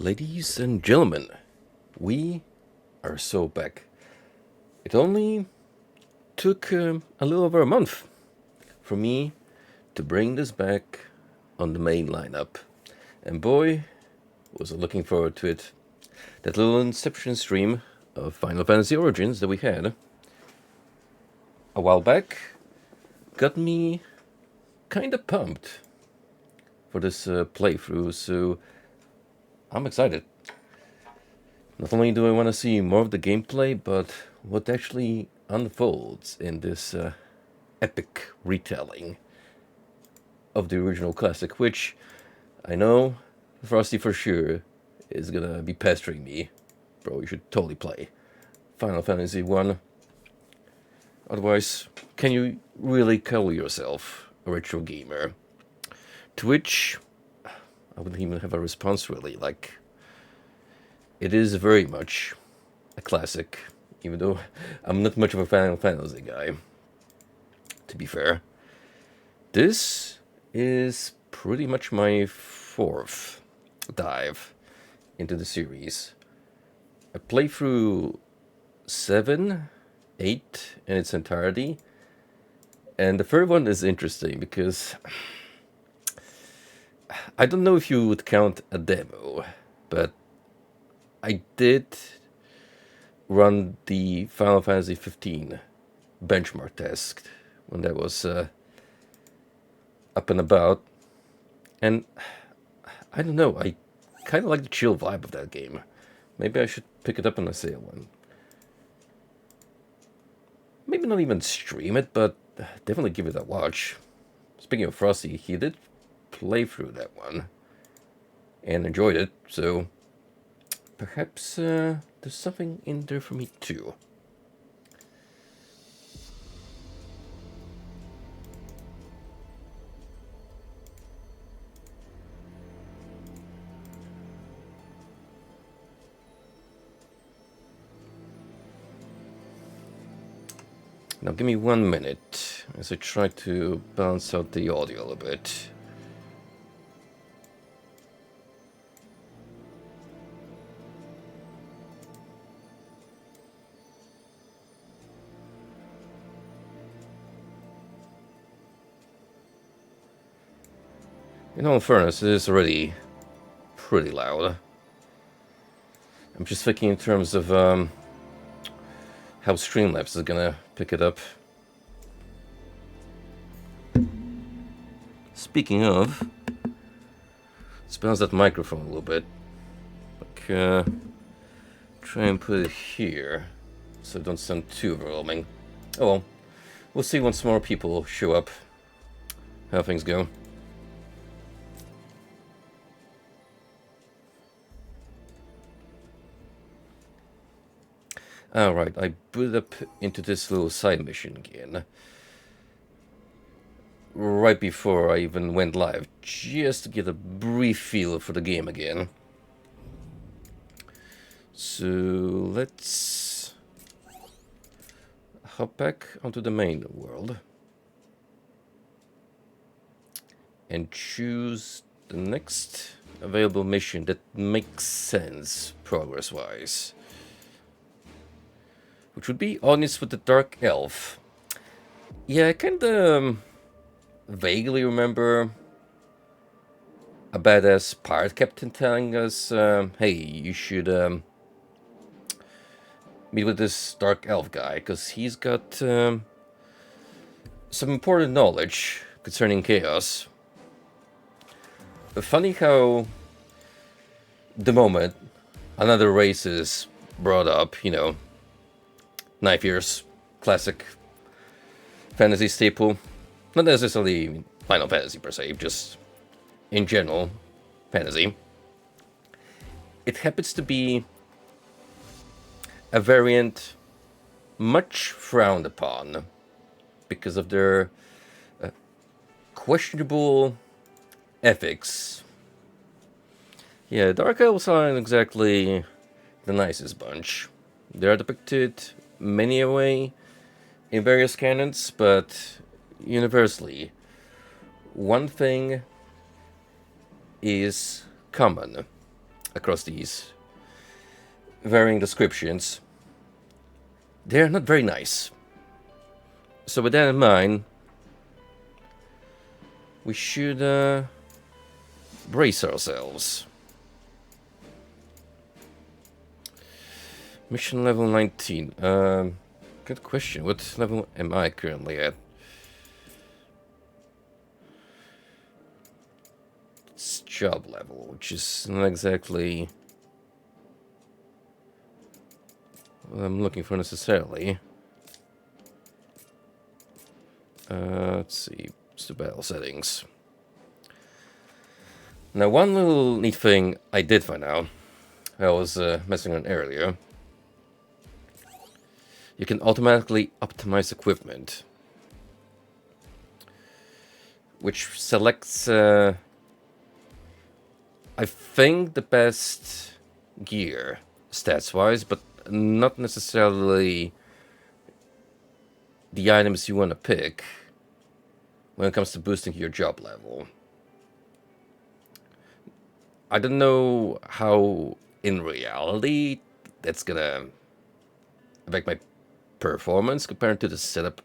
Ladies and gentlemen, we are so back. It only took a little over a month for me to bring this back on the main lineup. And boy, was I looking forward to it. That little Inception stream of Final Fantasy Origins that we had a while back got me kinda pumped for this playthrough, so I'm excited. Not only do I want to see more of the gameplay, but what actually unfolds in this epic retelling of the original classic, which I know Frosty for sure is gonna be pestering me. Bro, you should totally play Final Fantasy 1. Otherwise, can you really call yourself a retro gamer? To which I wouldn't even have a response really. Like, it is very much a classic, even though I'm not much of a Final Fantasy guy, to be fair. This is pretty much my fourth dive into the series. I played through 7, 8 in its entirety, and the third one is interesting because I don't know if you would count a demo, but I did run the Final Fantasy 15 benchmark test when that was up and about, and I don't know, I kind of like the chill vibe of that game. Maybe I should pick it up on a sale one. Maybe not even stream it, but definitely give it a watch. Speaking of Frosty, he did play through that one and enjoyed it, so perhaps there's something in there for me too. Now give me 1 minute as I try to balance out the audio a little bit. In all fairness, it is already pretty loud. I'm just thinking in terms of how Streamlabs is gonna pick it up. Speaking of, let's balance that microphone a little bit. Like, try and put it here so it don't sound too overwhelming. Oh well, we'll see once more people show up how things go. Alright, I booted up into this little side mission again. Right before I even went live, just to get a brief feel for the game again. So let's hop back onto the main world and choose the next available mission that makes sense progress-wise. Which would be Honest with the Dark Elf. Yeah, I kinda vaguely remember a badass pirate captain telling us, hey, you should meet with this dark elf guy, because he's got some important knowledge concerning chaos. Funny how the moment another race is brought up, you know, knife years, classic fantasy staple. Not necessarily Final Fantasy per se, just in general fantasy. It happens to be a variant much frowned upon because of their questionable ethics. Yeah, Dark Elves aren't exactly the nicest bunch. They are depicted many a way in various canons, but universally, one thing is common. across these varying descriptions. They're not very nice. So with that in mind, we should brace ourselves. Mission level 19. Good question. What level am I currently at? It's job level, which is not exactly what I'm looking for necessarily. Let's see. It's the battle settings. Now, one little neat thing I did find out, I was messing around earlier. You can automatically optimize equipment, which selects, I think, the best gear, stats-wise, but not necessarily the items you want to pick when it comes to boosting your job level. I don't know how, in reality, that's gonna affect my performance compared to the setup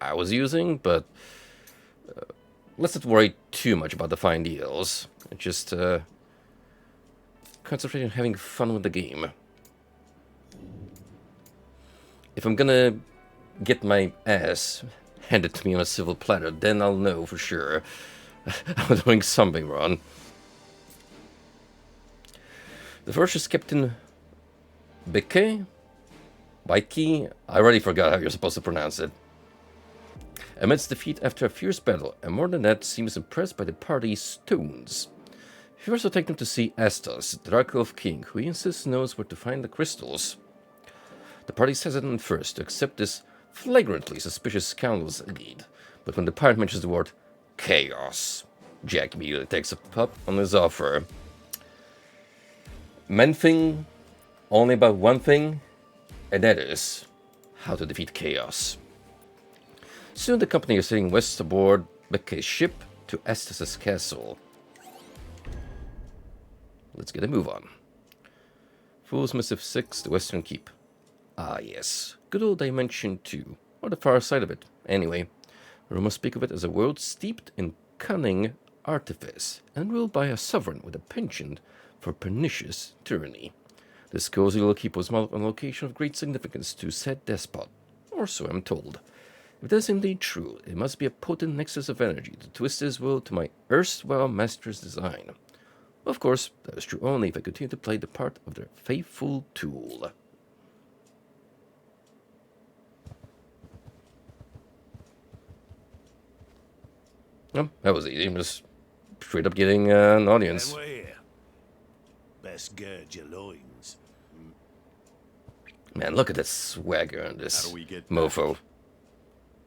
I was using, but let's not worry too much about the fine details. Just concentrate on having fun with the game. If I'm gonna get my ass handed to me on a silver platter, then I'll know for sure I'm doing something wrong. The first is Captain Beke? Waiki? I already forgot how you're supposed to pronounce it. Amidst defeat after a fierce battle, and more than that, seems impressed by the party's stones. He also takes them to see Astos, the Dark Elf King, who he insists knows where to find the crystals. The party's hesitant at first to accept this flagrantly suspicious scoundrel's lead, but when the pirate mentions the word chaos, Jack immediately takes up on his offer. Men think only about one thing, and that is how to defeat chaos. Soon the company is sailing west aboard Becke's ship to Estes' castle. Let's get a move on. Fool's Missive 6, the Western Keep. Ah yes, good old Dimension 2, or the far side of it. Anyway, rumors speak of it as a world steeped in cunning artifice, and ruled by a sovereign with a penchant for pernicious tyranny. This cozy little keep was modeled on a location of great significance to said despot, or so I'm told. If that is indeed true, it must be a potent nexus of energy to twist his will to my erstwhile master's design. Of course, that is true only if I continue to play the part of their faithful tool. Oh, that was easy. Just straight up getting an audience. Best gird your loins. Man, look at this swagger on this mofo.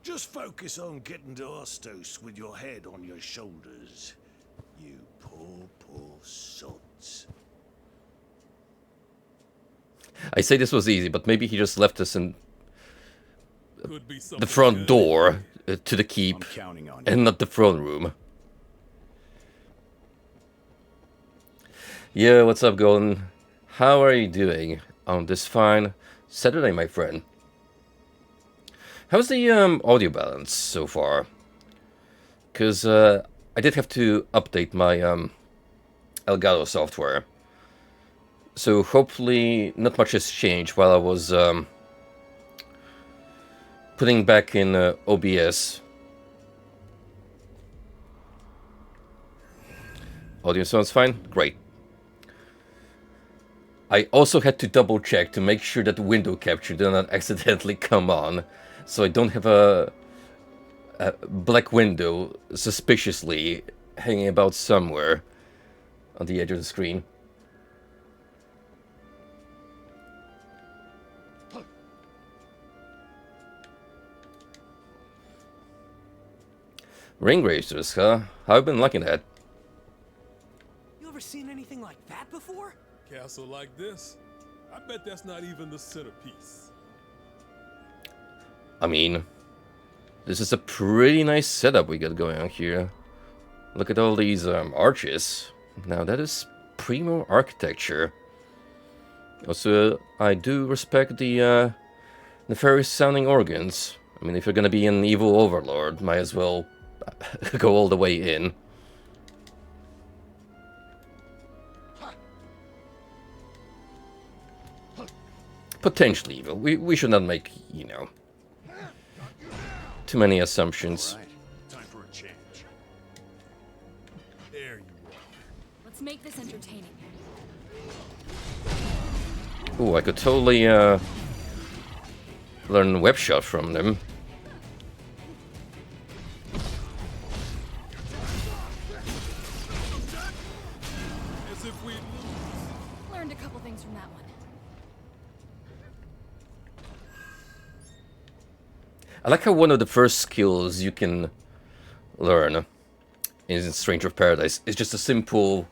Just focus on getting to Astos with your head on your shoulders. You poor sods. I say this was easy, but maybe he just left us in the front door to the keep and not the throne room. Yeah, what's up, Golden? How are you doing on this fine Saturday, my friend? How's the audio balance so far? Because I did have to update my Elgato software. So hopefully not much has changed while I was putting back in OBS. Audio sounds fine? Great. I also had to double check to make sure that the window capture did not accidentally come on, so I don't have a black window suspiciously hanging about somewhere on the edge of the screen. Ring racers, huh? How have you been liking that? You ever seen anything like that before? Castle like this? I bet that's not even the centerpiece. I mean, this is a pretty nice setup we got going on here. Look at all these arches. Now that is primo architecture. Also, I do respect the nefarious sounding organs. I mean, if you're gonna be an evil overlord, might as well go all the way in. Potentially evil. We should not make, you know, too many assumptions. Right. Time for a change. There you are. Let's make this entertaining. Ooh, I could totally learn web shot from them. As if we lose. Learned a couple things from that one. I like how one of the first skills you can learn in Stranger of Paradise is just a simple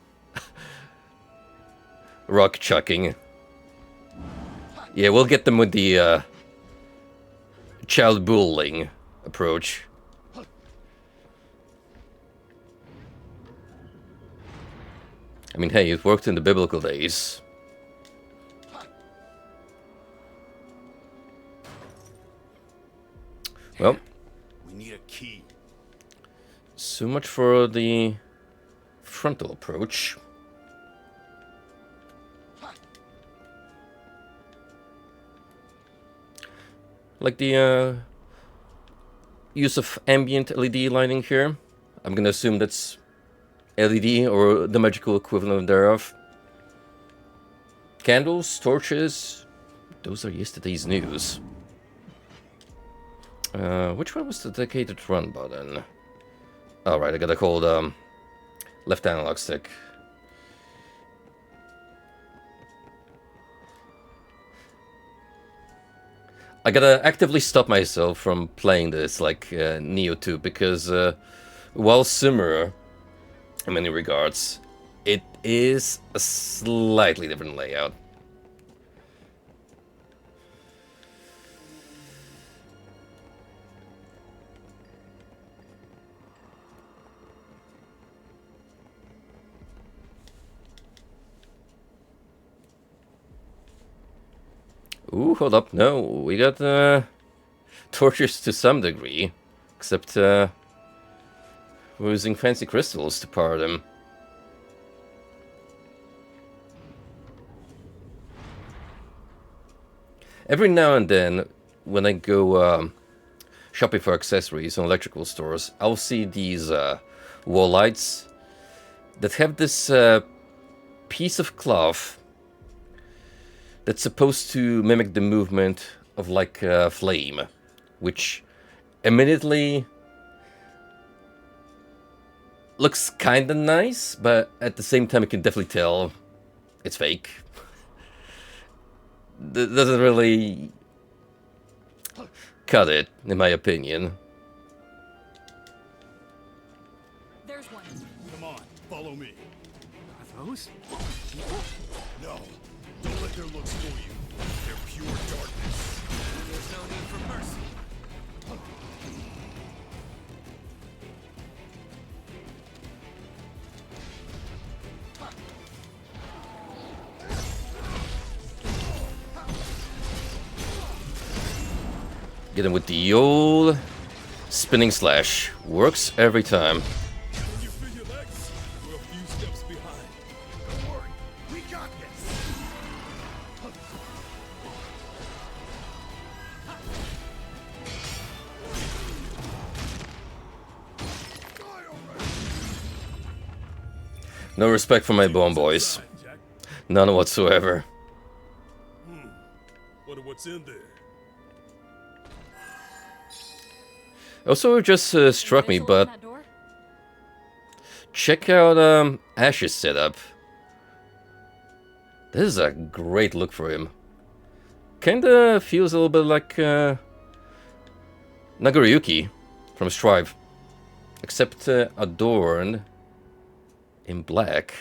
rock chucking. Yeah, we'll get them with the child bullying approach. I mean, hey, it worked in the biblical days. Well, We need a key. so much for the frontal approach. Like the use of ambient LED lighting here. I'm gonna assume that's LED or the magical equivalent thereof. Candles, torches, those are yesterday's news. Which one was the dedicated run button? Alright, I gotta hold left analog stick. I gotta actively stop myself from playing this like Neo 2 because while similar in many regards, it is a slightly different layout. Ooh, hold up. No, we got torches to some degree. Except we're using fancy crystals to power them. Every now and then, when I go shopping for accessories in electrical stores, I'll see these wall lights that have this piece of cloth that's supposed to mimic the movement of like a flame, which immediately looks kinda nice, but at the same time you can definitely tell it's fake. Doesn't really cut it, in my opinion. There's one. Come on, follow me. Are those? No, don't let their looks fool you. They're pure darkness. There's no need for mercy. Get him with the old spinning slash. Works every time. When you feel your legs, we're a few steps behind. Don't worry, we got this. No respect for my bone boys. Inside, Jack. None whatsoever. Wonder what's in there. Also, it just struck me, Visual on but that door? check out Ash's setup. This is a great look for him. Kinda feels a little bit like Nagoriyuki from Strive, except adorned in black.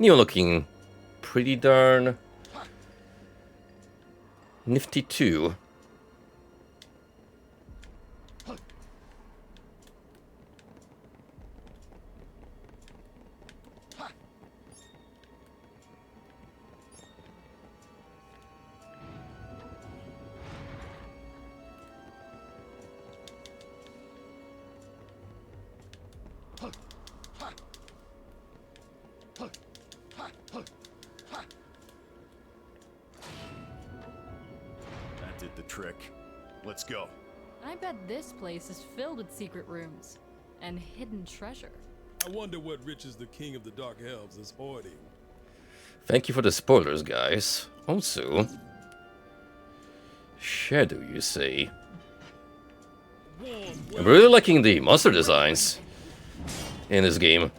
Neo looking pretty darn nifty too. trick. Let's go. I bet this place is filled with secret rooms and hidden treasure. I wonder what riches the king of the Dark Elves is hoarding. Thank you for the spoilers, guys. Also, shadow, you say? I'm really liking the monster designs in this game.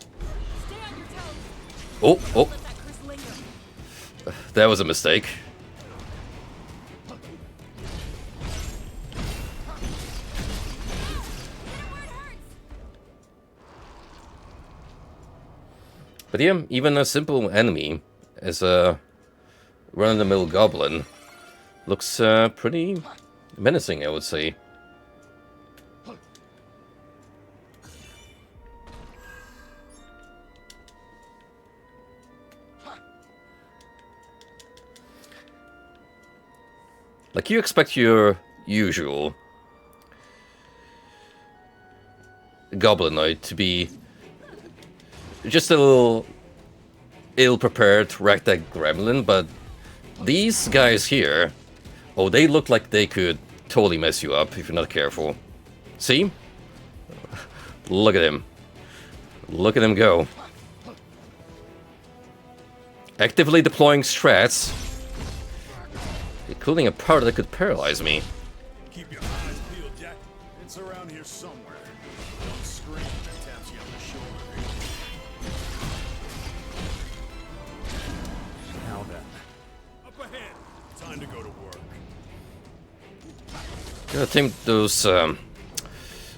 Stay on your toes. Oh, Let that curse linger. that was a mistake. But yeah, even a simple enemy as a run-of-the-mill goblin looks pretty menacing, I would say. Like, you expect your usual goblinoid to be just a little ill-prepared ragtag gremlin, but these guys here, oh, they look like they could totally mess you up if you're not careful. See? Look at him. Look at him go. Actively deploying strats, including a power that could paralyze me. Keep your eyes peeled, Jack. It's around here somewhere. Don't scream if it taps you on the shoulder. Now then. Up ahead. Time to go to work. Gotta think those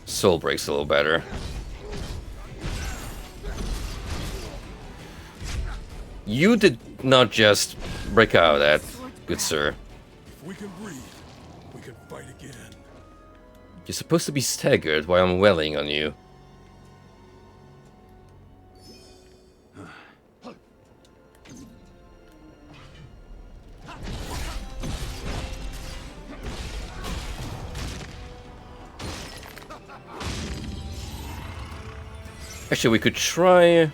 soul breaks a little better. You did not just break out of that, good sir. If we can breathe, we can fight again. You're supposed to be staggered while I'm welling on you. Actually, we could try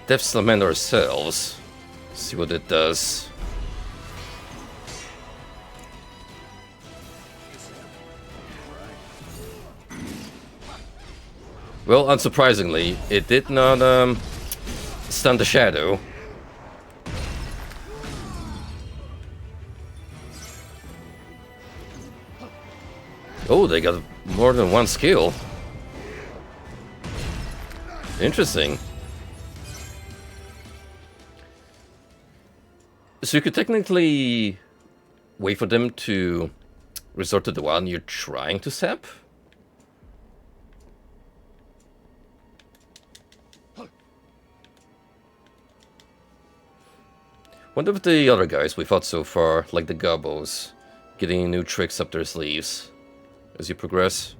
Death's Lament ourselves. See what it does. Well, unsurprisingly, it did not stun the shadow. Oh, they got more than one skill. Interesting. So you could technically wait for them to resort to the one you're trying to sap? Wonder if the other guys we fought so far, like the Gobos, getting new tricks up their sleeves as you progress.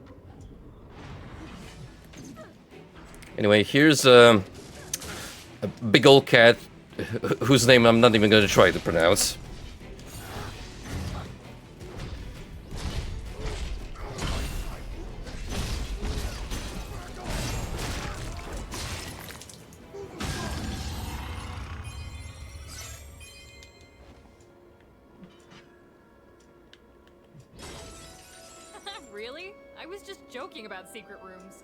Anyway, here's a big old cat whose name I'm not even going to try to pronounce. Really? I was just joking about secret rooms.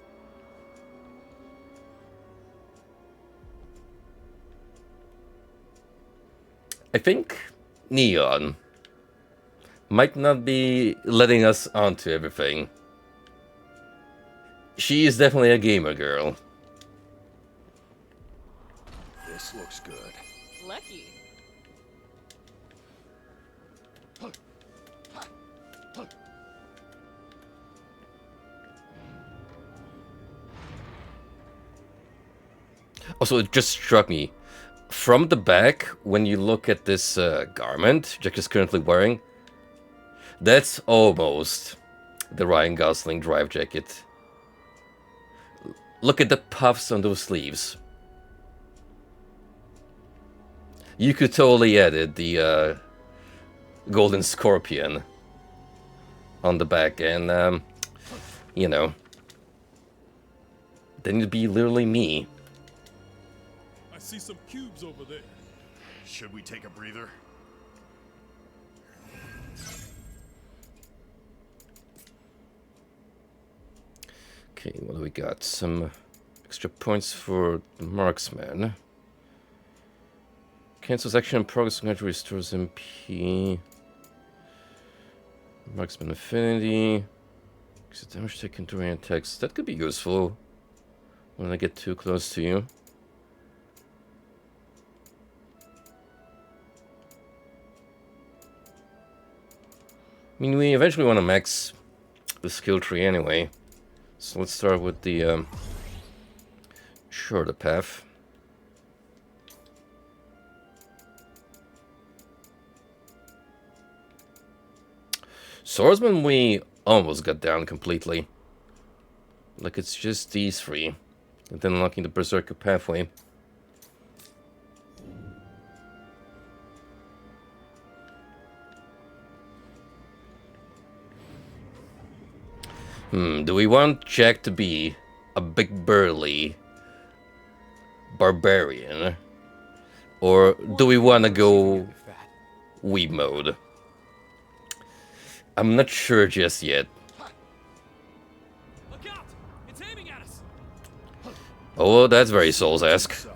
I think Neon might not be letting us onto everything. She is definitely a gamer girl. This looks good. Lucky. Also, it just struck me. From the back, when you look at this garment Jack is currently wearing, that's almost the Ryan Gosling drive jacket. Look at the puffs on those sleeves. You could totally edit the golden scorpion on the back and, you know, then it'd be literally me. I see some cubes over there. Should we take a breather? Okay, what do we got? Some extra points for the marksman. Cancels action and progress and restores MP. Marksman affinity. Extra damage taken during attacks. That could be useful when I get too close to you. I mean, we eventually want to max the skill tree anyway. So let's start with the shorter path. Swordsman we almost got down completely. Like it's just these three. And then unlocking the Berserker pathway. Do we want Jack to be a big burly barbarian? Or do we want to go weeb mode? I'm not sure just yet. Look out! It's aiming at us. Oh, that's very Souls-esque.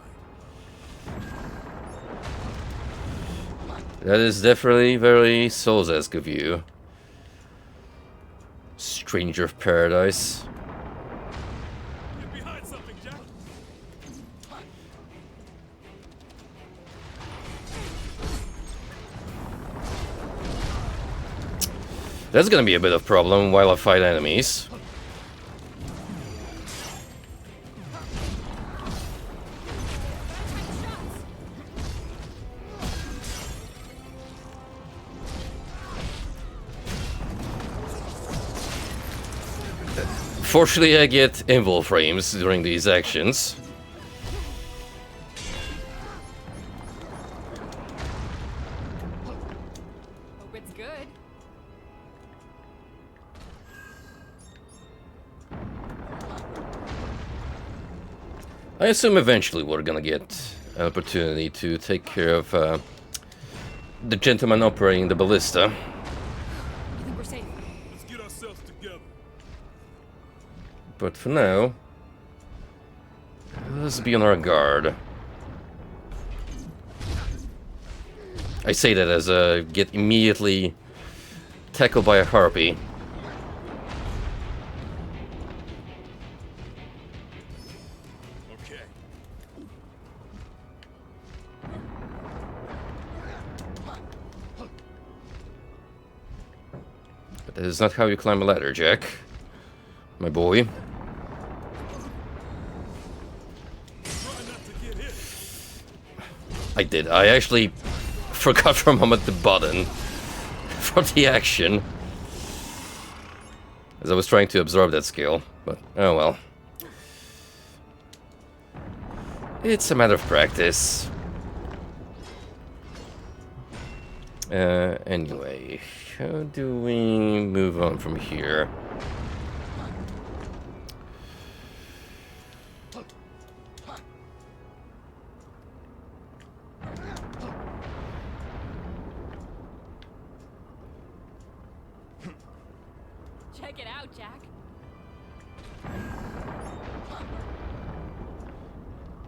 That is definitely very Souls-esque of you. Stranger of Paradise. Get behind something, Jack. That's gonna be a bit of a problem while I fight enemies. Fortunately, I get invul frames during these actions. Hope it's good. I assume eventually we're gonna get an opportunity to take care of the gentleman operating the ballista. You think we're safe? Let's get ourselves together. But for now, let's be on our guard. I say that as I get immediately tackled by a harpy. Okay. But that is not how you climb a ladder, Jack. My boy. Try not to get hit. I did. I actually forgot for a moment the button for the action. As I was trying to absorb that skill. But, oh well. It's a matter of practice. Anyway, how do we move on from here? Check it out, Jack.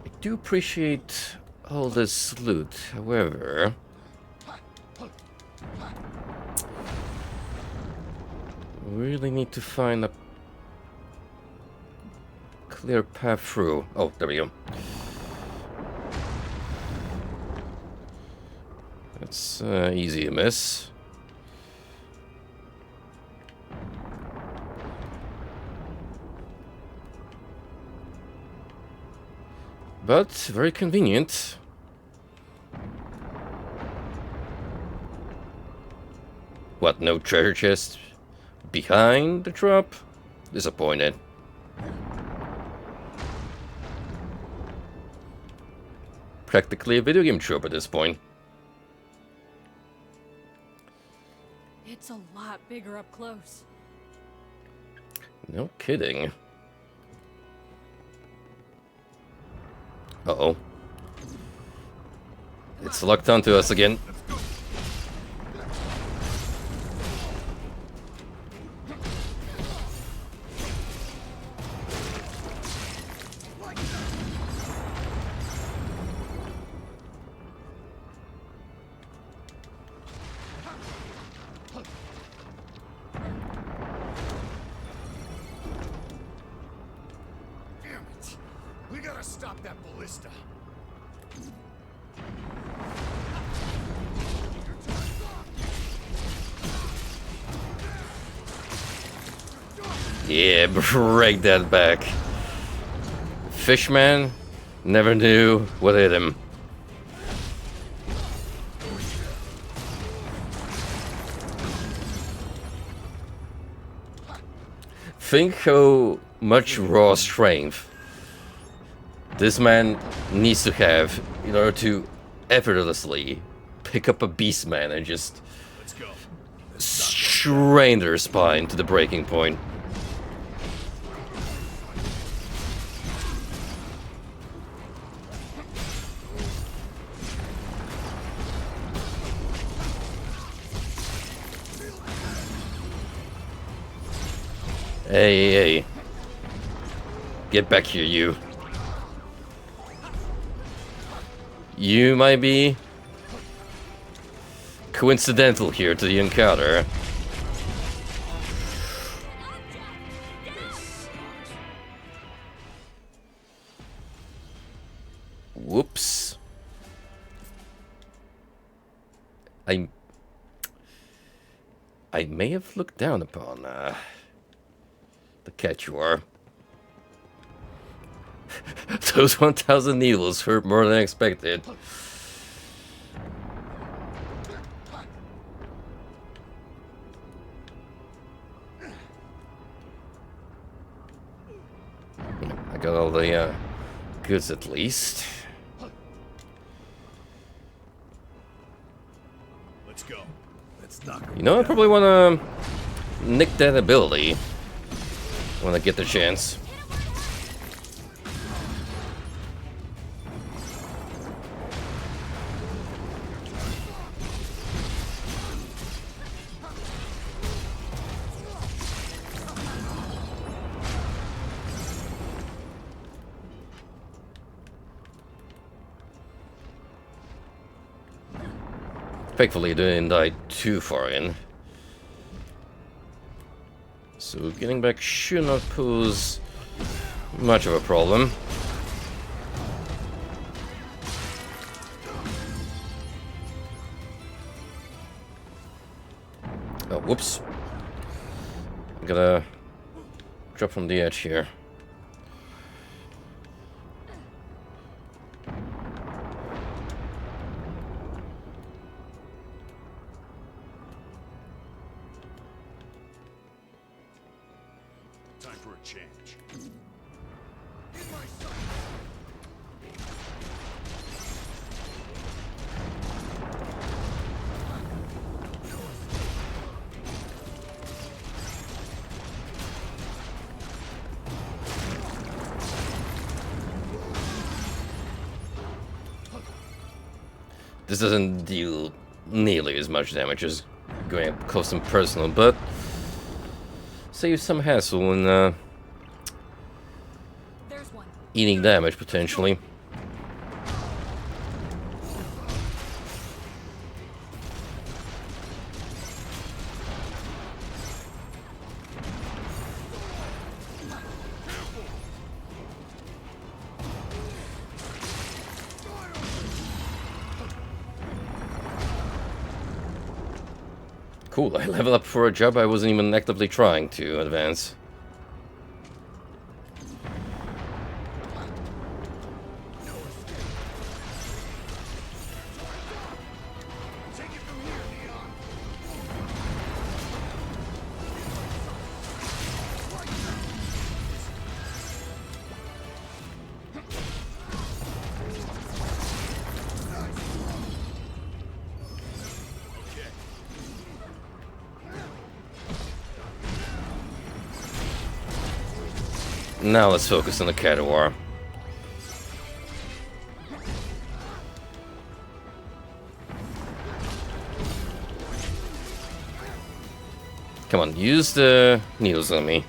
I do appreciate all this loot, however... we really need to find a clear path through. Oh, there we go. That's easy to miss. But very convenient. What, no treasure chest behind the drop? Disappointed. Practically a video game trope at this point. It's a lot bigger up close. No kidding. Uh-oh. It's locked onto us again. that ballista. Yeah, break that back. Fishman never knew what hit him. Think how much raw strength this man needs to have in order to effortlessly pick up a beast man and just Let's go. strain their spine to the breaking point. Hey. Get back here, you. You might be coincidental here to the encounter. Whoops. I may have looked down upon the cat you are. Those 1,000 needles hurt more than expected. I got all the goods at least. Let's go. Let's knock You know, I probably want to nick that ability when I get the chance. Thankfully, it didn't die too far in. So getting back should not pose much of a problem. Oh, whoops. I gotta drop from the edge here. Time for a change. This doesn't deal nearly as much damage as going up close and personal, but saves some hassle in There's one. eating damage potentially. Cool, I leveled up for a job I wasn't even actively trying to advance. Now let's focus on the Caterwar. Come on, use the needles on me.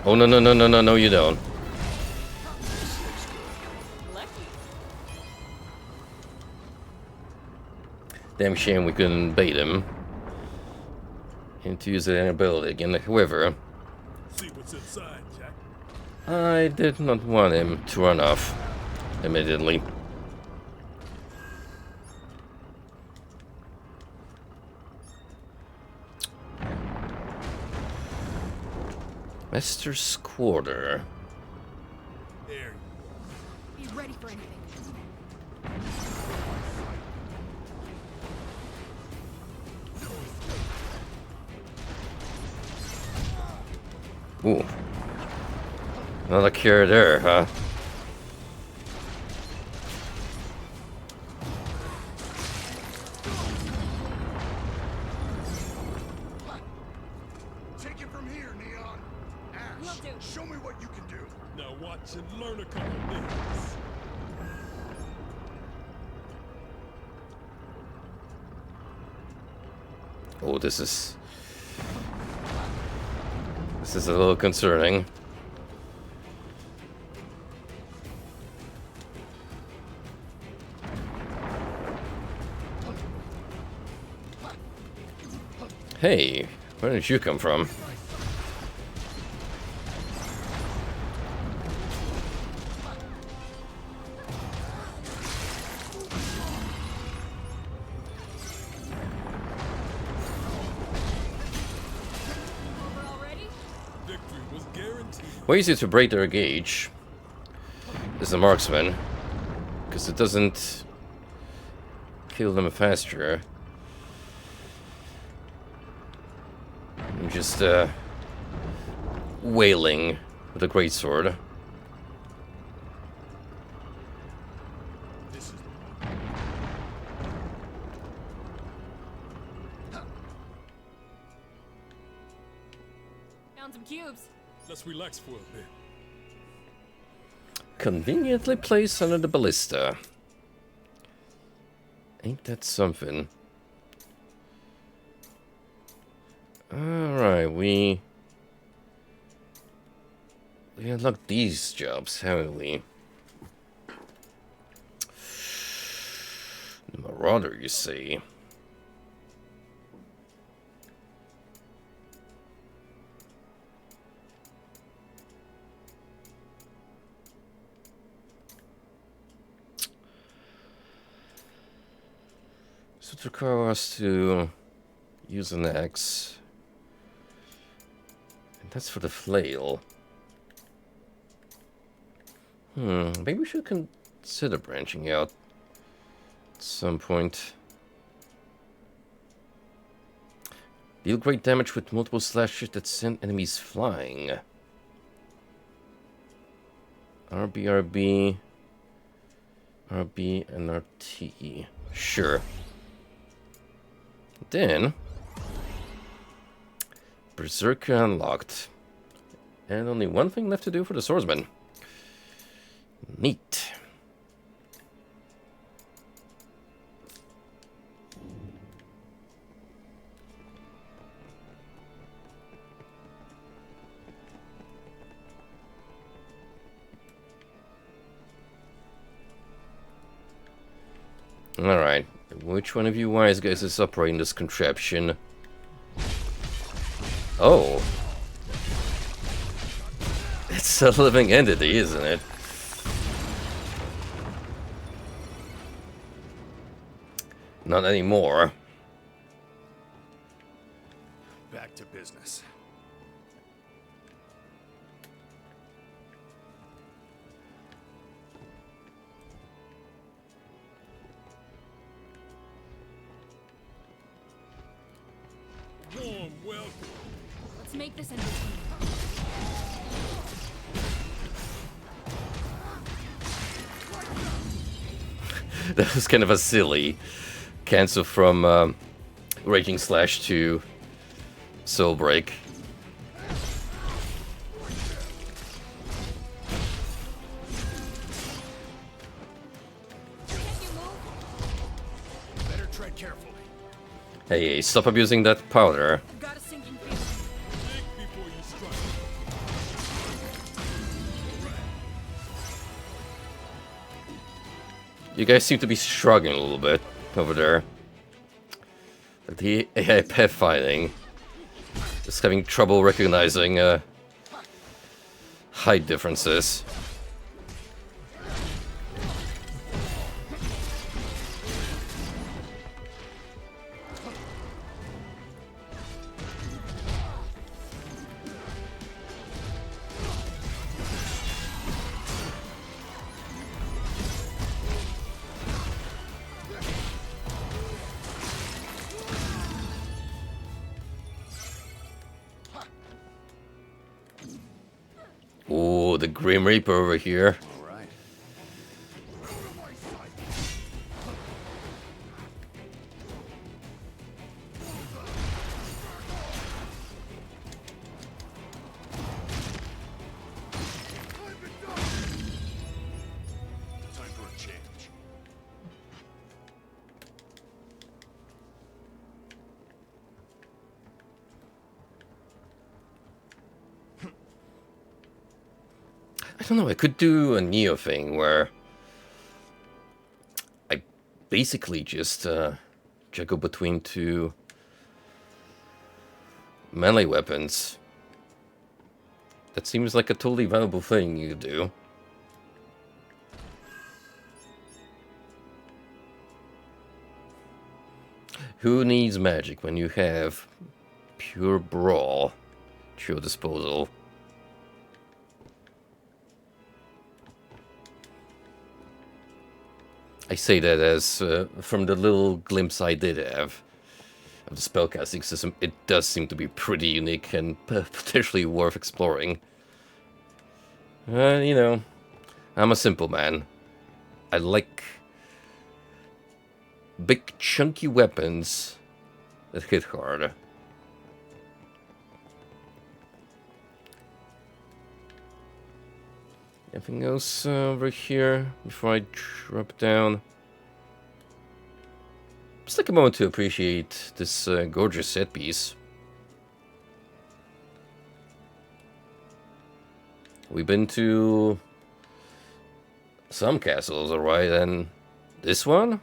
Oh no, no, you don't. Lucky. Damn shame we couldn't bait him into using that ability again. However, See what's inside, Jack. I did not want him to run off immediately. Master's quarter. There you Be ready for anything. Ooh. Another cure there, huh? Take it from here, Neon. Will Ash, do. show me what you can do. Now watch and learn a couple things. Oh, this is a little concerning. Hey, where did you come from? Over already? Victory was guaranteed. Ways you to break their gauge is the marksman, because it doesn't kill them faster. I'm just wailing with a greatsword. This is Found some cubes. Let's relax for a bit. Conveniently placed under the ballista. Ain't that something? Alright, we unlocked these jobs, haven't we? The Marauder, you see. So it requires us to use an axe. And that's for the flail. Maybe we should consider branching out at some point. Deal great damage with multiple slashes that send enemies flying. RB, and RT. Sure. Then, Berserker unlocked. And only one thing left to do for the swordsman. Neat. Alright, which one of you wise guys is operating this contraption? Oh. It's a living entity, isn't it? Not anymore. back to business. Warm welcome. Let's make this entertaining. That was kind of a silly cancel from Raging Slash to Soul Break. Better tread carefully. Hey, stop abusing that powder. I've got a sinking feeling. Think before you strike. You guys seem to be struggling a little bit over there. Like the AI pet fighting. Just having trouble recognizing height differences. Oh, the Grim Reaper over here. All right. Time for a change. I don't know, I could do a Neo thing where I basically just juggle between two melee weapons. That seems like a totally valuable thing you could do. Who needs magic when you have pure brawl at your disposal? I say that as from the little glimpse I did have of the spellcasting system, it does seem to be pretty unique and potentially worth exploring. You know, I'm a simple man. I like big chunky weapons that hit hard. Anything else over here before I drop down? Just take a moment to appreciate this gorgeous set piece. We've been to some castles, alright, and this one?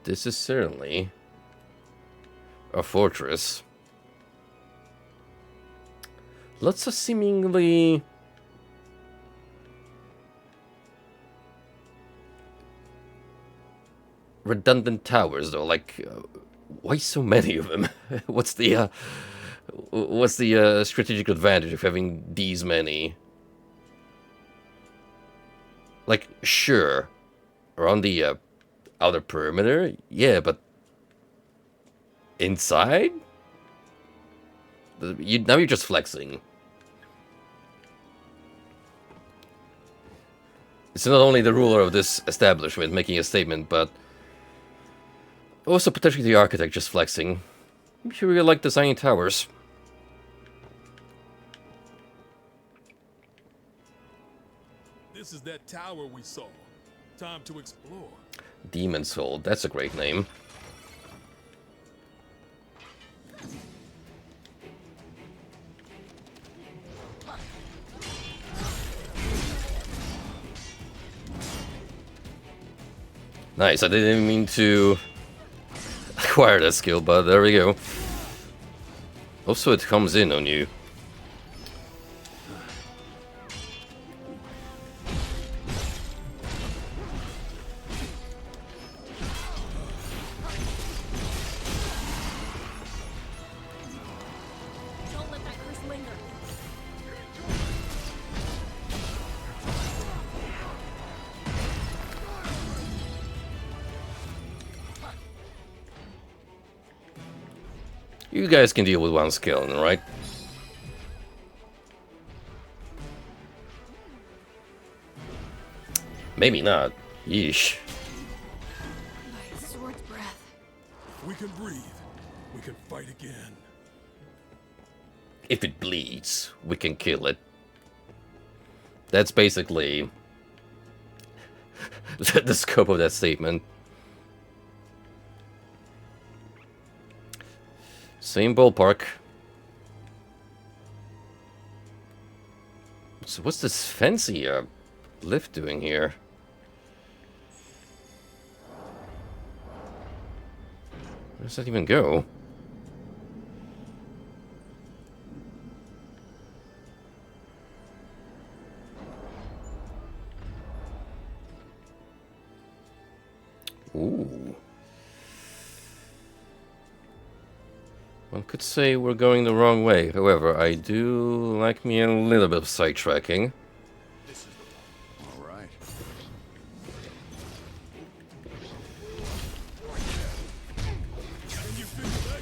This is certainly a fortress. Lots of seemingly redundant towers, though. Like, why so many of them? What's the strategic advantage of having these many? Like, sure, around the outer perimeter, yeah, but inside, now you're just flexing. It's not only the ruler of this establishment making a statement, but also potentially the architect just flexing. I'm sure you like designing towers. This is that tower we saw. Time to explore. Demon's Hold, that's a great name. Nice, I didn't mean to acquire that skill, but there we go. Also, it comes in on you. Don't let that curse linger. You guys can deal with one skill, right? Maybe not. Yeesh. My sword's breath. If we can breathe, we can fight again. If it bleeds, we can kill it. That's basically the scope of that statement. Same ballpark. So what's this fancy lift doing here? Where does that even go? Ooh. One could say we're going the wrong way. However, I do like me a little bit of sidetracking. All right. Can you figure that?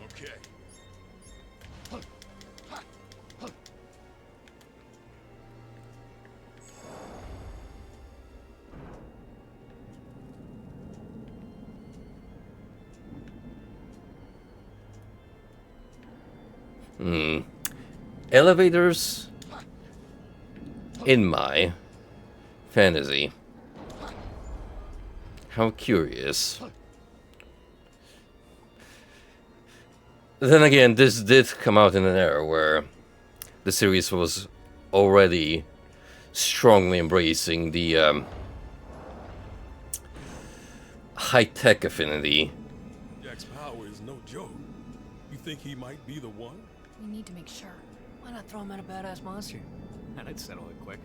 Okay. Elevators in my fantasy. How curious. Then again, this did come out in an era where the series was already strongly embracing the high-tech affinity. Jack's power is no joke. You think he might be the one? We need to make sure. Why not throw him at a badass monster? And I'd settle it quick.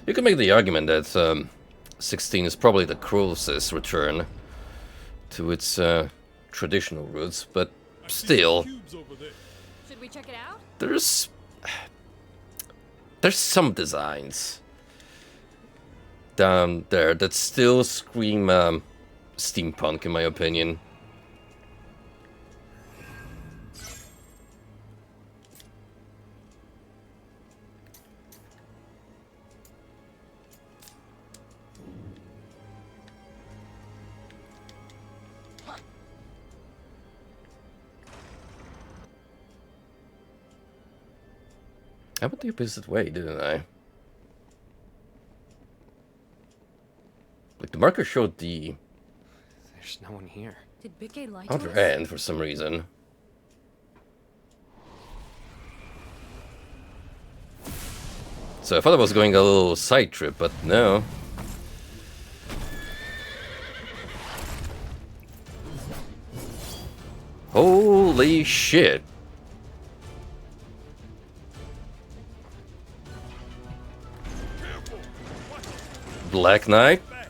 You can make the argument that 16 is probably the closest return to its traditional roots, but I see still, some cubes over there. Should we check it out? there's some designs down there that still scream steampunk, in my opinion. I went the opposite way, didn't I? Like, the marker showed the There's no one here. Did Big Gay lie to other us? end for some reason. So I thought I was going a little side trip, but no. Holy shit. Black Knight. Fast,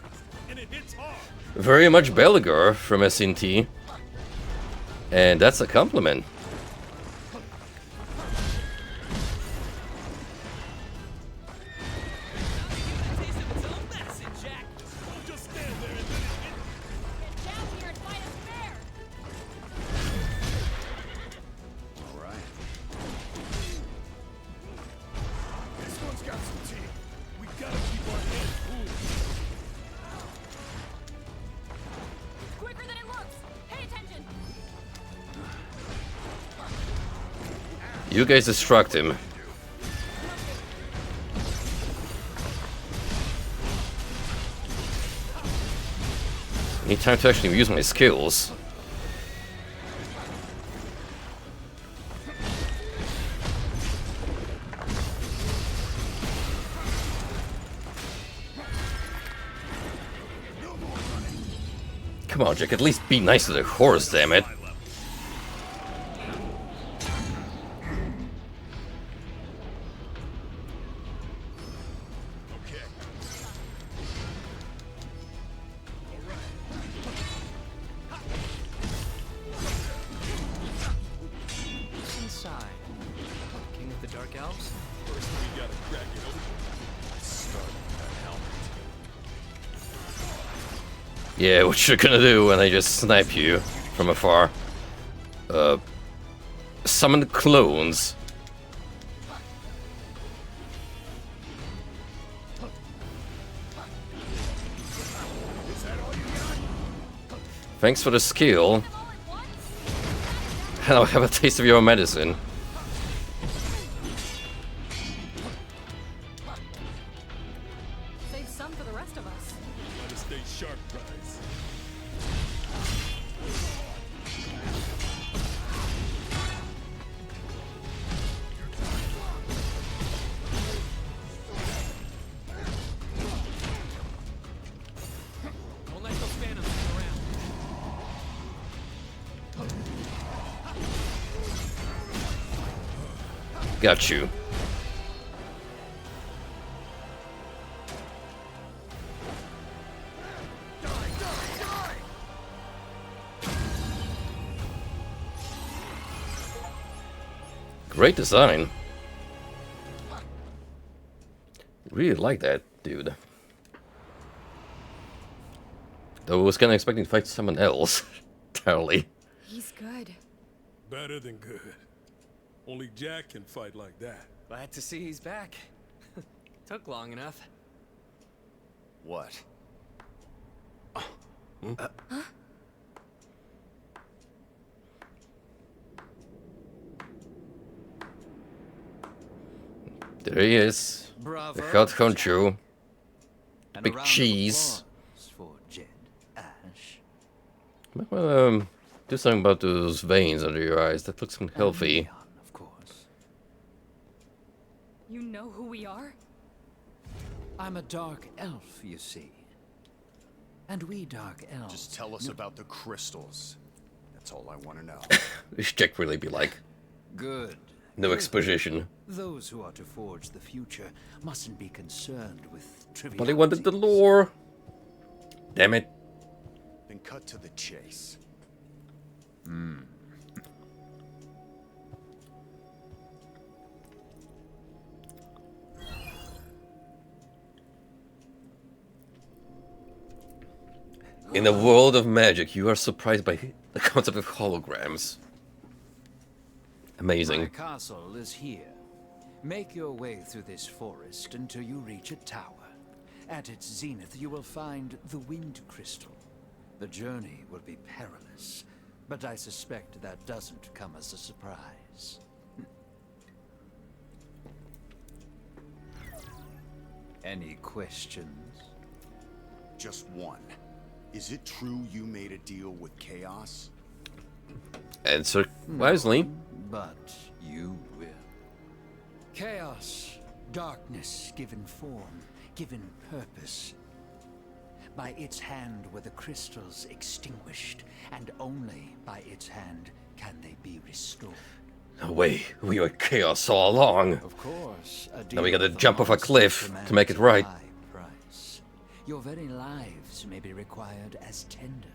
and it hits hard. Very much Belligar from SNT. And that's a compliment. Don't just stand there and Get down here and fight us fair! All right. This one's got some teeth. we gotta keep our heads cool. Quicker than it looks! Pay attention! You guys distract him. Need time to actually use my skills. Come on, Jack, at least be nice to the horse, damn it. Okay. What's inside? King of the Dark Elves? First we gotta crack it open. Start with that helmet. Yeah, what you're gonna do when I just snipe you from afar. Summon clones. Thanks for the skill. And I'll have a taste of your medicine. Save some for the rest of us. Gotta stay sharp, guys. Got you. Great design. Really like that, dude. Though I was kind of expecting to fight someone else. Entirely. He's good. Better than good. Only Jack can fight like that. Glad to see he's back. Took long enough. What? There he is. Bravo. The hot honcho. And Big a round of cheese. applause for Jed Ash. Well, do something about those veins under your eyes. That looks unhealthy. Leon, of course. You know who we are? I'm a dark elf, you see. And we dark elves. Just tell us about the crystals. That's all I want to know. This Jack really be like. Good. No exposition. Those who are to forge the future mustn't be concerned with trivialities. But he wanted the lore. Damn it. Then cut to the chase. In the world of magic, you are surprised by the concept of holograms. My Amazing. castle is here. Make your way through this forest until you reach a tower. At its zenith, you will find the wind crystal. The journey will be perilous, but I suspect that doesn't come as a surprise. Any questions? Just one. Is it true you made a deal with Chaos? Answer wisely. But you will. Chaos, darkness given form, given purpose. By its hand were the crystals extinguished, and only by its hand can they be restored. No way. We were chaos all along. Of course, a Now we deal gotta with jump off a monster cliff to make it right. commands a high price. Your very lives may be required as tender.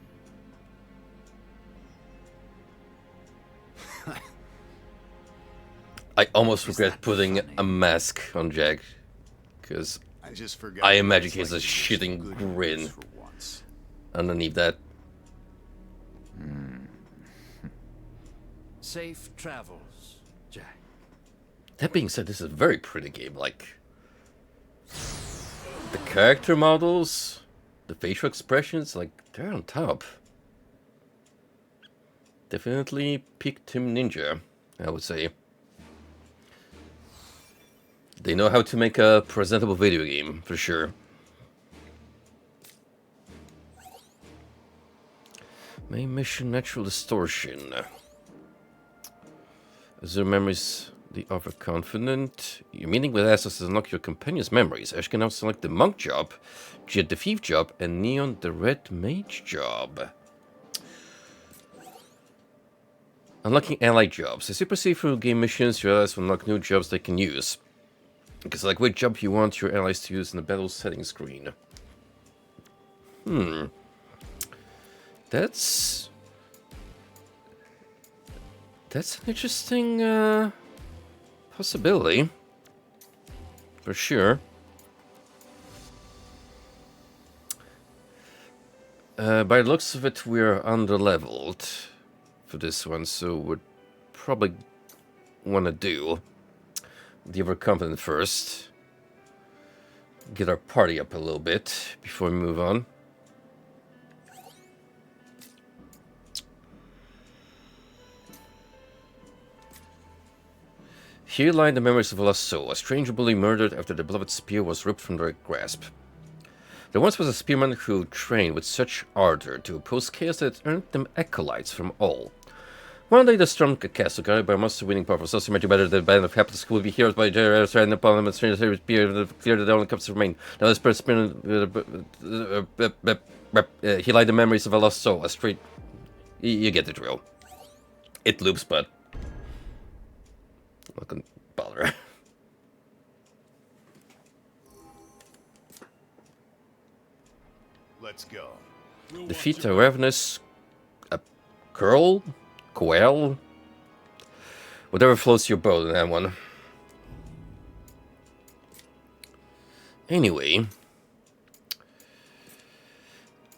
I almost Is regret that putting funny? a mask on Jack. Because I just forgot. I what imagine it's he has a like to do some shitting good grin. news for once. underneath that. Safe travels, Jack. That being said, this is a very pretty game. Like, the character models, the facial expressions, like, they're on top. Definitely peak Team Ninja, I would say. They know how to make a presentable video game, for sure. Main mission, natural distortion. Azure memories, the overconfident. Your meeting with Assos has unlocked your companion's memories. Ash can now select the monk job, Jet the thief job, and Neon the red mage job. Unlocking allied jobs. As you proceed through game missions, your allies will unlock new jobs they can use. You can select which job you want your allies to use in the battle settings screen. That's an interesting possibility, for sure. By the looks of it, we're under-leveled for this one, so we'd probably want to do the overconfident first. Get our party up a little bit before we move on. Here lie the memories of a lost soul, a stranger bully murdered after the beloved spear was ripped from their grasp. There once was a spearman who trained with such ardor to oppose chaos that it earned them acolytes from all. One day the stormed a castle guarded by a monster-winning powerful so much better than the band of hapless school would be heroes by generous and upon them and strangers spear clear that only comes to remain. Now this person he lied the memories of a lost soul, a straight you get the drill. It loops, but bother. Let's go. We'll watch Defeat your a ravenous girl, quail, whatever floats your boat in that one. Anyway,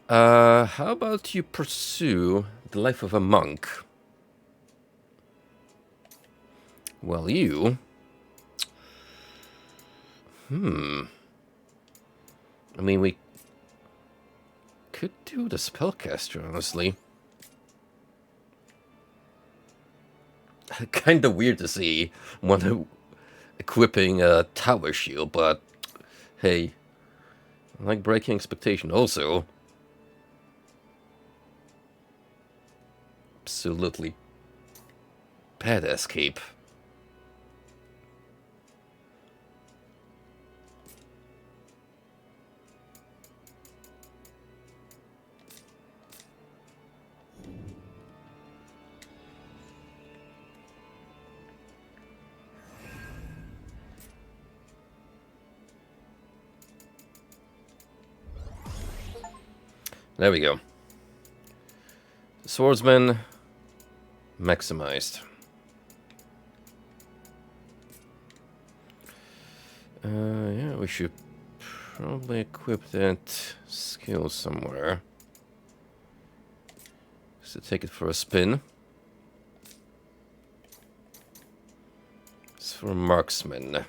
how about you pursue the life of a monk? Well, you... I mean, we could do the spellcaster, honestly. Kinda weird to see one equipping a tower shield, but hey, I like breaking expectation also. Absolutely badass cape. There we go. Swordsman maximized. Yeah, we should probably equip that skill somewhere. So take it for a spin. It's for marksman.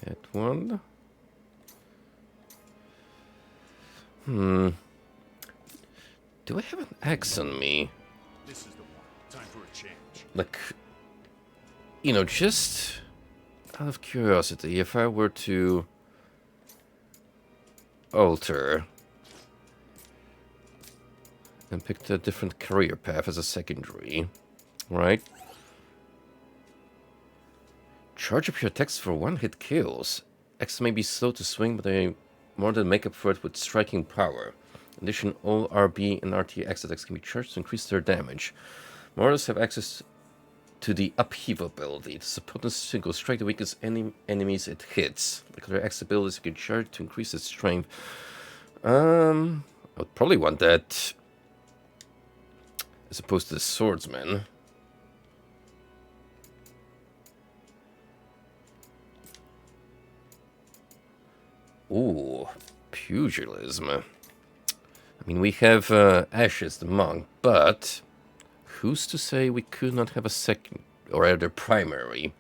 Add one. Do I have an axe on me? This is the one. Time for a change. Like, you know, just out of curiosity, if I were to alter and pick a different career path as a secondary, right? Charge up your attacks for one-hit kills. X may be slow to swing, but they more than make up for it with striking power. In addition, all RB and RTX attacks can be charged to increase their damage. Mortals have access to the upheaval ability. It's a potent single strike that weakens any enemies it hits. Like their X abilities can charge to increase its strength. I would probably want that as opposed to the swordsman. Ooh, pugilism. I mean, we have Ashes the monk, but who's to say we could not have a second, or rather primary,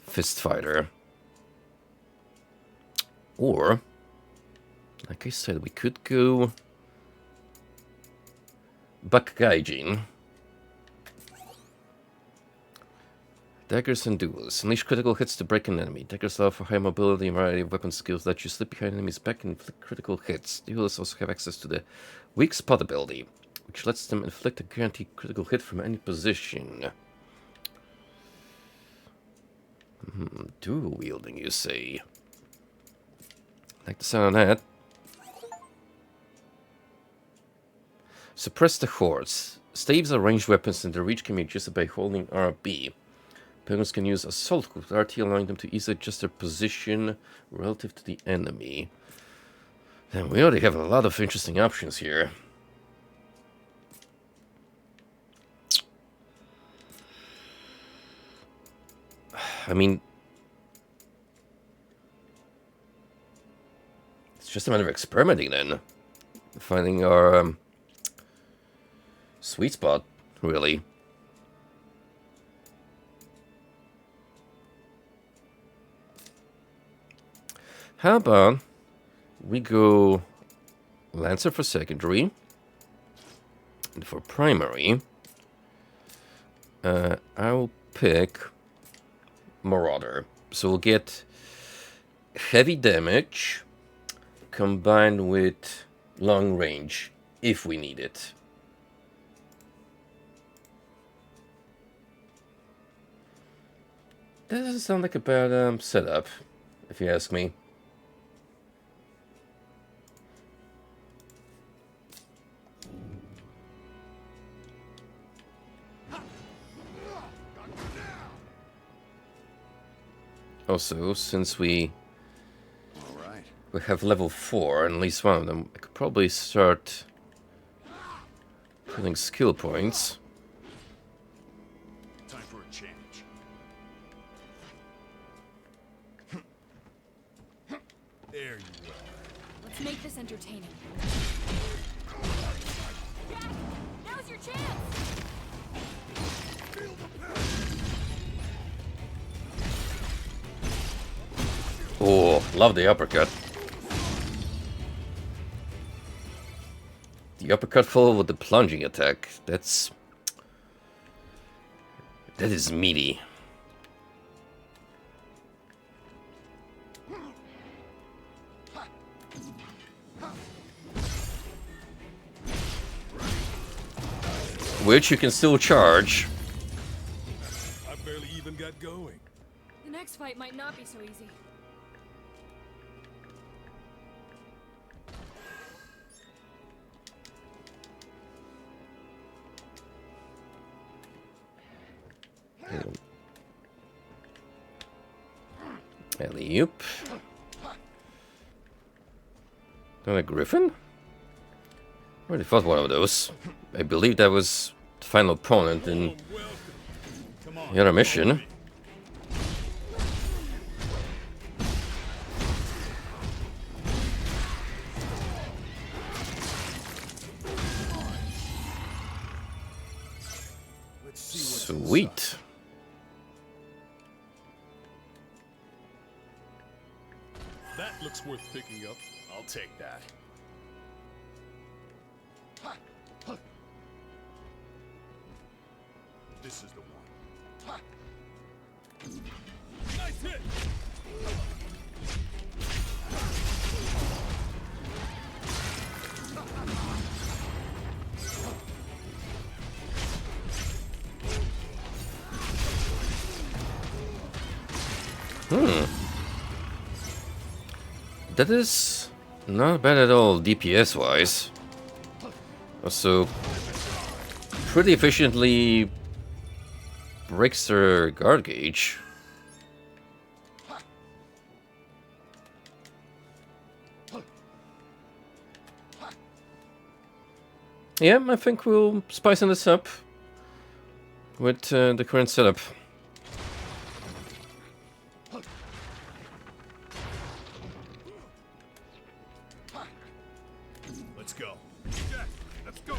fist fighter? Or, like I said, we could go Buck Gaijin. Daggers and duels. Unleash critical hits to break an enemy. Daggers allow for high mobility and variety of weapon skills that let you slip behind enemies' back and inflict critical hits. Duelists also have access to the weak spot ability, which lets them inflict a guaranteed critical hit from any position. Dual wielding, you say? Like the sound of that. Suppress the hordes. Staves are ranged weapons and their reach can be adjusted by holding RB. Pilgrims can use assault with RT, allowing them to easily adjust their position relative to the enemy. And we already have a lot of interesting options here. I mean, it's just a matter of experimenting then. Finding our sweet spot, really. How about we go Lancer for secondary, and for primary, I'll pick Marauder. So we'll get heavy damage combined with long range if we need it. That doesn't sound like a bad setup, if you ask me. Also, since we All right. have level 4 and at least one of them, I could probably start putting skill points. Time for a change. There you are. Let's make this entertaining. Now's your chance! Oh, love the uppercut. The uppercut followed with the plunging attack. That is meaty. Which you can still charge. I barely even got going. The next fight might not be so easy. Alley-oop. Not a griffin? I already fought one of those. I believe that was the final opponent in the other mission. Sweet. That looks worth picking up. I'll take that. This is the one. Nice hit! That is not bad at all DPS wise. Also, pretty efficiently breaks their guard gauge. Yeah, I think we'll spice this up with the current setup. Let's go. Jack, let's go!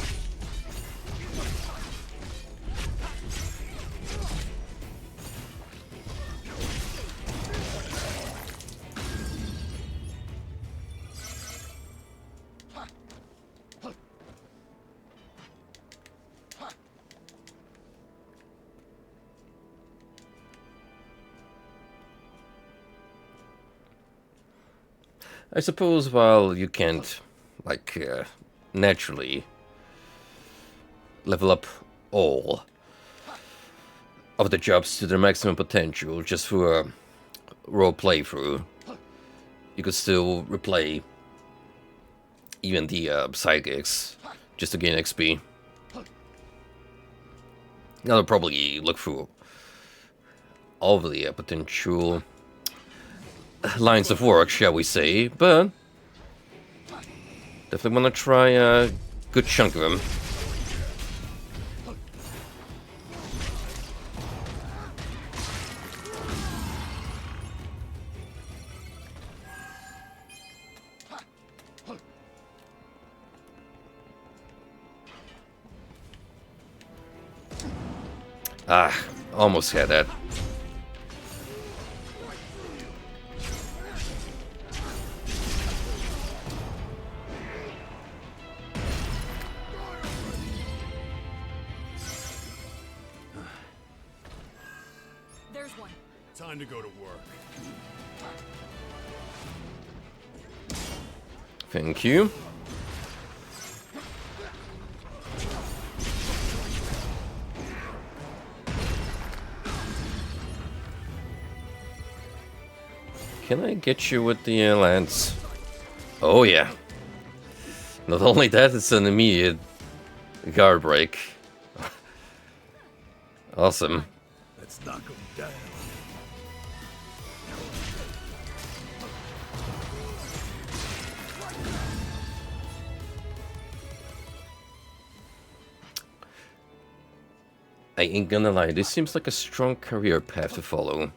I suppose while you can't, like, naturally level up all of the jobs to their maximum potential just for a raw playthrough, you could still replay even the side gigs just to gain XP. I'll probably look through all of the potential lines of work, shall we say, but definitely want to try a good chunk of them. Ah, almost had that. There's one. Time to go to work. Thank you. Can I get you with the lance? Oh yeah. Not only that, it's an immediate guard break. Awesome. Let's knock him down. I ain't gonna lie, this seems like a strong career path to follow.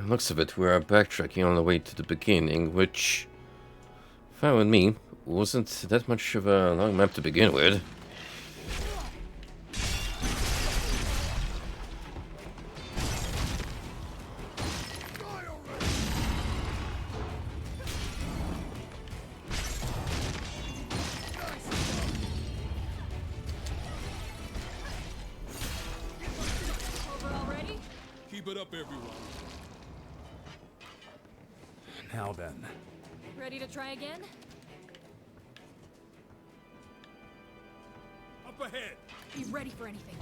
Looks of it, we are backtracking on the way to the beginning, which, fine with me, wasn't that much of a long map to begin with. Over already? Keep it up, everyone. Now then. Ready to try again? Up ahead. Be ready for anything.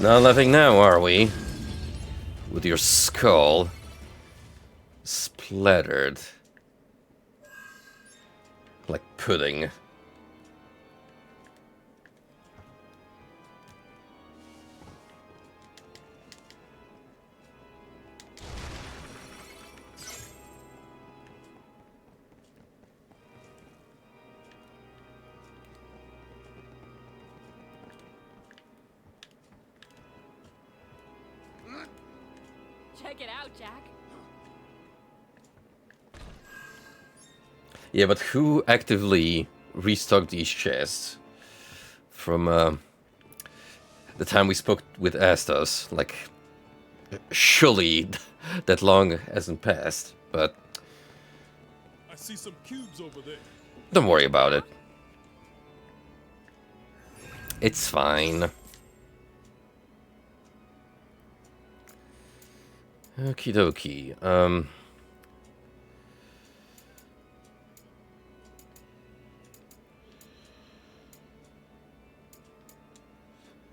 Not laughing now, are we? With your skull splattered like pudding. Check it out, Jack. Yeah, but who actively restocked these chests from the time we spoke with Astos? Like, surely that long hasn't passed, but I see some cubes over there. don't worry about it. It's fine. Okie dokie.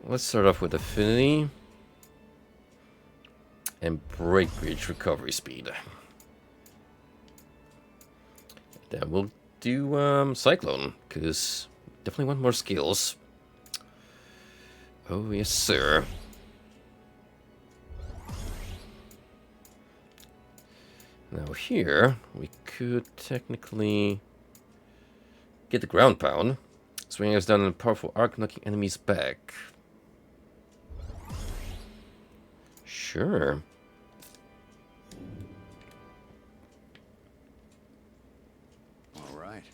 Let's start off with affinity and breakage recovery speed. Then we'll do cyclone, because definitely want more skills. Oh yes, sir. Now here, we could technically get the ground pound, swinging us down in a powerful arc, knocking enemies back. Sure. All right.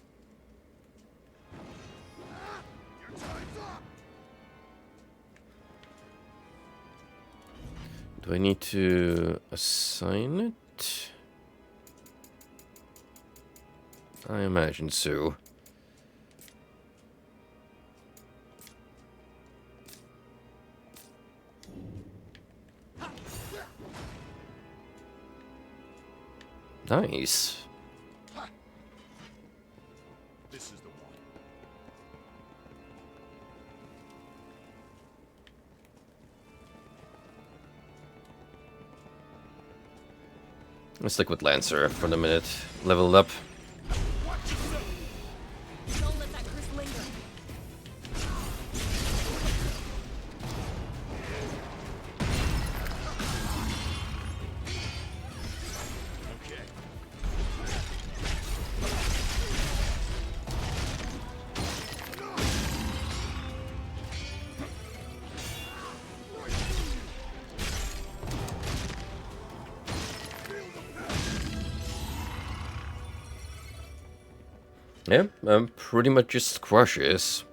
Do I need to assign it? I imagine so. Nice. This is the one. Let's stick with Lancer for the minute. Leveled up. Don't let that curse linger. Okay. Yeah, pretty much just squashes.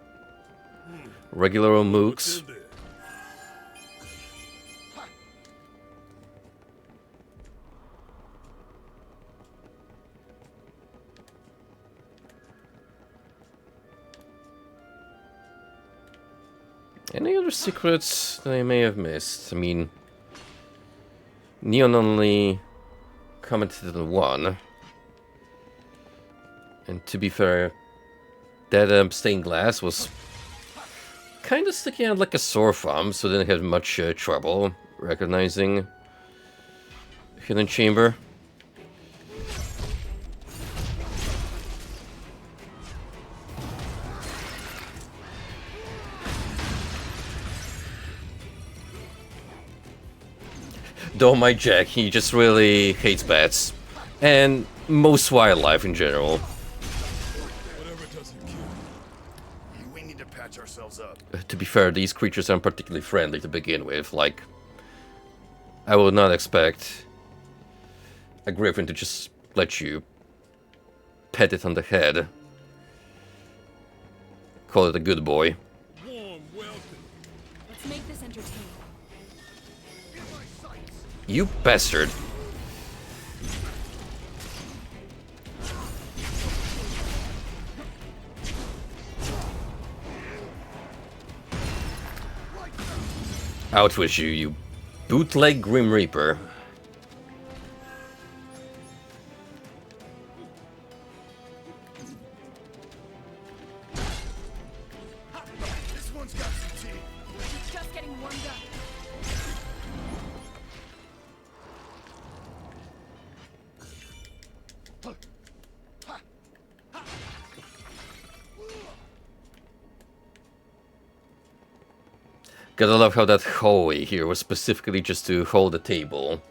Regular old mooks. In there. Any other secrets that I may have missed? I mean, Neon only commented on one. And to be fair, that stained glass was kind of sticking out like a sore thumb, so didn't have much trouble recognizing hidden chamber. Though my Jack, he just really hates bats. And most wildlife in general. Whatever doesn't kill. We need to patch ourselves up. To be fair, these creatures aren't particularly friendly to begin with. Like, I would not expect a griffin to just let you pet it on the head. Call it a good boy. Warm welcome. Let's make this entertaining. You bastard. Out with you, you bootleg Grim Reaper. This one's got some teeth. It's just getting warmed up. Gotta love how that hallway here was specifically just to hold a table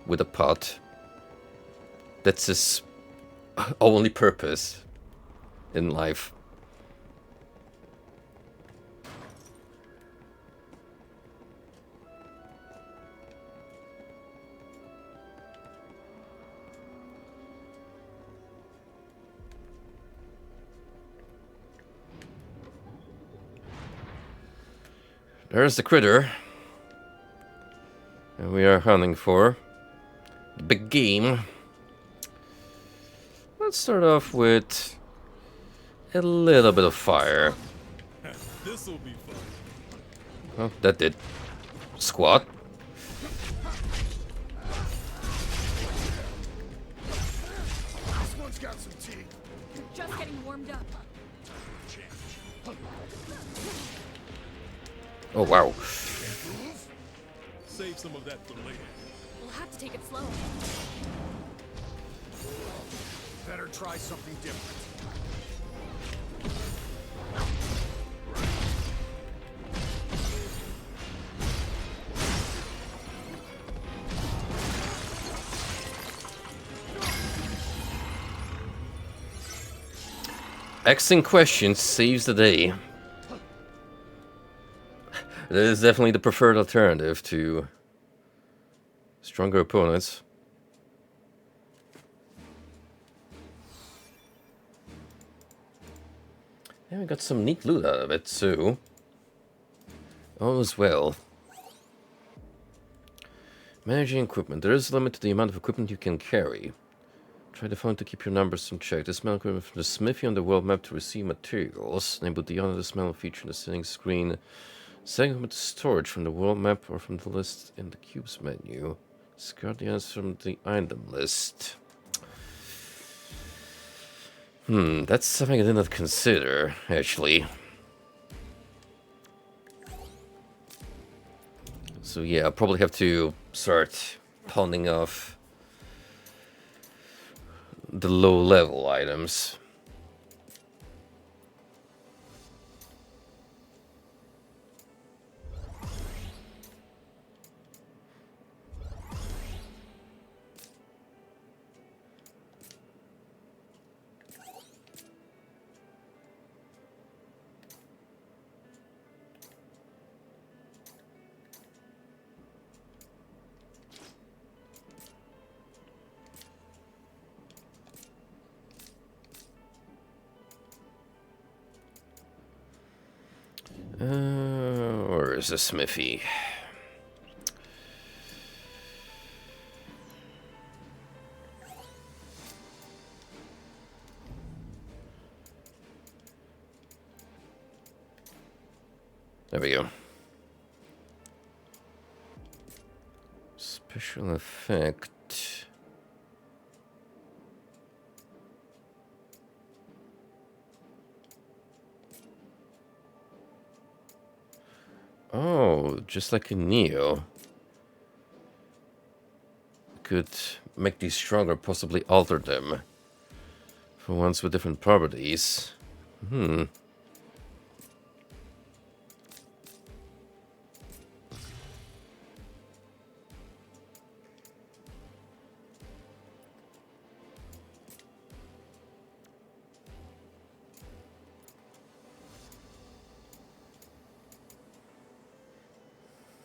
with a pot. That's his only purpose in life. There's the critter. And we are hunting for the big game. Let's start off with a little bit of fire. This'll be fun. Well, that did. Squat. This one's got some teeth. Just getting warmed up. Oh, wow. Save some of that for later. We'll have to take it slow. Better try something different. Asking questions saves the day. That is definitely the preferred alternative to stronger opponents. And we got some neat loot out of it, so all is well. Managing equipment. There is a limit to the amount of equipment you can carry. Try to find to keep your numbers in check. Dismantle equipment from the smithy on the world map to receive materials. Enable the honor dismantle feature in the settings screen. Segment storage from the world map or from the list in the cubes menu. Discard the answer from the item list. That's something I did not consider, actually. So yeah, I'll probably have to start pawning off the low-level items. Or is a smithy? There we go. Special effect. Oh, just like in Neo. Could make these stronger, possibly alter them. For ones with different properties. Hmm.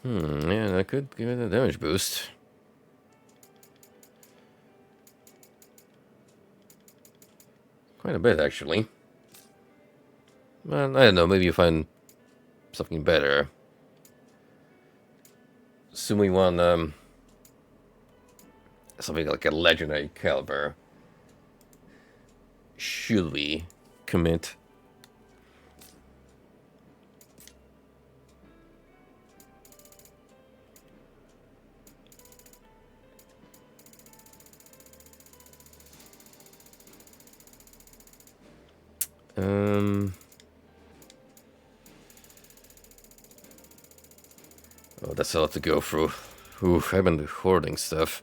Yeah, that could give it a damage boost. Quite a bit, actually. Well, I don't know, maybe you find something better. Assume we want, something like a legendary caliber. Should we commit? Oh, that's a lot to go through. Oof, I've been hoarding stuff.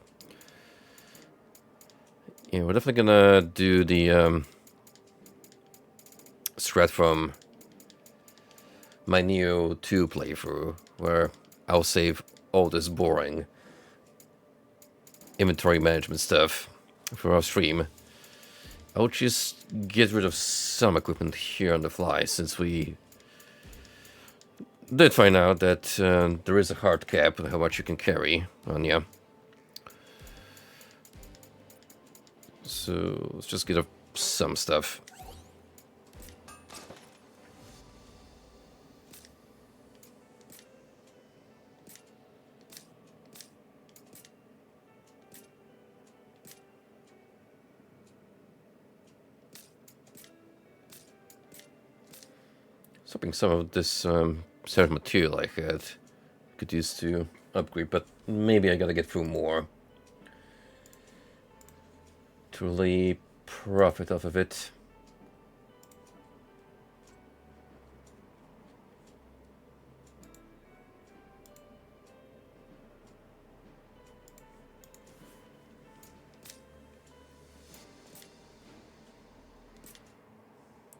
Yeah, we're definitely gonna do the strat from my Neo 2 playthrough, where I'll save all this boring inventory management stuff for our stream. I'll just get rid of some equipment here on the fly, since we did find out that there is a hard cap on how much you can carry on you. So let's just get off some stuff. Stopping some of this certain material I had could use to upgrade, but maybe I gotta get through more to really profit off of it.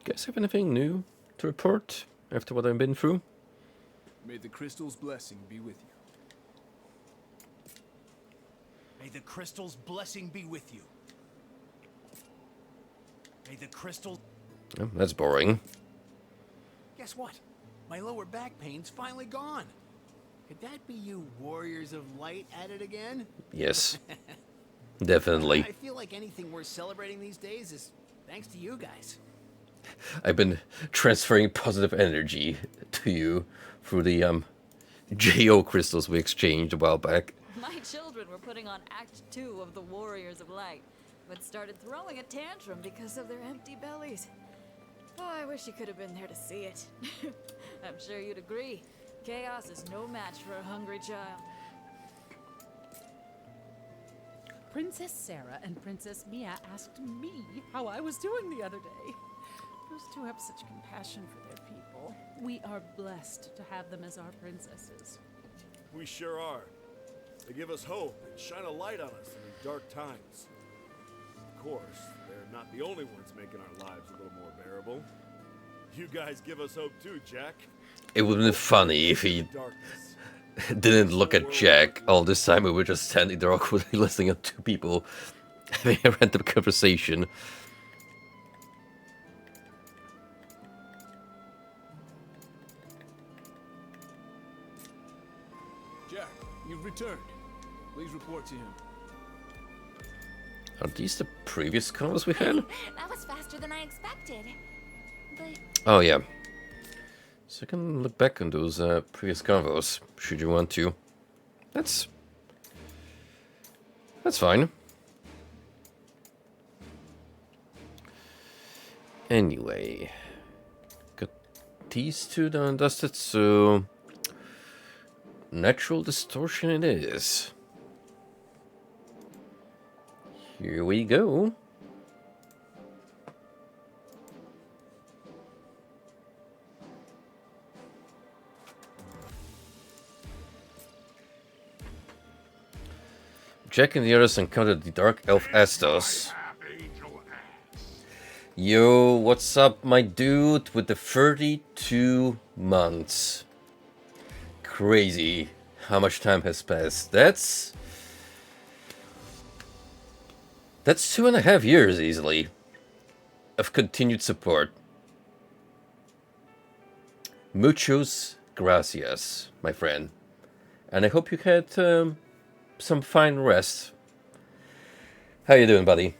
Guys have anything new to report after what I've been through? May the crystal's blessing be with you. May the crystal's blessing be with you. May the crystal... Oh, that's boring. Guess what? My lower back pain's finally gone. Could that be you warriors of light at it again? Yes. Definitely. I feel like anything worth celebrating these days is thanks to you guys. I've been transferring positive energy to you through the JO crystals we exchanged a while back. My children were putting on Act 2 of the Warriors of Light, but started throwing a tantrum because of their empty bellies. Oh, I wish you could have been there to see it. I'm sure you'd agree. Chaos is no match for a hungry child. Princess Sarah and Princess Mia asked me how I was doing the other day. Those two have such compassion for their people. We are blessed to have them as our princesses. We sure are. They give us hope and shine a light on us in these dark times. Of course, they're not the only ones making our lives a little more bearable. You guys give us hope too, Jack. It would have been funny if he Darkness. didn't look at Jack all this time. We were just standing there awkwardly listening to two people having a random conversation. Jack, you've returned. Please report to him. Are these the previous calls we had? That was faster than I expected. But Oh, yeah. So I can look back on those previous convos, should you want to. That's fine. Anyway, got these two done and dusted, so natural distortion it is. Here we go. Jack and the others encountered the Dark Elf Estos. Yo, what's up, my dude, with the 32 months. Crazy how much time has passed. That's 2.5 years easily of continued support. Muchos gracias, my friend. And I hope you had some fine rest. How you doing, buddy?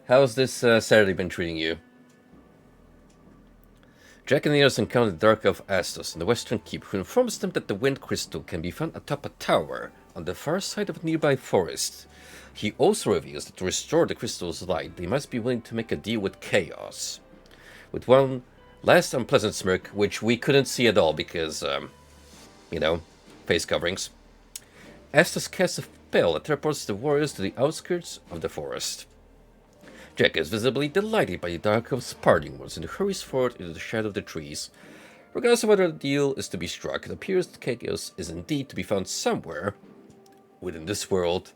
How's this Saturday been treating you? Jack and the others encountered the Dark Elf Astos in the Western Keep, who informs them that the Wind Crystal can be found atop a tower on the far side of a nearby forest. He also reveals that to restore the crystal's light, they must be willing to make a deal with Chaos. With one last unpleasant smirk, which we couldn't see at all because, face coverings, Astos casts a spell that teleports the warriors to the outskirts of the forest. Jack is visibly delighted by the Dark Elf's parting words and hurries forward into the shadow of the trees. Regardless of whether the deal is to be struck, it appears that Chaos is indeed to be found somewhere within this world.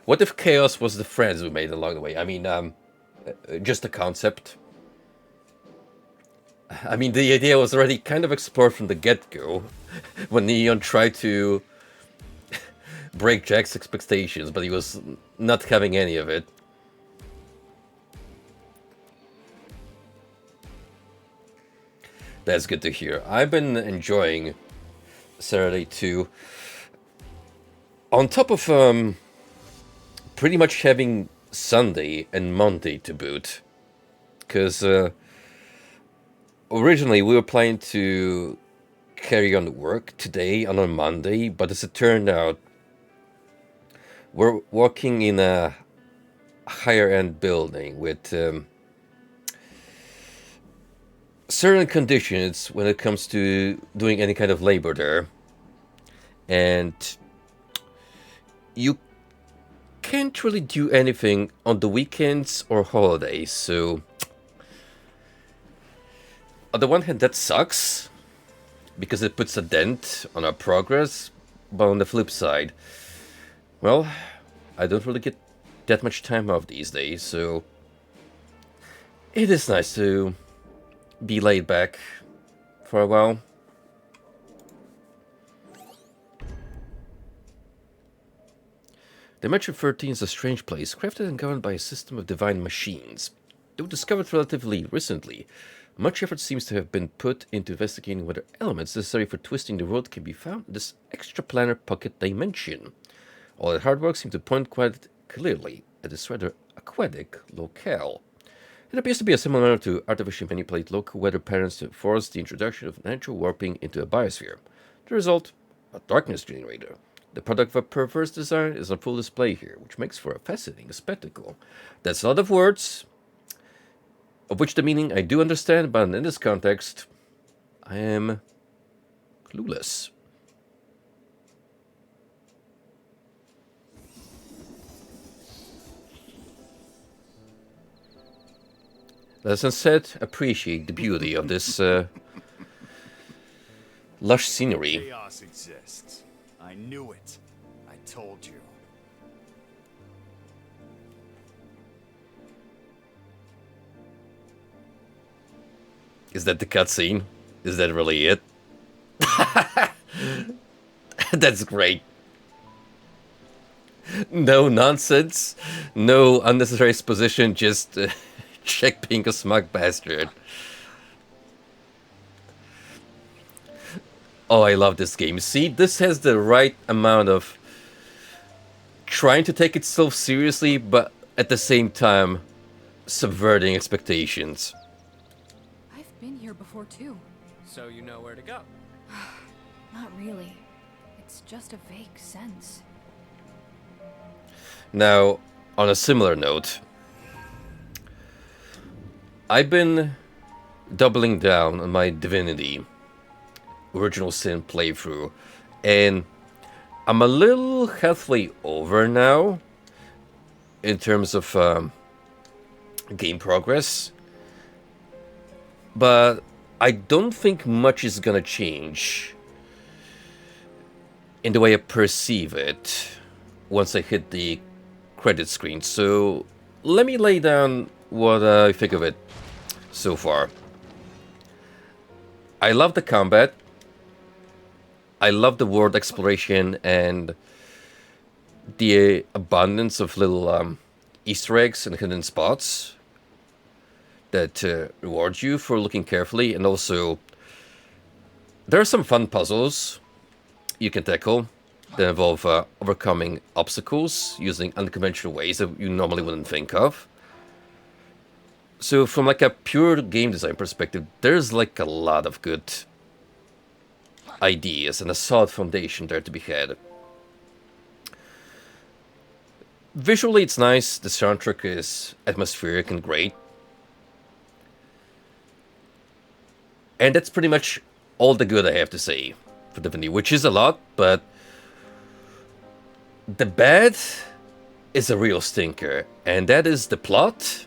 What if Chaos was the friends we made along the way? I mean, just a concept. I mean, the idea was already kind of explored from the get-go, when Neon tried to break Jack's expectations, but he was not having any of it. That's good to hear. I've been enjoying Saturday too. On top of pretty much having Sunday and Monday to boot. Because originally we were planning to carry on work today on a Monday, but as it turned out, we're working in a higher end building with certain conditions when it comes to doing any kind of labor there. And you can't really do anything on the weekends or holidays, so on the one hand that sucks because it puts a dent on our progress, but on the flip side, well, I don't really get that much time off these days, so it is nice to be laid back for a while. Dimension 13 is a strange place, crafted and governed by a system of divine machines. Though discovered relatively recently, much effort seems to have been put into investigating whether elements necessary for twisting the world can be found in this extraplanar pocket dimension. All that hard work seemed to point quite clearly at this rather aquatic locale. It appears to be a similar manner to artificially manipulate local weather patterns to force the introduction of natural warping into a biosphere. The result, a darkness generator. The product of a perverse design is on full display here, which makes for a fascinating spectacle. That's a lot of words, of which the meaning I do understand, but in this context, I am clueless. Let's instead appreciate the beauty of this lush scenery. Chaos exists. I knew it. I told you. Is that the cutscene? Is that really it? That's great. No nonsense, no unnecessary exposition, just Jack being a smug bastard. Oh, I love this game. See, this has the right amount of trying to take itself seriously, but at the same time, subverting expectations. I've been here before too. So you know where to go. Not really. It's just a vague sense. Now, on a similar note, I've been doubling down on my Divinity Original Sin playthrough, and I'm a little halfway over now in terms of game progress, but I don't think much is gonna change in the way I perceive it once I hit the credit screen. So let me lay down what I think of it so far. I love the combat. I love the world exploration and the abundance of little Easter eggs and hidden spots that reward you for looking carefully. And also, there are some fun puzzles you can tackle that involve overcoming obstacles using unconventional ways that you normally wouldn't think of. So from like a pure game design perspective, there's like a lot of good ideas and a solid foundation there to be had. Visually it's nice, the soundtrack is atmospheric and great. And that's pretty much all the good I have to say for Divinity, which is a lot, but the bad is a real stinker, and that is the plot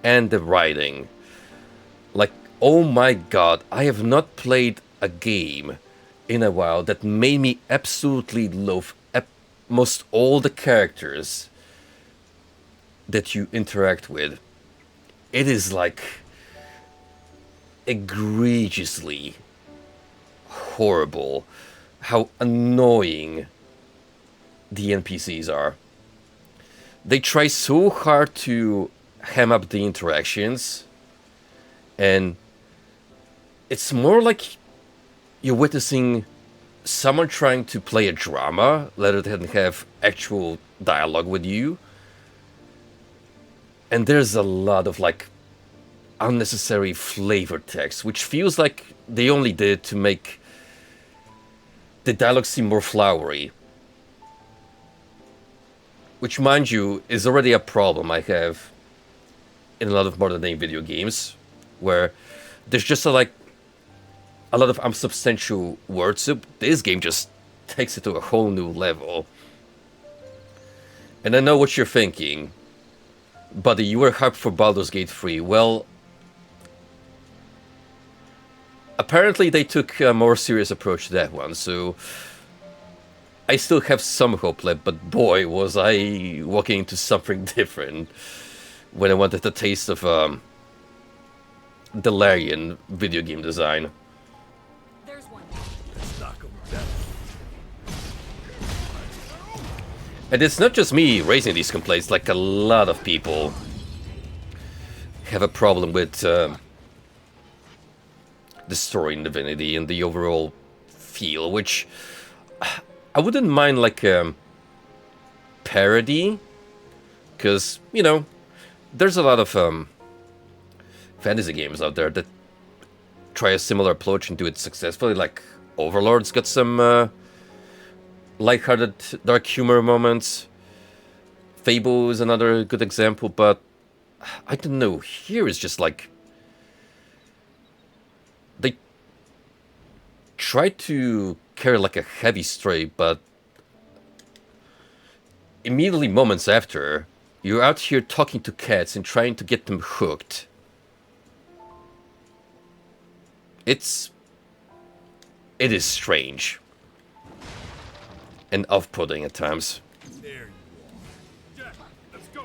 and the writing. Like, oh my god, I have not played a game in a while that made me absolutely loathe most all the characters that you interact with. It is like egregiously horrible how annoying the NPCs are. They try so hard to ham up the interactions, and it's more like you're witnessing someone trying to play a drama rather than have actual dialogue with you. And there's a lot of like unnecessary flavor text, which feels like they only did to make the dialogue seem more flowery. Which, mind you, is already a problem I have in a lot of modern day video games, where there's just a lot of unsubstantial word soup. This game just takes it to a whole new level. And I know what you're thinking. Buddy, you were hyped for Baldur's Gate 3. Well, apparently they took a more serious approach to that one, so I still have some hope left, but boy, was I walking into something different when I wanted a taste of Delarian video game design. There's one. And it's not just me raising these complaints, like a lot of people have a problem with the story in Divinity and the overall feel, which I wouldn't mind like a parody, because, you know, there's a lot of fantasy games out there that try a similar approach and do it successfully, like Overlord's got some lighthearted dark humor moments. Fable is another good example, but I don't know, here is just like they try to carry like a heavy story, but immediately moments after, you're out here talking to cats and trying to get them hooked. It is strange and off-putting at times. There you are. Jack, let's go.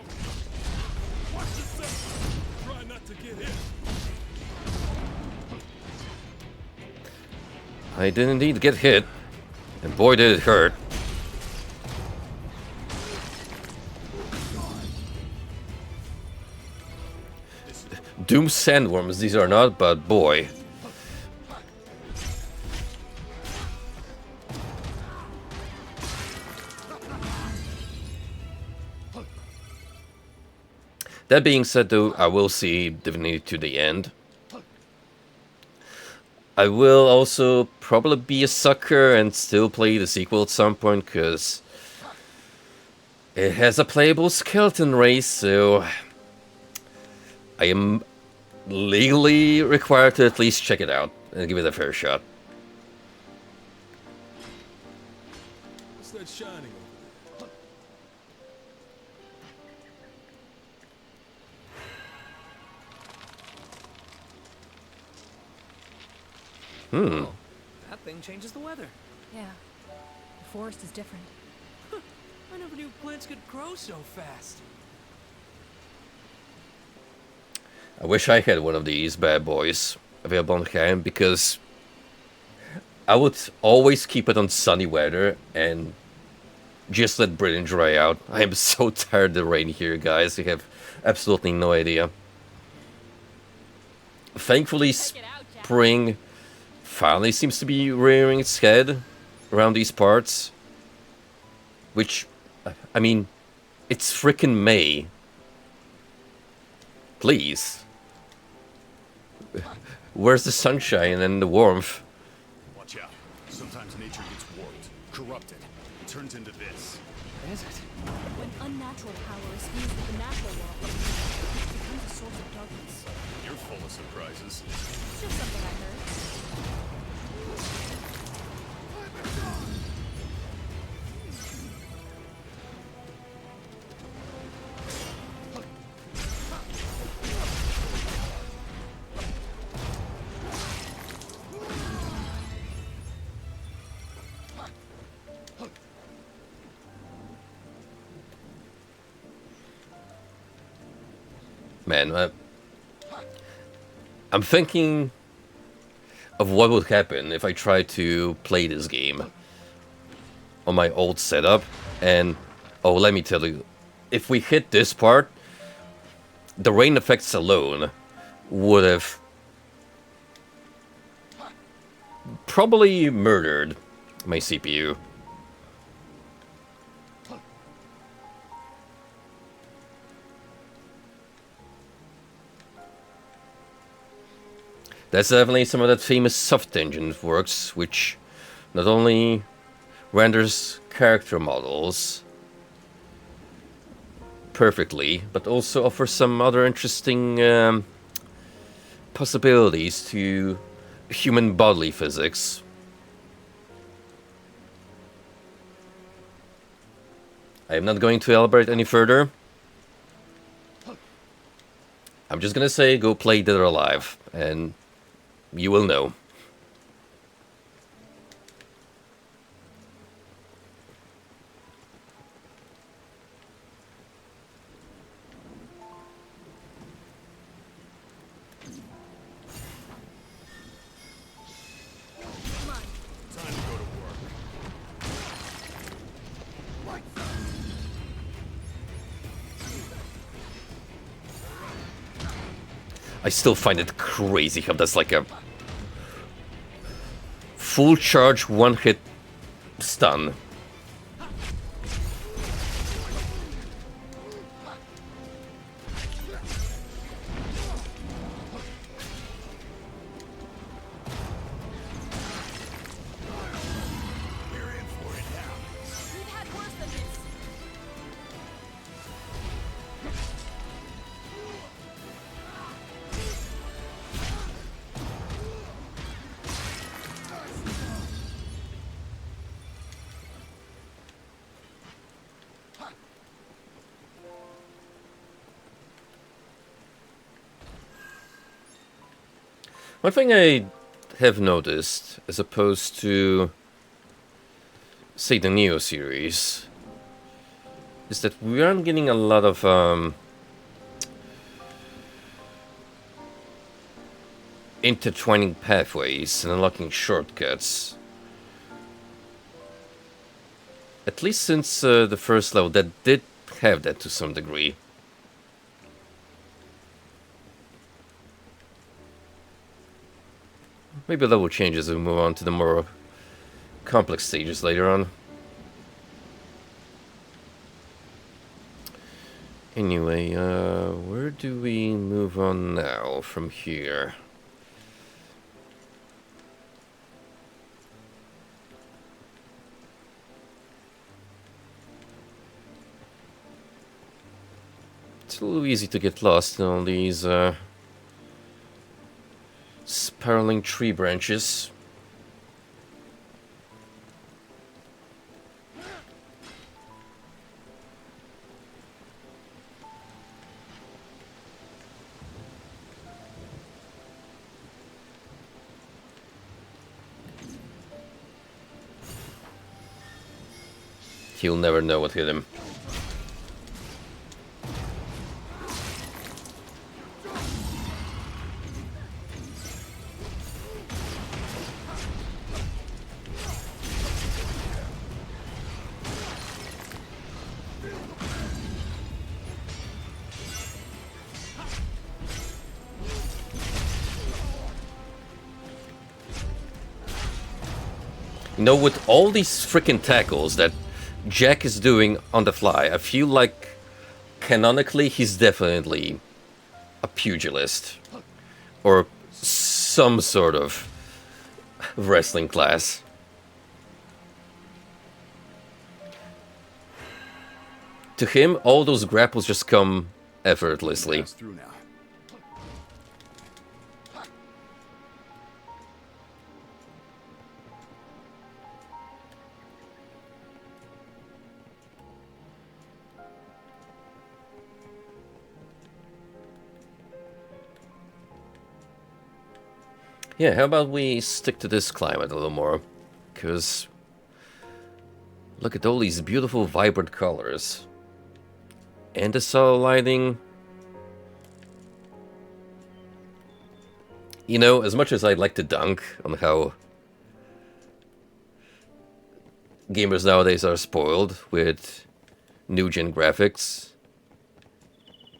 Watch yourself. Try not to get hit. I did indeed get hit, and boy did it hurt. Doom sandworms, these are not, but boy. That being said, though, I will see Divinity to the end. I will also probably be a sucker and still play the sequel at some point, because it has a playable skeleton race, so I am legally required to at least check it out and give it a fair shot. What's that shining over That thing changes the weather. Yeah. The forest is different. I never knew plants could grow so fast. I wish I had one of these bad boys available on hand, because I would always keep it on sunny weather and just let Britain dry out. I am so tired of the rain here, guys. You have absolutely no idea. Thankfully, spring finally seems to be rearing its head around these parts. Which, I mean, it's frickin' May. Please. Where's the sunshine and the warmth? Watch out. Sometimes nature gets warped, corrupted, and turns into this. Is it? When unnatural power is fused with the natural law, it becomes a source of darkness. You're full of surprises. It's just something I heard. Man, I'm thinking of what would happen if I tried to play this game on my old setup, and oh, let me tell you, if we hit this part, the rain effects alone would have probably murdered my CPU. That's definitely some of that famous soft engine works, which not only renders character models perfectly, but also offers some other interesting possibilities to human bodily physics. I am not going to elaborate any further. I'm just gonna say, go play Dead or Alive, and you will know. Time to go to work. I still find it crazy how that's like a full charge one-hit stun. We've had worse than this. One thing I have noticed, as opposed to, say, the Neo series, is that we aren't getting a lot of intertwining pathways and unlocking shortcuts. At least since the first level, that did have that to some degree. Maybe that will change as we move on to the more complex stages later on. Anyway, where do we move on now from here? It's a little easy to get lost in all these spiraling tree branches. He'll never know what hit him. You know, with all these freaking tackles that Jack is doing on the fly, I feel like canonically he's definitely a pugilist. Or some sort of wrestling class. To him, all those grapples just come effortlessly. Through now. Yeah, how about we stick to this climate a little more? Because look at all these beautiful, vibrant colors. And the solar lighting. You know, as much as I'd like to dunk on how gamers nowadays are spoiled with new-gen graphics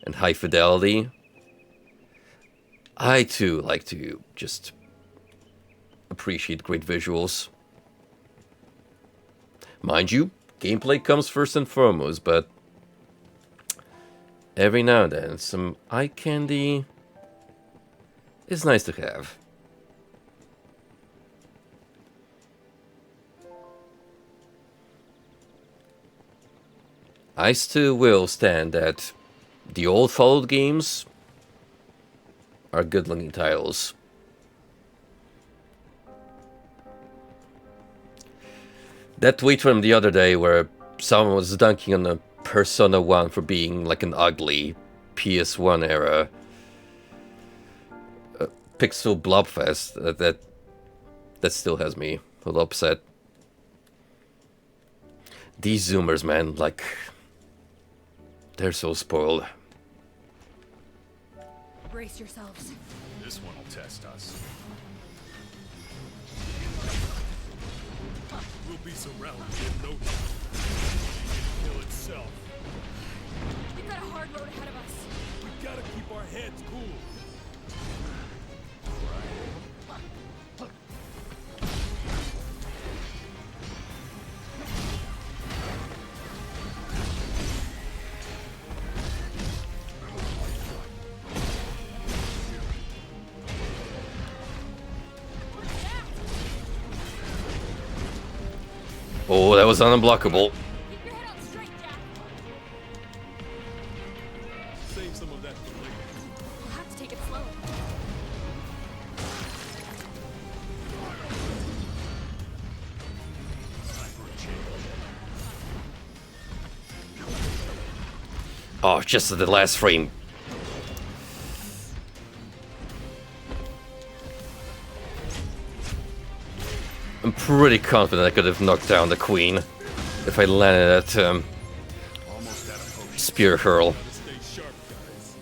and high fidelity, I too like to just appreciate great visuals. Mind you, gameplay comes first and foremost, but every now and then some eye candy is nice to have. I still will stand that the old Fallout games are good looking titles. That tweet from the other day where someone was dunking on a Persona 1 for being like an ugly PS1 era pixel blobfest, that still has me a little upset. These Zoomers, man, like, they're so spoiled. Brace yourselves. This one will test us. We'll be surrounded in no time. Kill itself. We've got a hard road ahead of us. We gotta keep our heads cool. Oh, that was unblockable. Keep your head on straight, Jack. Save some of that for later. We'll have to take it slow. Oh, just at the last frame. I'm pretty confident I could have knocked down the queen if I landed that spear hurl. Stay sharp, guys.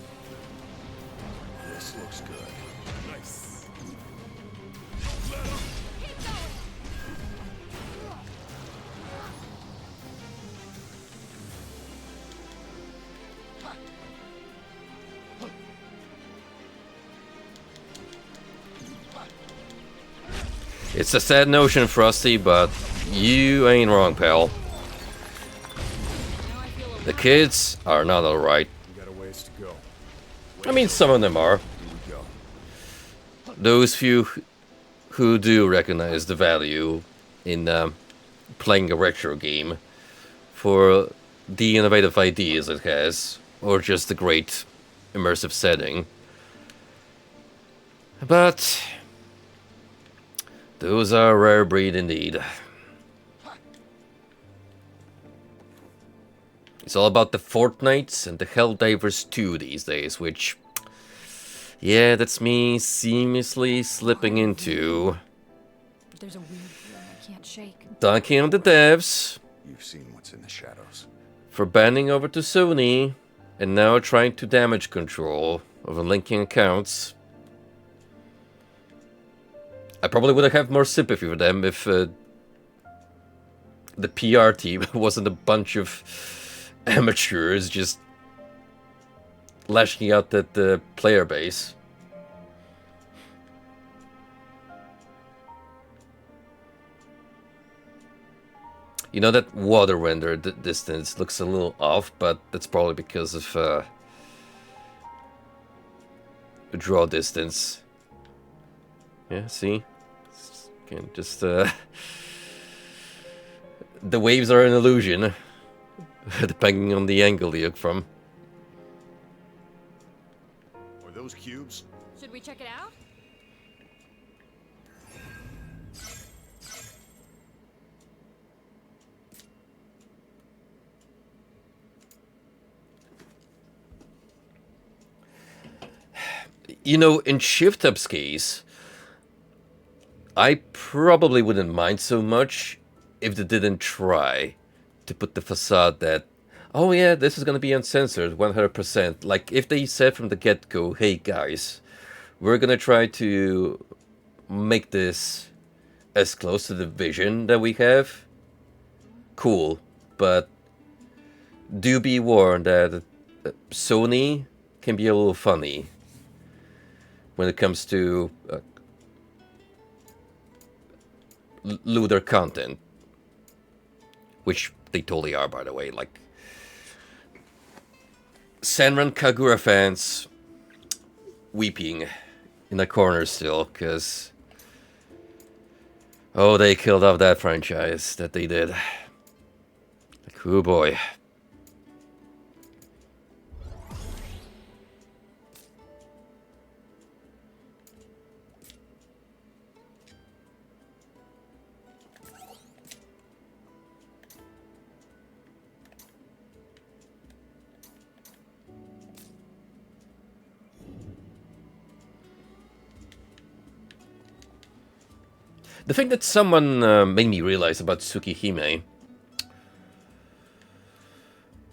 This looks good. Nice. It's a sad notion, Frosty, but you ain't wrong, pal. The kids are not alright. We got a ways to go. I mean, some of them are. Here we go. Those few who do recognize the value in playing a retro game for the innovative ideas it has, or just the great immersive setting. But those are a rare breed indeed. It's all about the Fortnites and the Helldivers 2 these days, which, yeah, that's me seamlessly slipping into There's a weird feeling I can't shake. dunking on the devs You've seen what's in the shadows. For banding over to Sony, and now trying to damage control over linking accounts. I probably would have more sympathy for them if the PR team wasn't a bunch of amateurs just lashing out at the player base. You know, that water render distance looks a little off, but that's probably because of the draw distance. Yeah, see? Can just the waves are an illusion, depending on the angle you look from. Are those cubes? Should we check it out? You know, in Shift Up's case, I probably wouldn't mind so much if they didn't try to put the facade that, oh yeah, this is going to be uncensored 100%. Like, if they said from the get-go, hey guys, we're going to try to make this as close to the vision that we have, cool. But do be warned that Sony can be a little funny when it comes to looter content, which they totally are, by the way. Like, Senran Kagura fans weeping in the corner still, because oh, they killed off that franchise that they did. Like, oh boy. The thing that someone made me realize about Tsukihime.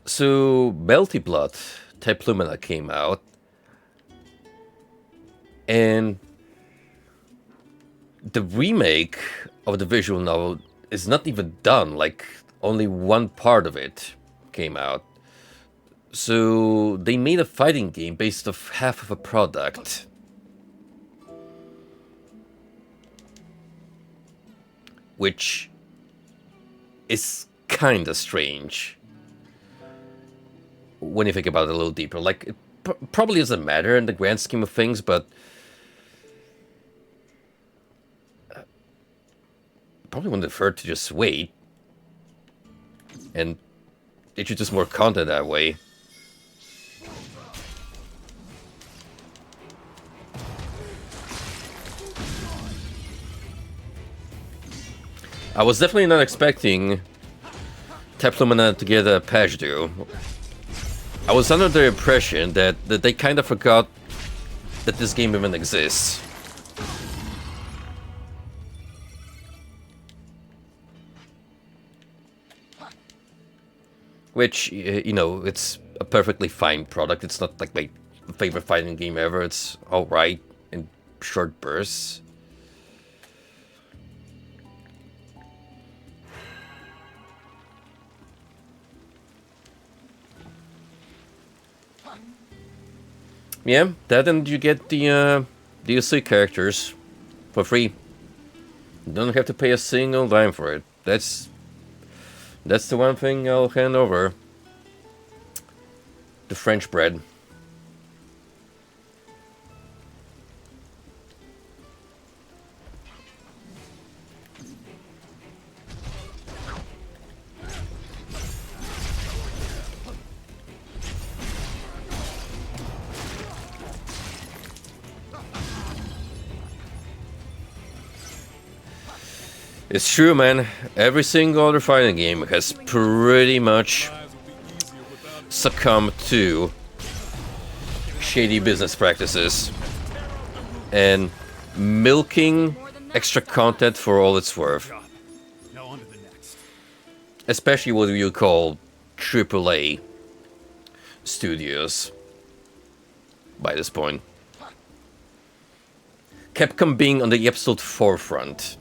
So, Melty Blood, Type Lumina came out. And the remake of the visual novel is not even done. Like, only one part of it came out. So, they made a fighting game based off half of a product. Which is kinda strange when you think about it a little deeper. Like, it probably doesn't matter in the grand scheme of things, but probably wouldn't have hurt to just wait and introduce more content that way. I was definitely not expecting Type Lumina to get a patch due. I was under the impression that they kind of forgot that this game even exists. Which, you know, it's a perfectly fine product. It's not like my favorite fighting game ever. It's alright in short bursts. Yeah, that and you get the DLC characters for free. You don't have to pay a single dime for it. That's the one thing I'll hand over. The French bread. It's true, man. Every single other fighting game has pretty much succumbed to shady business practices and milking extra content for all it's worth. especially what you call AAA studios by this point. Capcom being on the absolute forefront.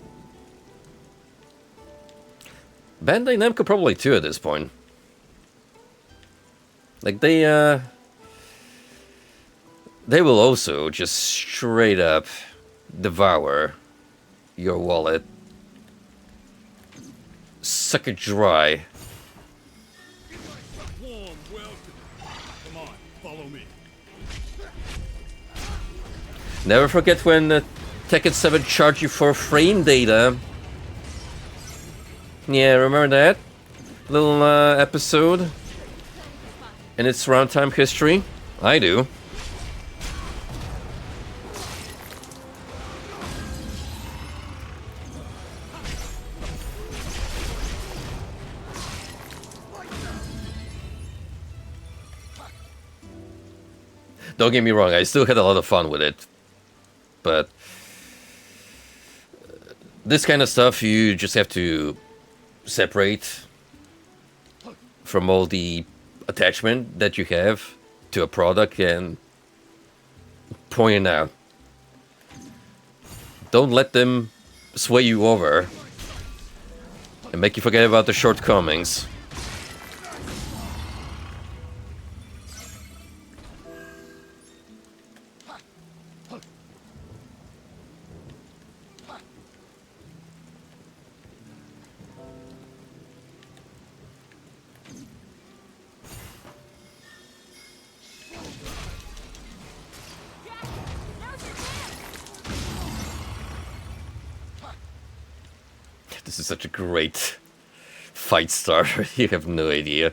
Bandai Namco probably too at this point. Like they will also just straight up devour your wallet. Suck it dry. Warm welcome. Come on, follow me. Never forget when Tekken 7 charged you for frame data. Yeah, remember that little episode in its runtime history? I do. Don't get me wrong, I still had a lot of fun with it. But this kind of stuff you just have to separate from all the attachment that you have to a product and point it out. Don't let them sway you over and make you forget about the shortcomings. This is such a great fight starter. You have no idea.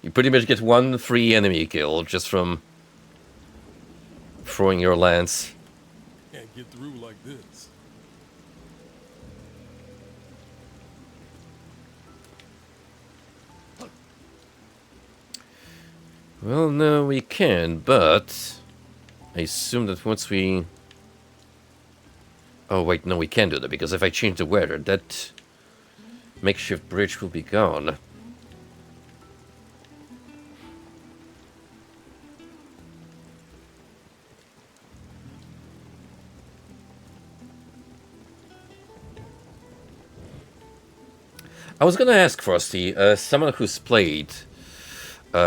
You pretty much get one free enemy kill just from throwing your lance. Can't get through like this. Well, no, we can, but I assume that once we... Oh, wait, no, we can't do that, because if I change the weather, that makeshift bridge will be gone. I was gonna ask, Frosty, someone who's played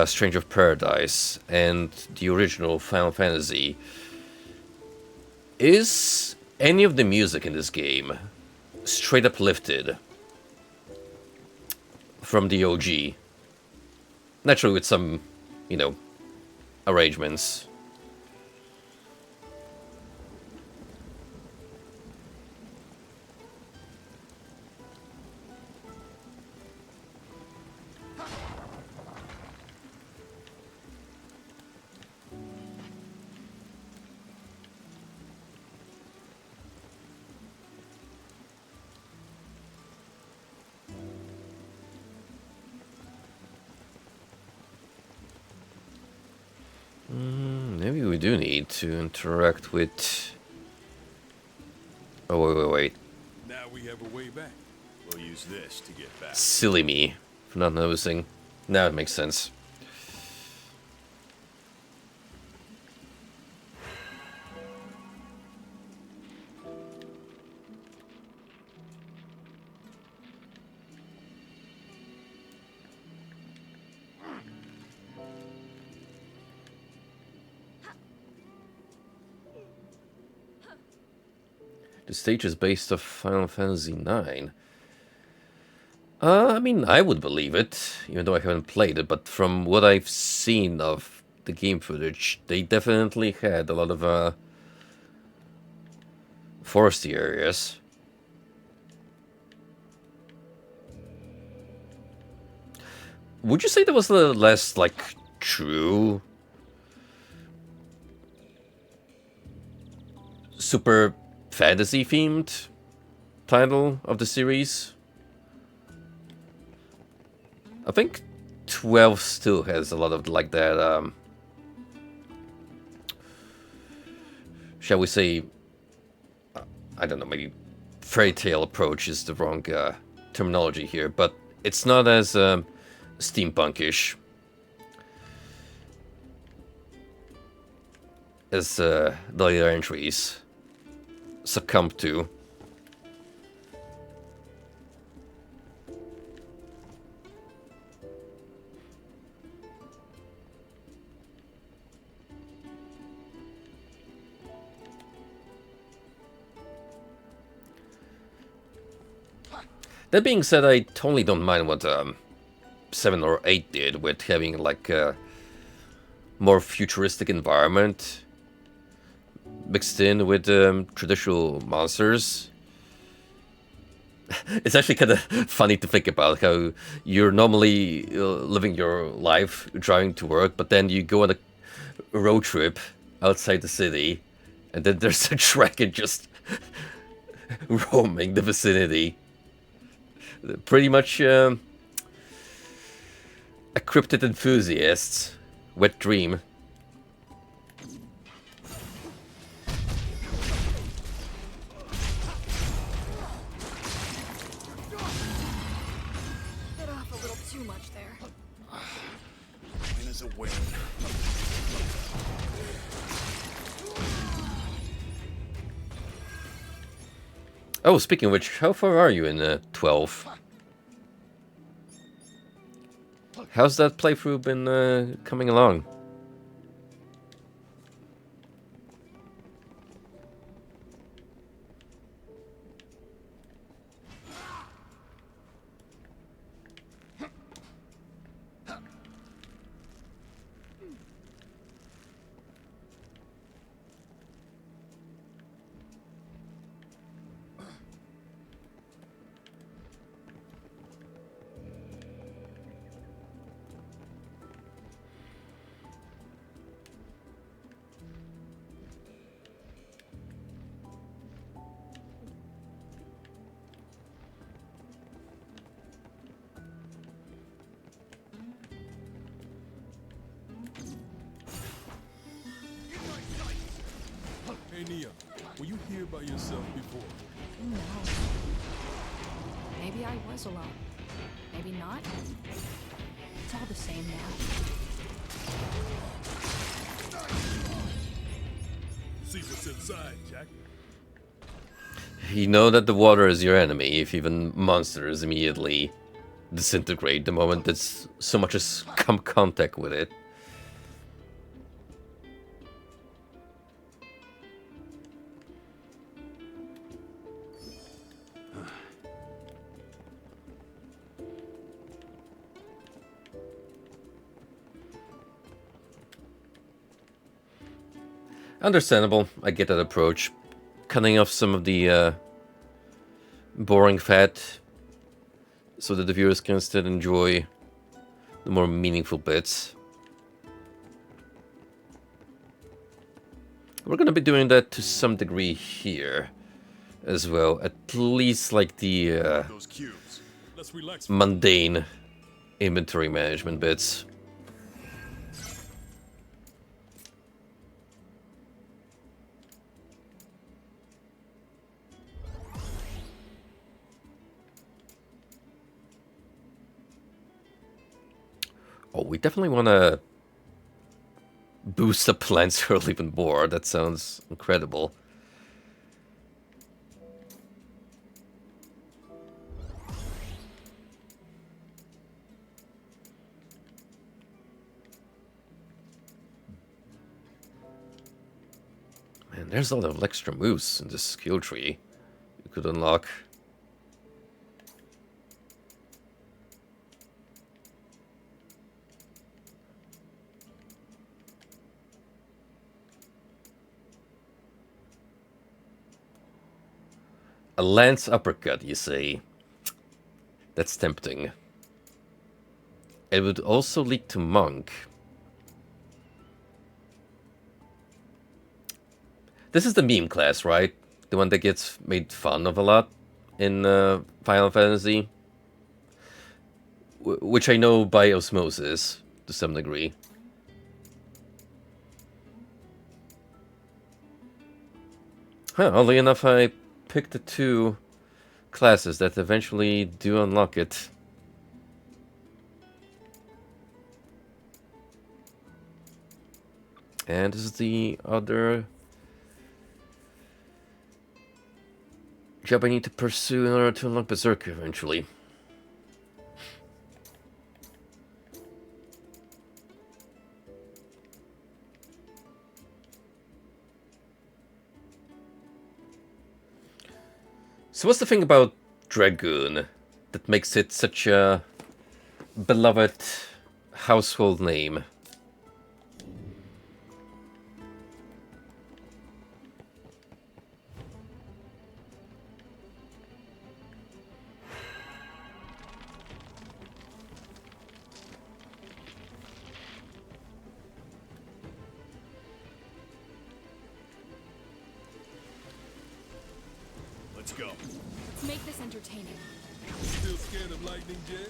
Stranger of Paradise and the original Final Fantasy, is any of the music in this game straight up lifted from the OG? Naturally with some, you know, arrangements. Maybe we do need to interact with... Oh, wait. Now we have a way back. We'll use this to get back. Silly me for not noticing. Now it makes sense. The stage is based off Final Fantasy IX. I mean, I would believe it, even though I haven't played it, but from what I've seen of the game footage, they definitely had a lot of foresty areas. Would you say that was the less, like, true super fantasy themed title of the series? I think 12 still has a lot of like that shall we say, I don't know, maybe fairy tale approach is the wrong terminology here, but it's not as steampunkish as the later entries succumb to. That being said, I totally don't mind what 7 or 8 did with having like a more futuristic environment mixed in with traditional monsters. It's actually kind of funny to think about how you're normally living your life driving to work, but then you go on a road trip outside the city, and then there's a dragon just roaming the vicinity. Pretty much a cryptid enthusiast's wet dream. Bit off a little too much there. Win is a win. Oh, speaking of which, how far are you in 12? How's that playthrough been coming along? Hey, Nia, were you here by yourself before? No. Maybe I was alone. Maybe not. It's all the same now. See what's inside, Jack. You know that the water is your enemy if even monsters immediately disintegrate the moment that's so much as come contact with it. Understandable, I get that approach. Cutting off some of the boring fat so that the viewers can instead enjoy the more meaningful bits. We're gonna be doing that to some degree here as well, at least like the Those cubes. Let's relax. mundane inventory management bits. Oh, we definitely want to boost the plants early even more. That sounds incredible. Man, there's a lot of extra moves in this skill tree you could unlock. A lance uppercut, you say? That's tempting. It would also lead to monk. This is the meme class, right? The one that gets made fun of a lot in Final Fantasy. Which I know by osmosis, to some degree. Huh, oddly enough, I picked the two classes that eventually do unlock it. And this is the other job I need to pursue in order to unlock Berserker eventually. So what's the thing about Dragoon that makes it such a beloved household name? Let's go. Let's make this entertaining. Still scared of lightning, Jed?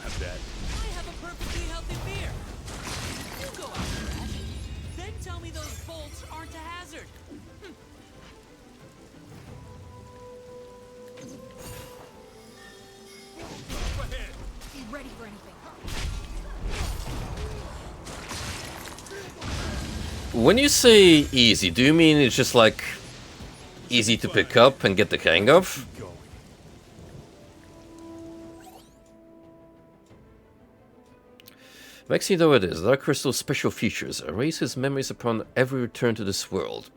Have that. I have a perfectly healthy beer. You go after that. Then tell me those bolts aren't a hazard. Up ahead. Be ready for anything. When you say easy, do you mean it's just like easy to pick up and get the hang of? Vexing though it is, Dark Crystal's special features erase his memories upon every return to this world.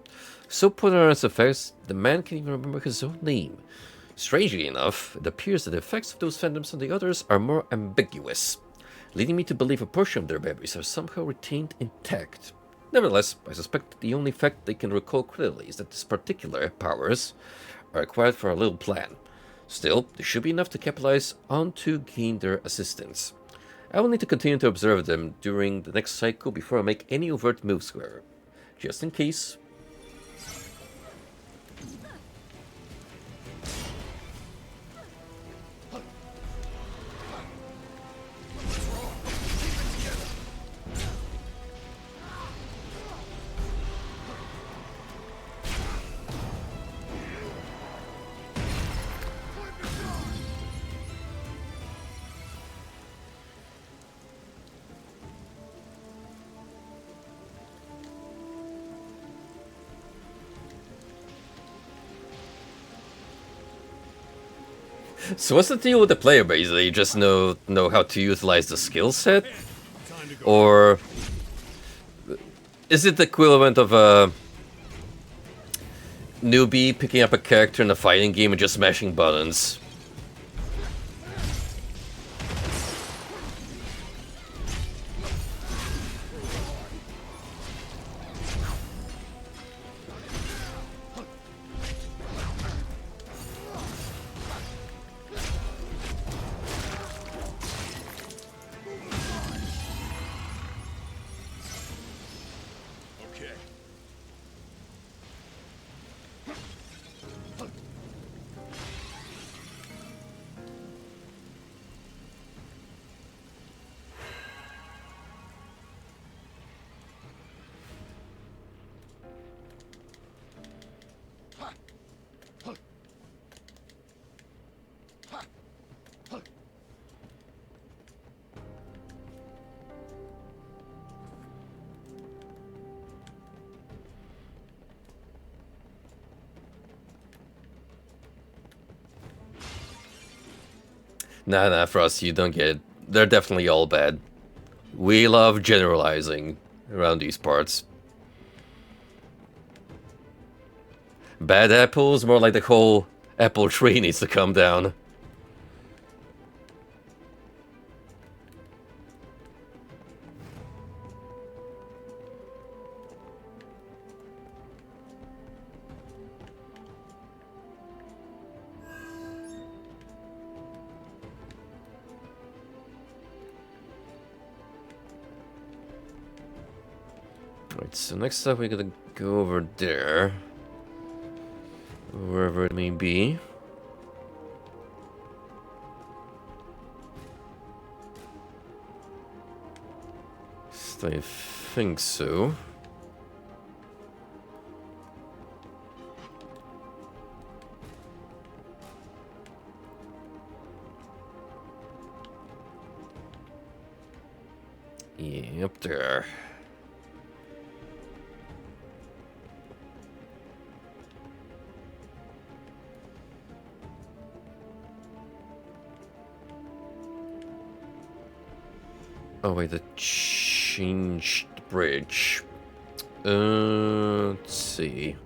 So potent are its effects, the man can't even remember his own name. Strangely enough, it appears that the effects of those phantoms on the others are more ambiguous, leading me to believe a portion of their memories are somehow retained intact. Nevertheless, I suspect that the only fact they can recall clearly is that these particular powers are acquired for a little plan. Still, this should be enough to capitalize on to gain their assistance. I will need to continue to observe them during the next cycle before I make any overt moves, however. Just in case. So what's the deal with the player base? They just know how to utilize the skill set? Or is it the equivalent of a newbie picking up a character in a fighting game and just smashing buttons? Nah, Frost, you don't get it. They're definitely all bad. We love generalizing around these parts. Bad apples, more like the whole apple tree needs to come down. Right, so next up we're gonna go over there. Wherever it may be. I think so. Yeah, up there. Oh wait, they changed the bridge. Let's see.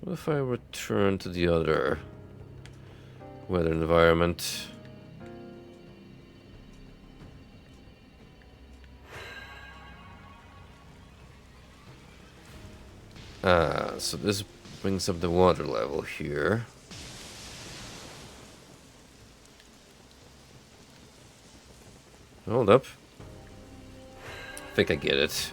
What if I return to the other weather environment? So this brings up the water level here. Hold up. I think I get it.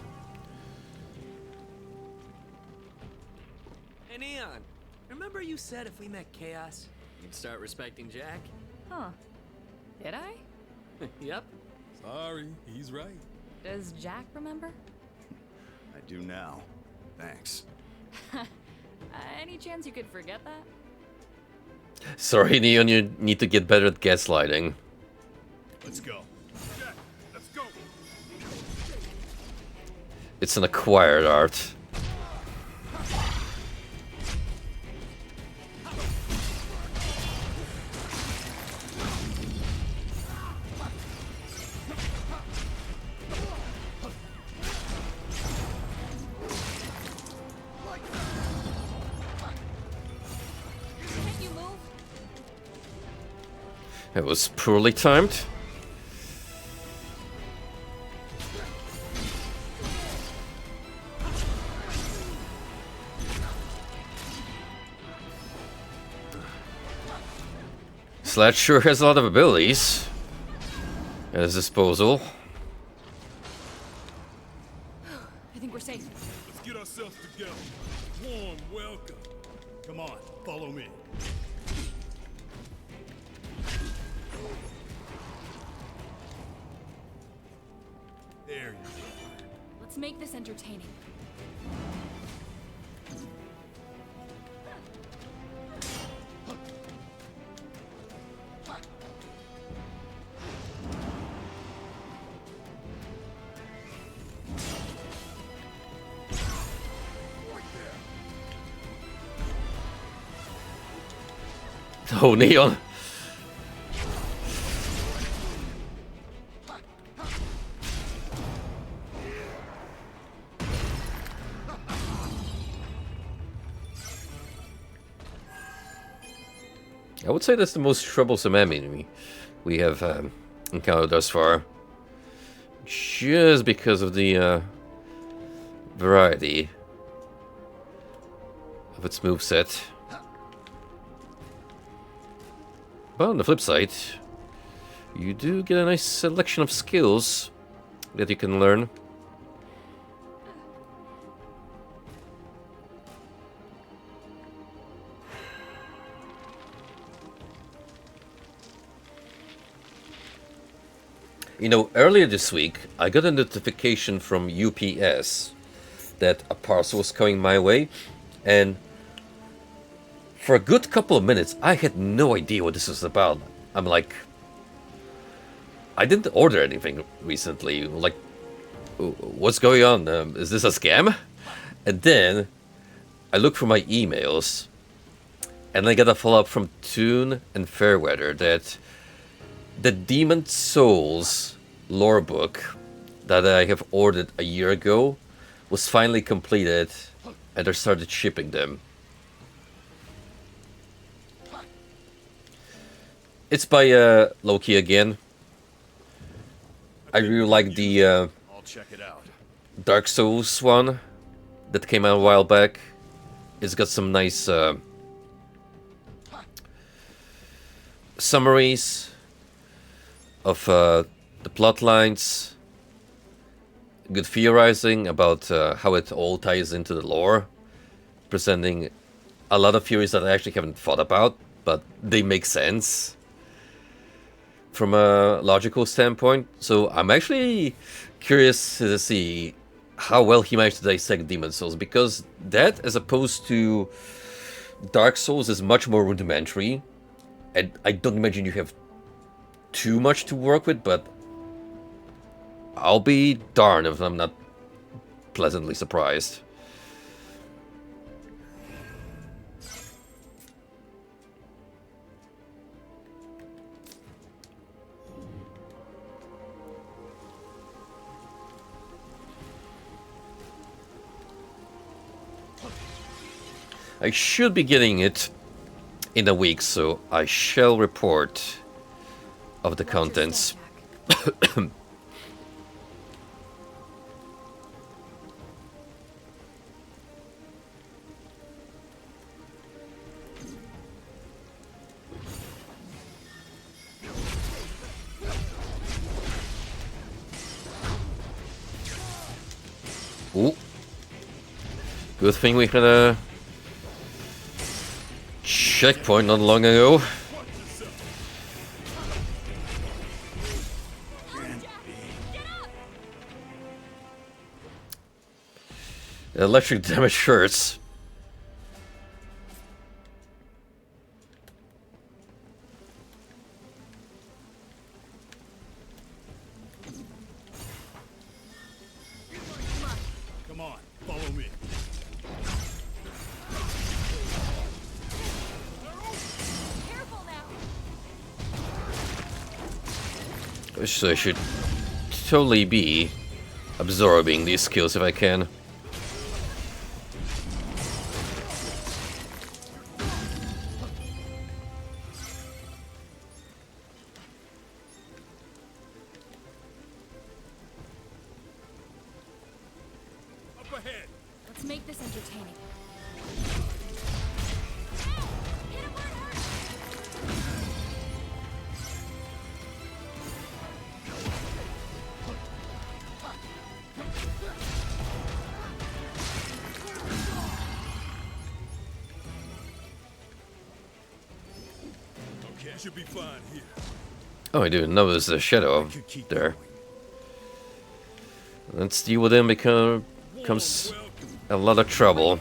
Hey, Neon. Remember you said if we met Chaos, you'd start respecting Jack? Huh. Did I? Yep. Sorry, he's right. Does Jack remember? I do now. Thanks. Any chance you could forget that? Sorry, Neon, you need to get better at gaslighting. Let's go. Jack, let's go. It's an acquired art. Can't you move? It was poorly timed. Sledge sure has a lot of abilities at his disposal. I think we're safe. Let's get ourselves together. Warm welcome. Come on, follow me. There you go. Let's make this entertaining. Oh, Neon. I would say that's the most troublesome enemy we have encountered thus far. Just because of the variety of its moveset. But on the flip side, you do get a nice selection of skills that you can learn. You know, earlier this week, I got a notification from UPS that a parcel was coming my way, and for a good couple of minutes, I had no idea what this was about. I'm like, I didn't order anything recently. Like, what's going on? Is this a scam? And then I look for my emails, and I get a follow-up from Toon and Fairweather that the Demon Souls lore book that I have ordered a year ago was finally completed, and they started shipping them. It's by Loki again. I really like the I'll check it out. Dark Souls one that came out a while back. It's got some nice summaries of the plot lines, good theorizing about how it all ties into the lore, presenting a lot of theories that I actually haven't thought about, but they make sense from a logical standpoint. So I'm actually curious to see how well he managed to dissect Demon Souls, because that, as opposed to Dark Souls is much more rudimentary, and I don't imagine you have too much to work with, but I'll be darned if I'm not pleasantly surprised. I should be getting it in a week, so I shall report of the contents. Ooh. Good thing we had a checkpoint not long ago. Electric damage hurts. Come on, follow me. So I should totally be absorbing these skills if I can. Up ahead. Let's make this entertaining. Okay, I should be fine here. Oh, I didn't know there's a shadow up there. Let's deal with him because comes a lot of trouble.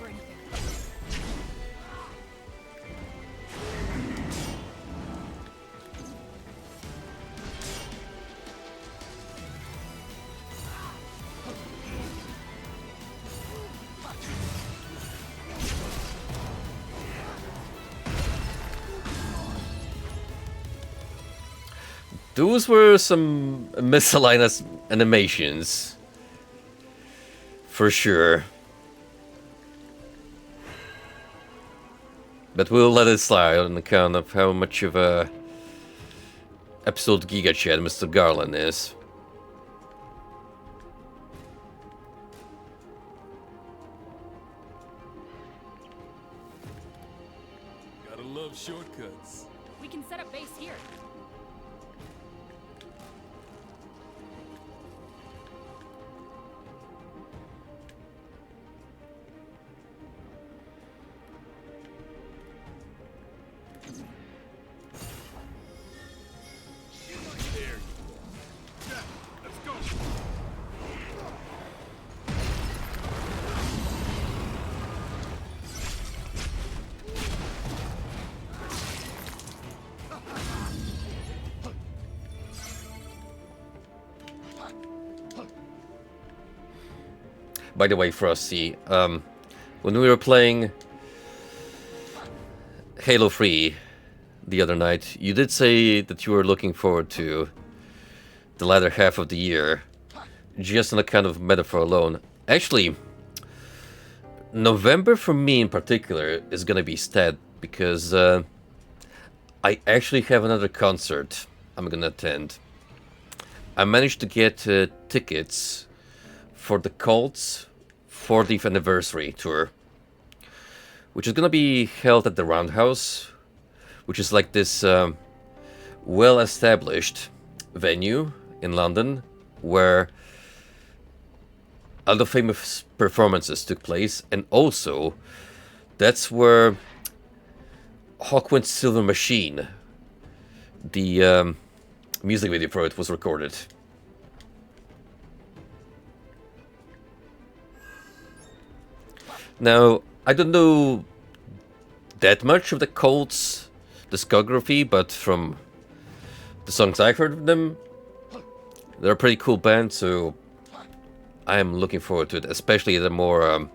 Those were some miscellaneous animations, for sure. But we'll let it slide on account of how much of a episode Giga Chad Mr. Garland is. Gotta love shortcuts. We can set up base here. By the way, Frosty, when we were playing Halo 3 the other night, you did say that you were looking forward to the latter half of the year, just on account of metaphor alone. Actually, November for me in particular is gonna be sad because I actually have another concert I'm gonna attend. I managed to get tickets for the Cult's 40th anniversary tour, which is gonna be held at the Roundhouse, which is like this well-established venue in London where other famous performances took place, and also that's where Hawkwind's Silver Machine, the music video for it, was recorded. Now, I don't know that much of the Colts discography, but from the songs I've heard of them, they're a pretty cool band, so I'm looking forward to it, especially the more,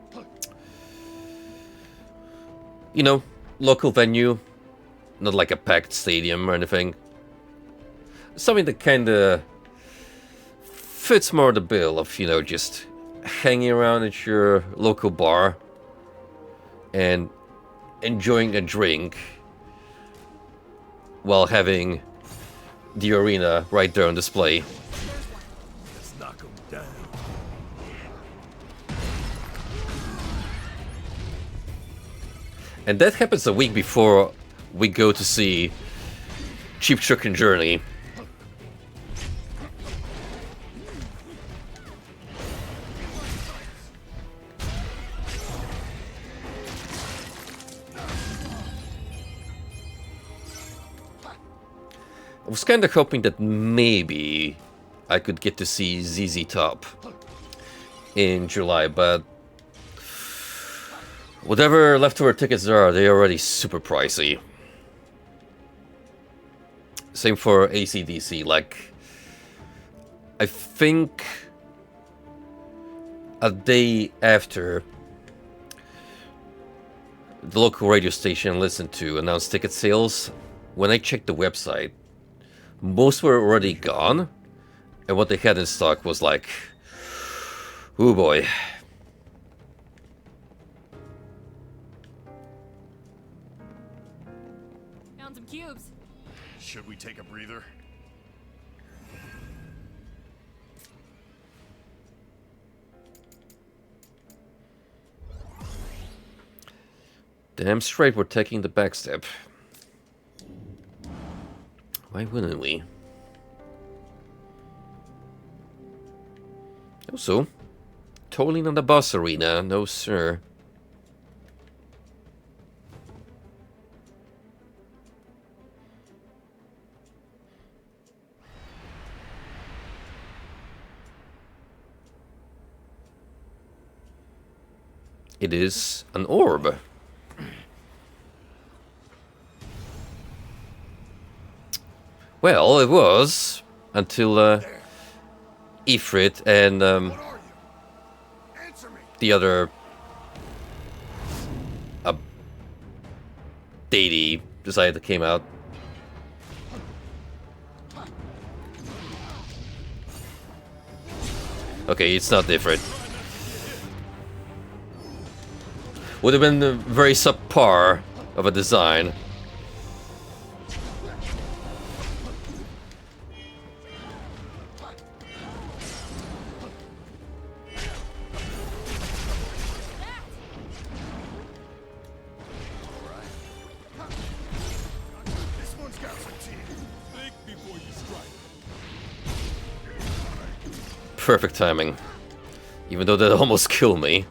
you know, local venue, not like a packed stadium or anything. Something that kind of fits more the bill of, you know, just hanging around at your local bar and enjoying a drink while having the arena right there on display. Let's knock 'em down. And that happens a week before we go to see Cheap Trick and Journey. I was kind of hoping that maybe I could get to see ZZ Top in July, but whatever leftover tickets there are, they're already super pricey. Same for AC/DC. Like, I think a day after the local radio station I listened to announced ticket sales, when I checked the website, most were already gone, and what they had in stock was like, oh boy. Found some cubes. Should we take a breather? Damn straight we're taking the back step. Why wouldn't we? Also, totally not the boss arena, no sir. It is an orb. Well, it was until Ifrit and the other deity decided to came out. Okay, it's not Ifrit. Would have been very subpar of a design. Perfect timing. Even though that almost killed me.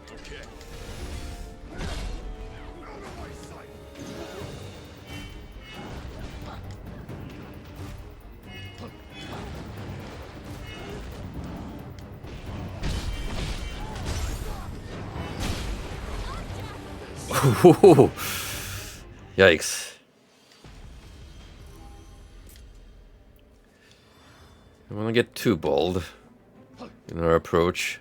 Yikes. I don't want to get too bold in our approach.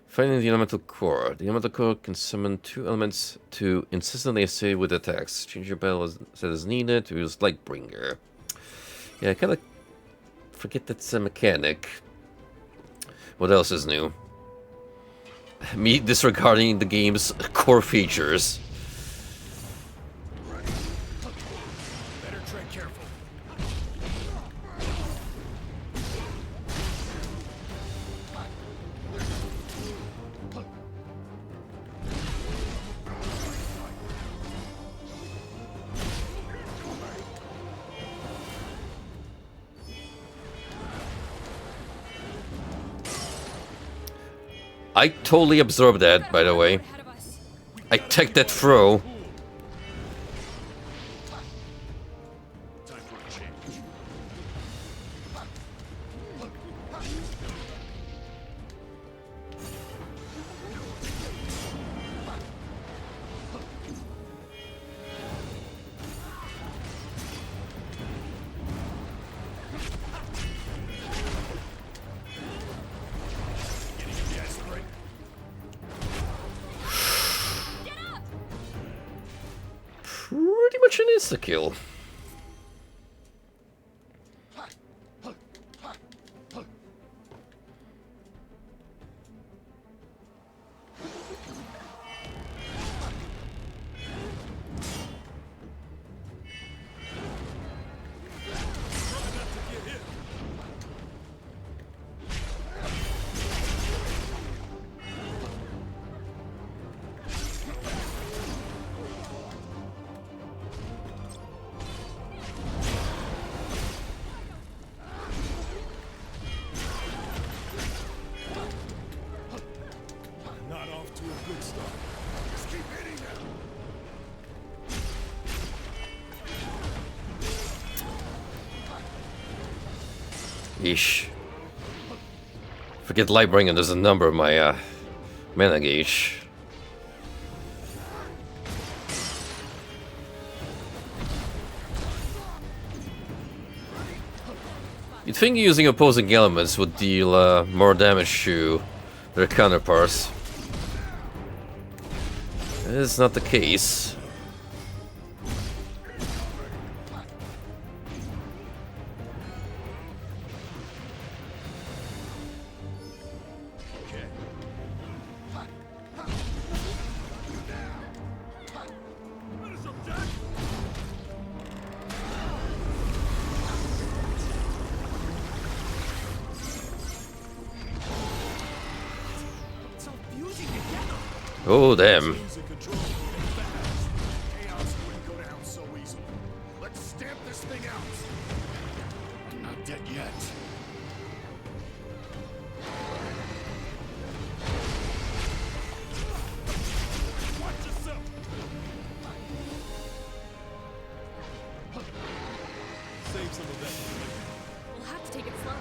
Finding the elemental core. The elemental core can summon 2 elements to incessantly assist with attacks. Change your battle as needed to use Lightbringer. Yeah, I kind of forget that's a mechanic. What else is new? Me disregarding the game's core features. Better tread careful. I totally absorbed that, by the way. I teched that throw. Time for a change. much an insta-kill. Not off to a good start. Just keep hitting them. Yeesh. Forget Lightbringer, there's a number of my mana gauge. You'd think using opposing elements would deal more damage to their counterparts. That is not the case. It's all fusing together. Oh, damn. Losing control. Chaos wouldn't go down so easily. Let's stamp this thing out. I'm not dead yet. Watch yourself. Save some of that for later. We'll have to take it slow.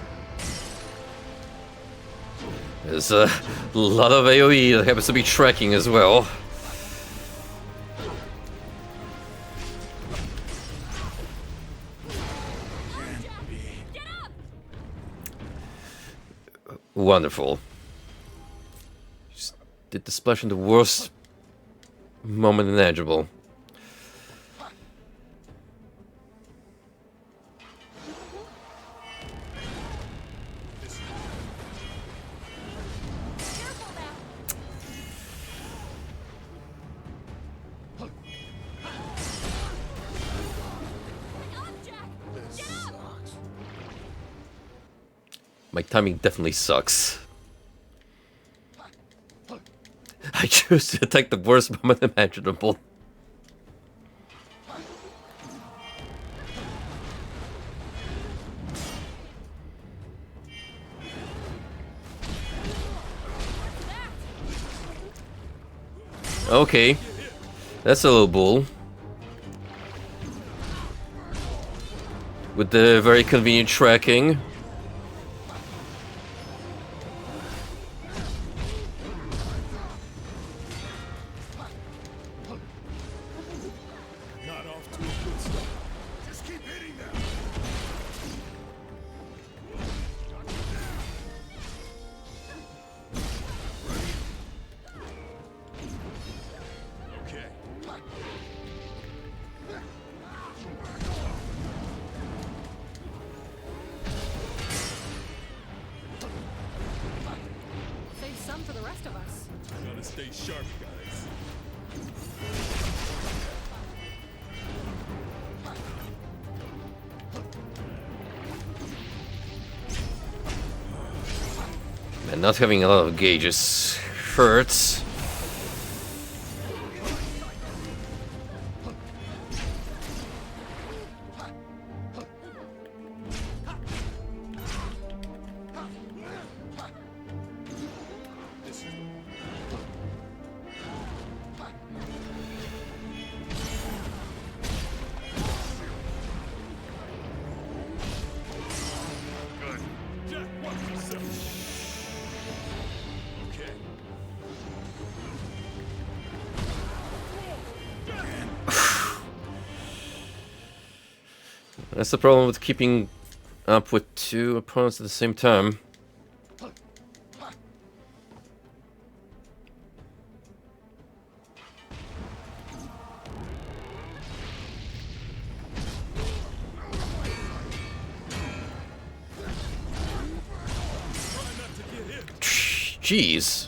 There's a lot of AoE that happens to be tracking as well. Wonderful. Just did the splash in the worst moment imaginable. My timing definitely sucks. I choose to attack the worst moment imaginable. Okay, that's a little bull. With the very convenient tracking. Not off to a good start. Just keep hitting them. Okay. Save some for the rest of us. Gotta stay sharp, guys. And not having a lot of gauges hurts. Jack, watch yourself. Okay. That's the problem with keeping up with two opponents at the same time. Jeez.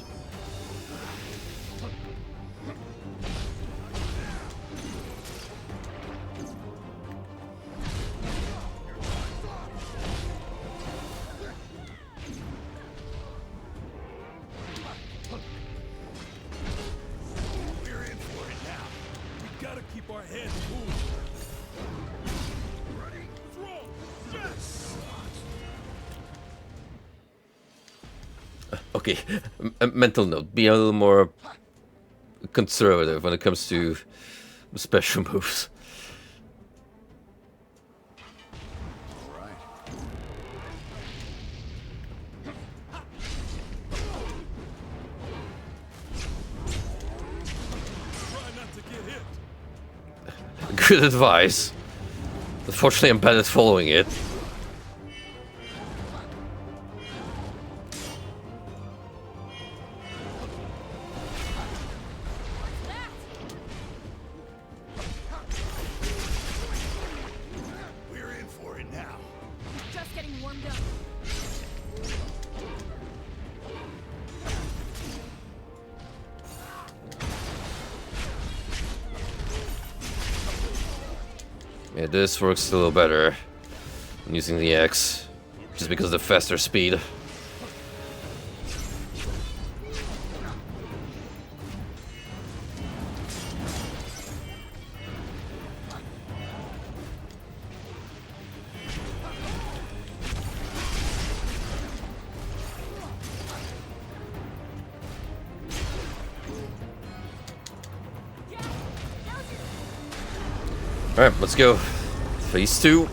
We're in for it now. We gotta keep our heads cool. Ready? Throw! Yes! Okay, a mental note. Be a little more conservative when it comes to special moves. Good advice. Unfortunately, I'm bad at following it. We're in for it now. Just getting warmed up. Yeah, this works a little better than using the X, just because of the faster speed. Alright, let's go. Phase 2.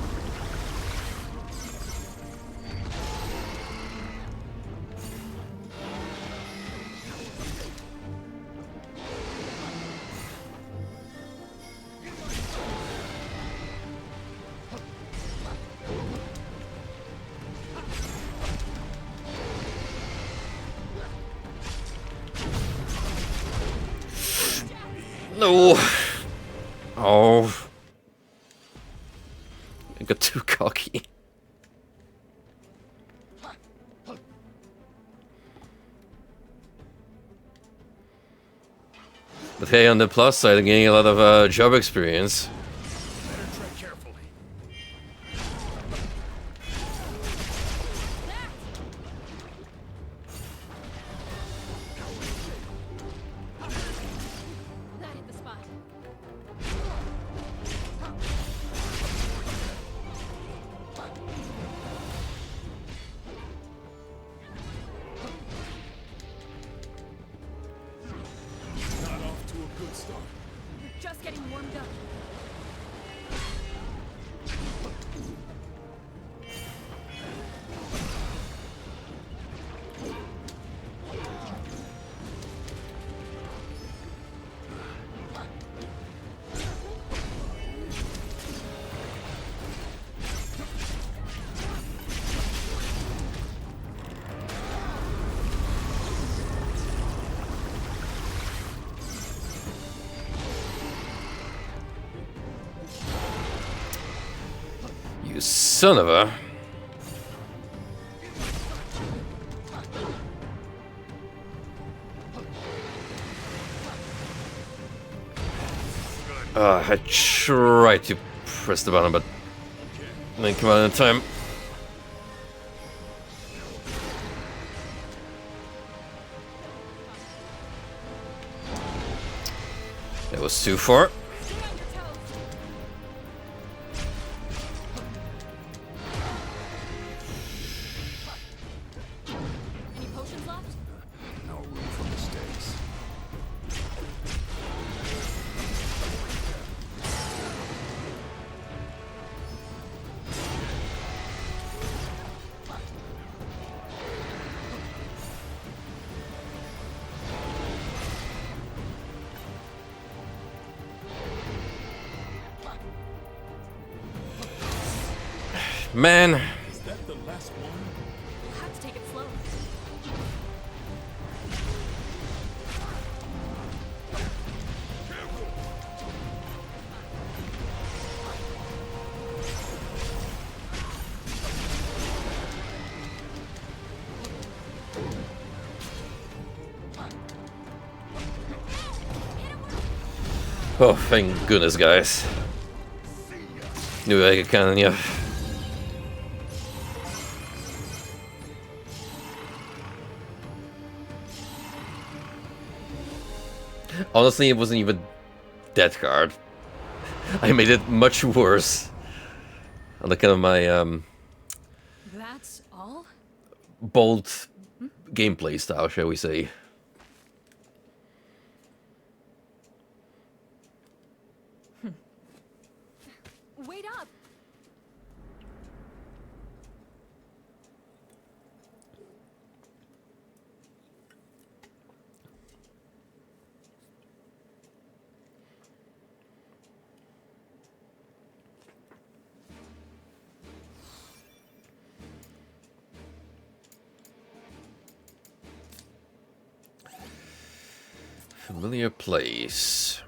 No. Oh. I got too cocky. But hey, on the plus side, I'm getting a lot of job experience. Better tread carefully. That hit the spot. Not off to a good start. We're just getting warmed up. You son of a... I tried to press the button, but I didn't come out in time. That was too far. Any potions left? No room for mistakes. Man. Is that the last one? We'll have to take it slow. Oh, thank goodness, guys. Nu är jag kan, ja. Honestly, it wasn't even that hard. I made it much worse. On the kind of my That's all? bold gameplay style, shall we say. Wait up! Familiar place.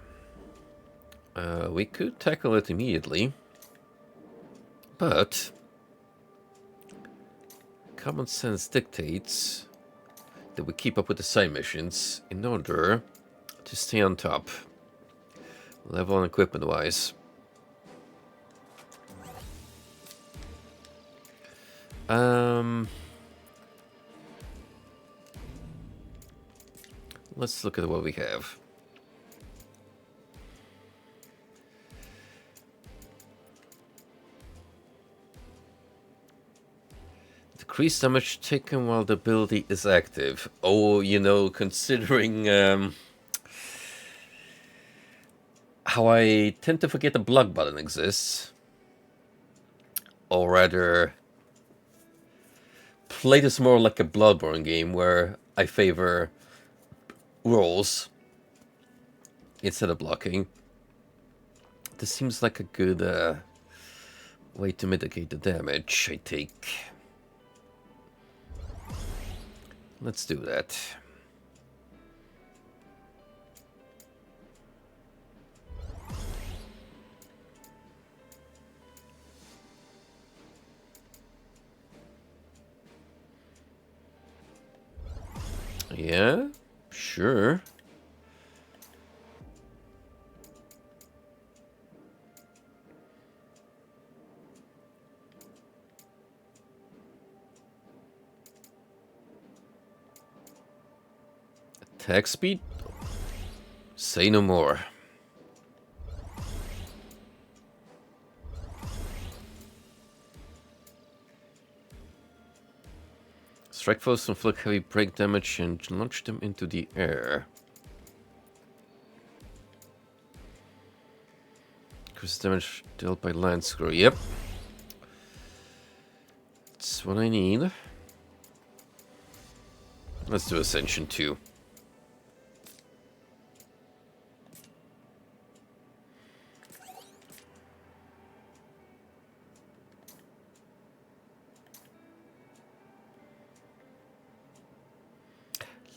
We could tackle it immediately, but common sense dictates that we keep up with the side missions in order to stay on top, level and equipment wise. Let's look at what we have. Decrease damage taken while the ability is active. Oh, you know, considering how I tend to forget the block button exists, or rather play this more like a Bloodborne game where I favor rolls instead of blocking. This seems like a good way to mitigate the damage, I take. Let's do that. Yeah, sure. Attack speed? Say no more. Strike foes, inflict heavy break damage, and launch them into the air. Increase damage dealt by land screw. Yep. That's what I need. Let's do Ascension 2.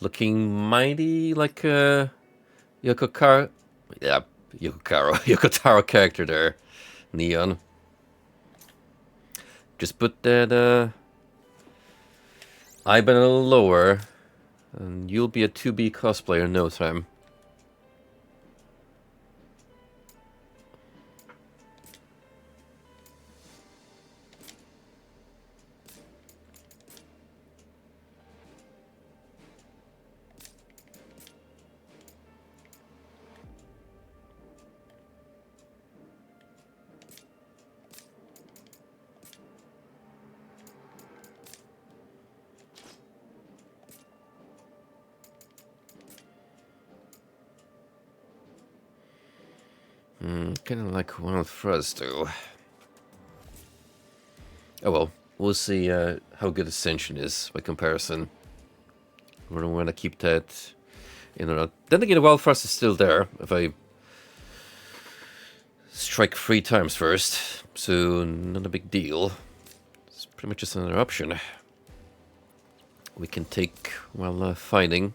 Looking mighty like a Yokotaro character there, Neon. Just put that eye band a little lower, and you'll be a 2B cosplayer in no time. Kinda like Wild Fuzz though. Oh well, we'll see how good Ascension is by comparison. We're gonna want to keep that in or not. Then again, the Wild Fuzz is still there if I strike 3 times first, so not a big deal. It's pretty much just another option we can take while fighting.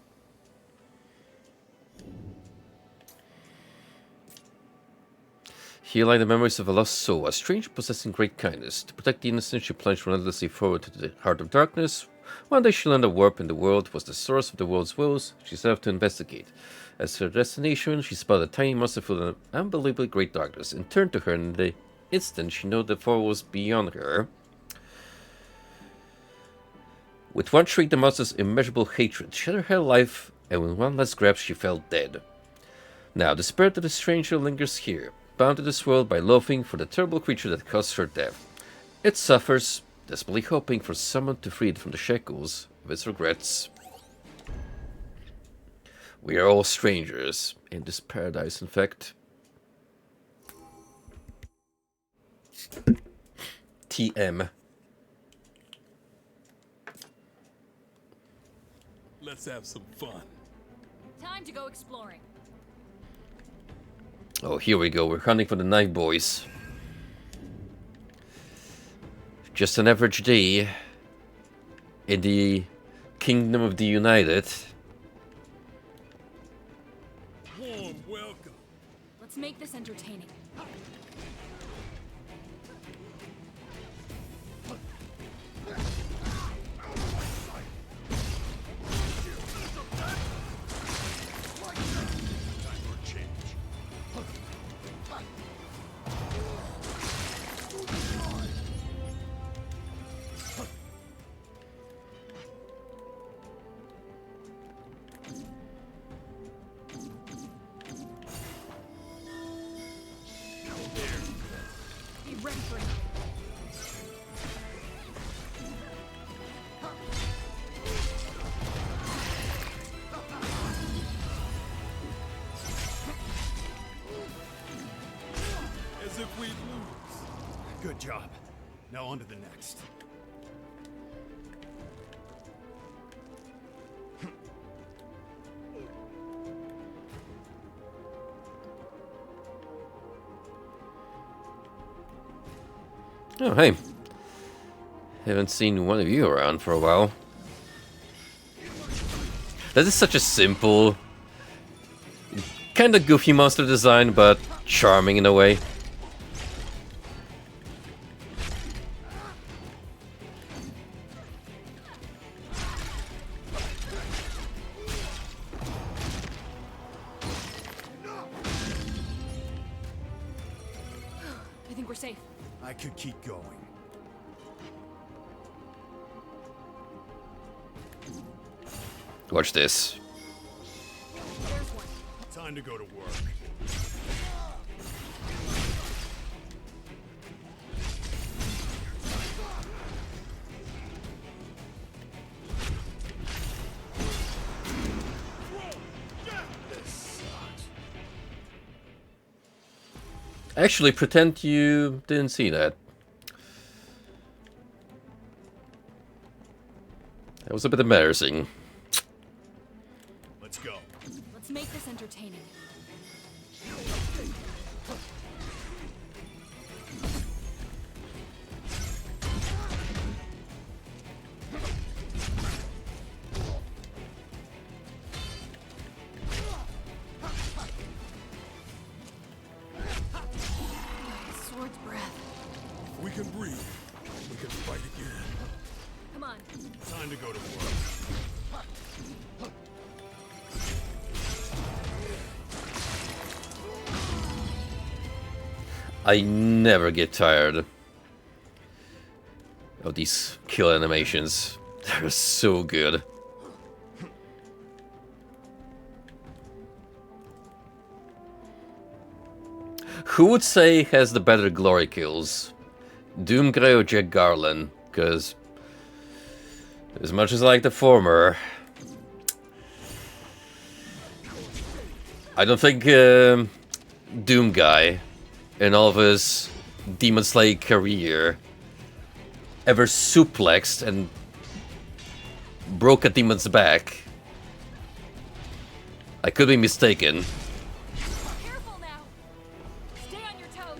Here lie the memories of a lost soul, a stranger possessing great kindness. To protect the innocent, she plunged relentlessly forward to the heart of darkness, One day she learned a warp in the world was the source of the world's woes. She set out to investigate. As her destination, she spotted a tiny monster full of unbelievably great darkness and turned to her in the instant she knew the foe was beyond her. With one shriek, the monster's immeasurable hatred shattered her life, and with one last grasp, she fell dead. Now, the spirit of the stranger lingers here, bound to this world by loathing for the terrible creature that caused her death. It suffers, desperately hoping for someone to free it from the shackles of its regrets. We are all strangers in this paradise, in fact. TM. Let's have some fun. Time to go exploring. Oh, here we go. We're hunting for the Night Boys. Just an average day in the Kingdom of the United. Warm welcome. Let's make this entertaining. Be ready for it. As if we'd lose. Good job. Now on to the next. Oh, hey. Haven't seen one of you around for a while. That is such a simple, kind of goofy monster design, but charming in a way. I think we're safe. I could keep going. Watch this. There's one. Time to go to work. Actually, pretend you didn't see that. That was a bit embarrassing. Let's go. Let's make this entertaining. Sword's breath. If we can breathe, we can fight again. Come on. Time to go to work. I never get tired of these kill animations. They're so good. Who would say has the better glory kills? Doomgrey or Jack Garland? Because as much as I like the former, I don't think Doom Guy in all of his Demon Slayer career ever suplexed and broke a demon's back. I could be mistaken. Careful now. Stay on your toes.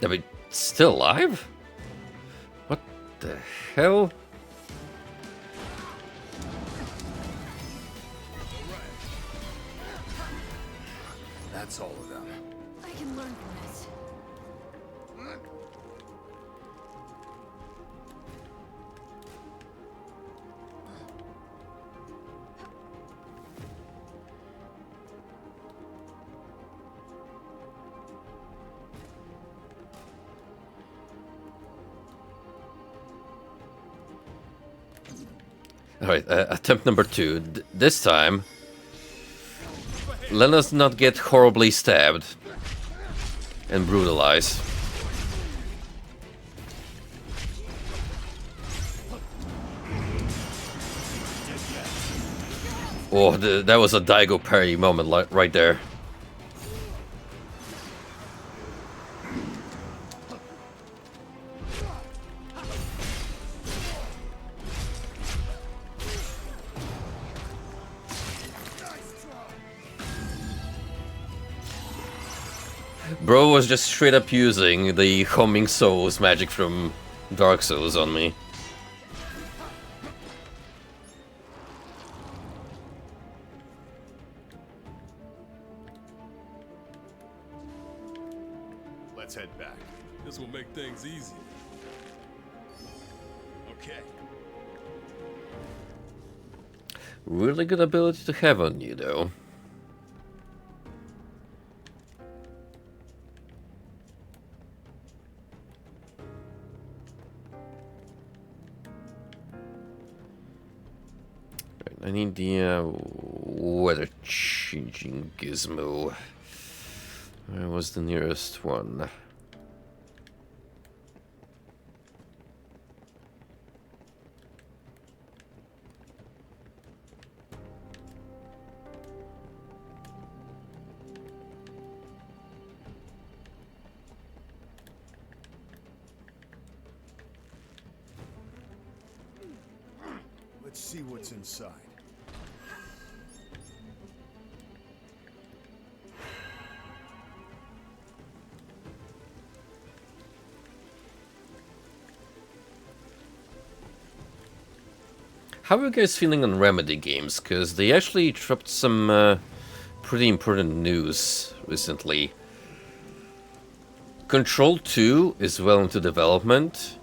Are we still alive? What the hell? That's all of them. I can learn from this. Alright, attempt number 2. This time, let us not get horribly stabbed and brutalized. Oh, that was a Daigo parry moment right there. Bro was just straight up using the homing souls magic from Dark Souls on me. Let's head back. This will make things easy. Okay. Really good ability to have on you, though. I need the weather changing gizmo. Where was the nearest one? Let's see what's inside. How are you guys feeling on Remedy games? Because they actually dropped some pretty important news recently. Control 2 is well into development.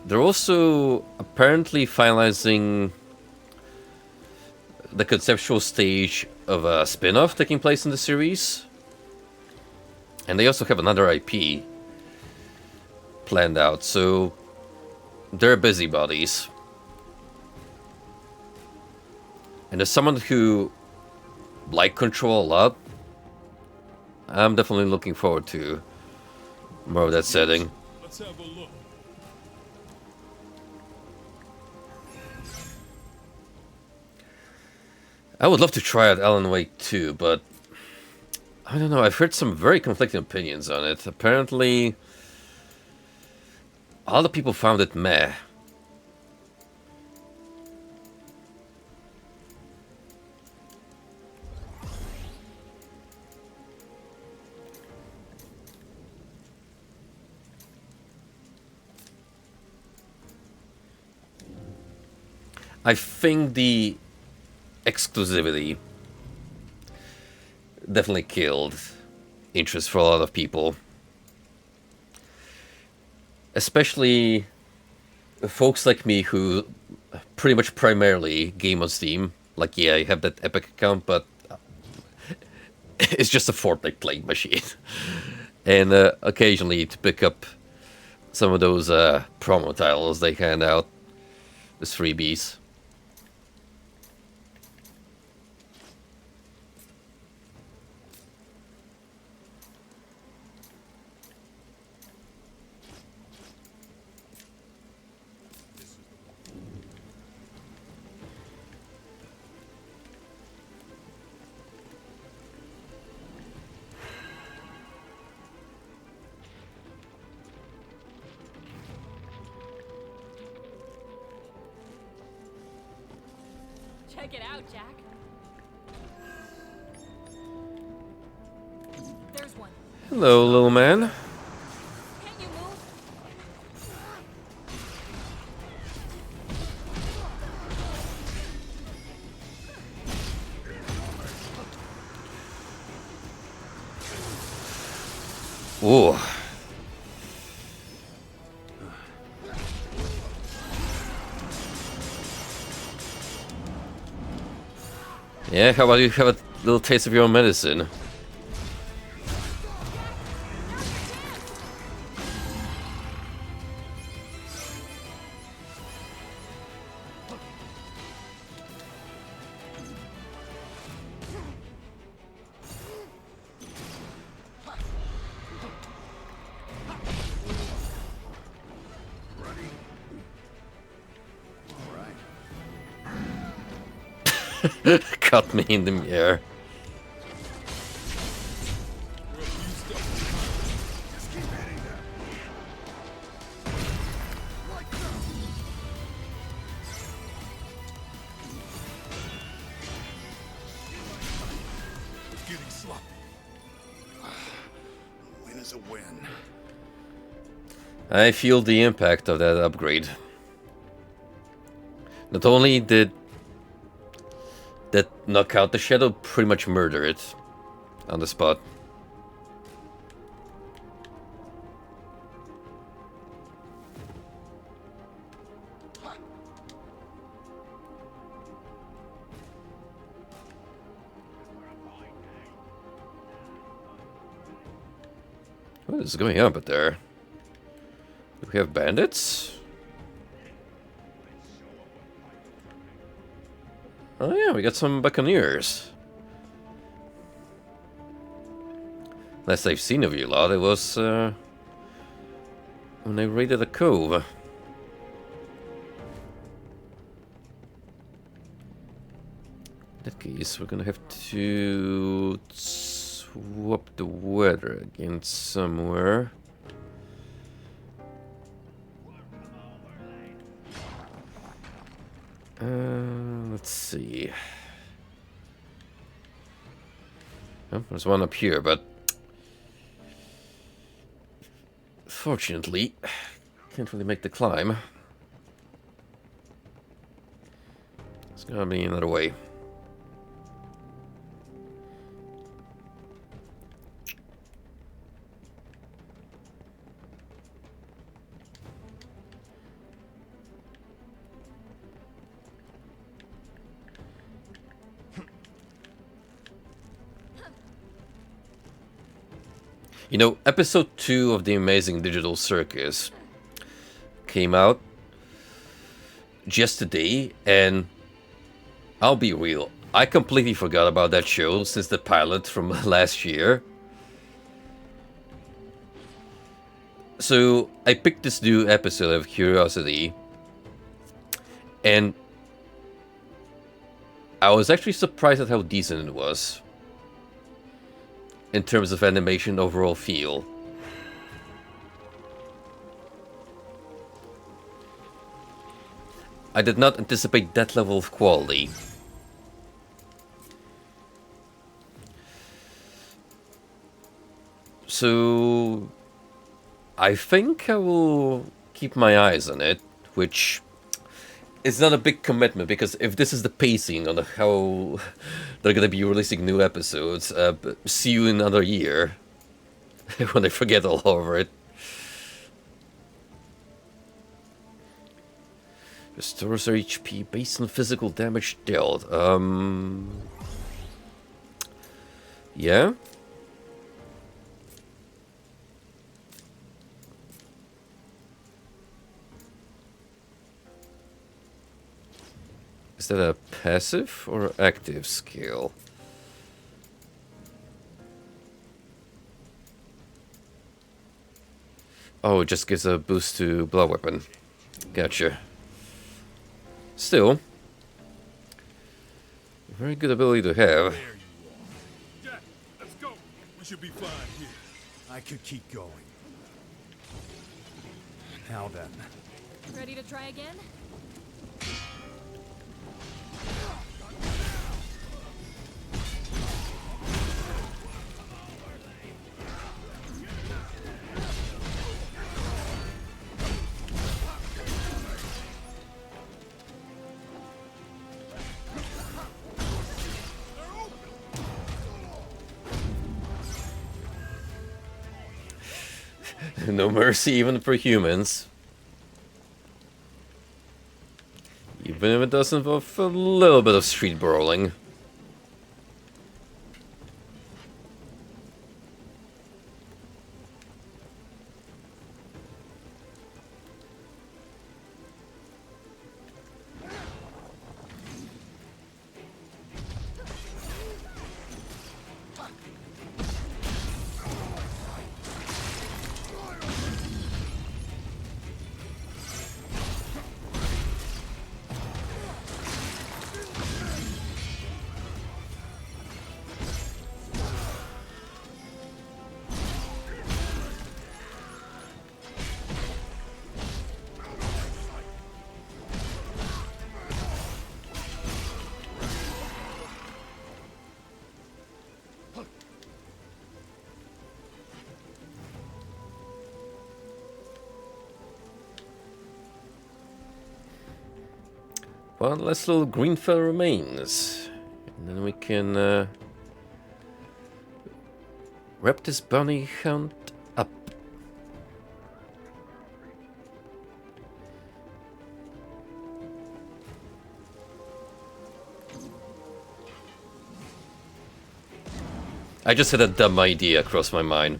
They're also apparently finalizing the conceptual stage of a spin-off taking place in the series. And they also have another IP planned out, so they're busybodies. And as someone who liked Control a lot, I'm definitely looking forward to more of that setting. Let's have a look. I would love to try out Alan Wake 2, but I don't know, I've heard some very conflicting opinions on it. Apparently, a lot of people found it meh. I think the exclusivity definitely killed interest for a lot of people. Especially folks like me who pretty much primarily game on Steam. Like, yeah, I have that Epic account, but it's just a Fortnite playing machine. And occasionally to pick up some of those promo titles they hand out as freebies. Check it out, Jack. There's one. Hello, little man. Can you move? Ooh. Yeah, how about you have a little taste of your own medicine? Cut me in the air. Getting sloppy. Win is a win. I feel the impact of that upgrade. Not only did that knock out the shadow, pretty much murder it on the spot. What is going on up there? Do we have bandits? Oh yeah, we got some buccaneers. Last I've seen of you lot, it was when I raided a cove. In that case, we're gonna have to swap the weather against somewhere. Let's see. Oh, there's one up here, but fortunately, can't really make the climb. There's gonna be another way. You know, episode 2 of The Amazing Digital Circus came out just today, and I'll be real, I completely forgot about that show since the pilot from last year. So I picked this new episode out of curiosity, and I was actually surprised at how decent it was. In terms of animation overall feel. I did not anticipate that level of quality. So I think I will keep my eyes on it, which it's not a big commitment, because if this is the pacing on how they're gonna be releasing new episodes, see you in another year when I forget all over it. Restores our HP based on physical damage dealt. Yeah. Is that a passive or active skill? Oh, it just gives a boost to blow weapon. Gotcha. Still, very good ability to have. Jack, let's go. We should be fine here. I could keep going. Now then. Ready to try again? No mercy even for humans. Even if it does involve a little bit of street brawling. One last little green fell remains. And then we can wrap this bounty hunt up. I just had a dumb idea across my mind.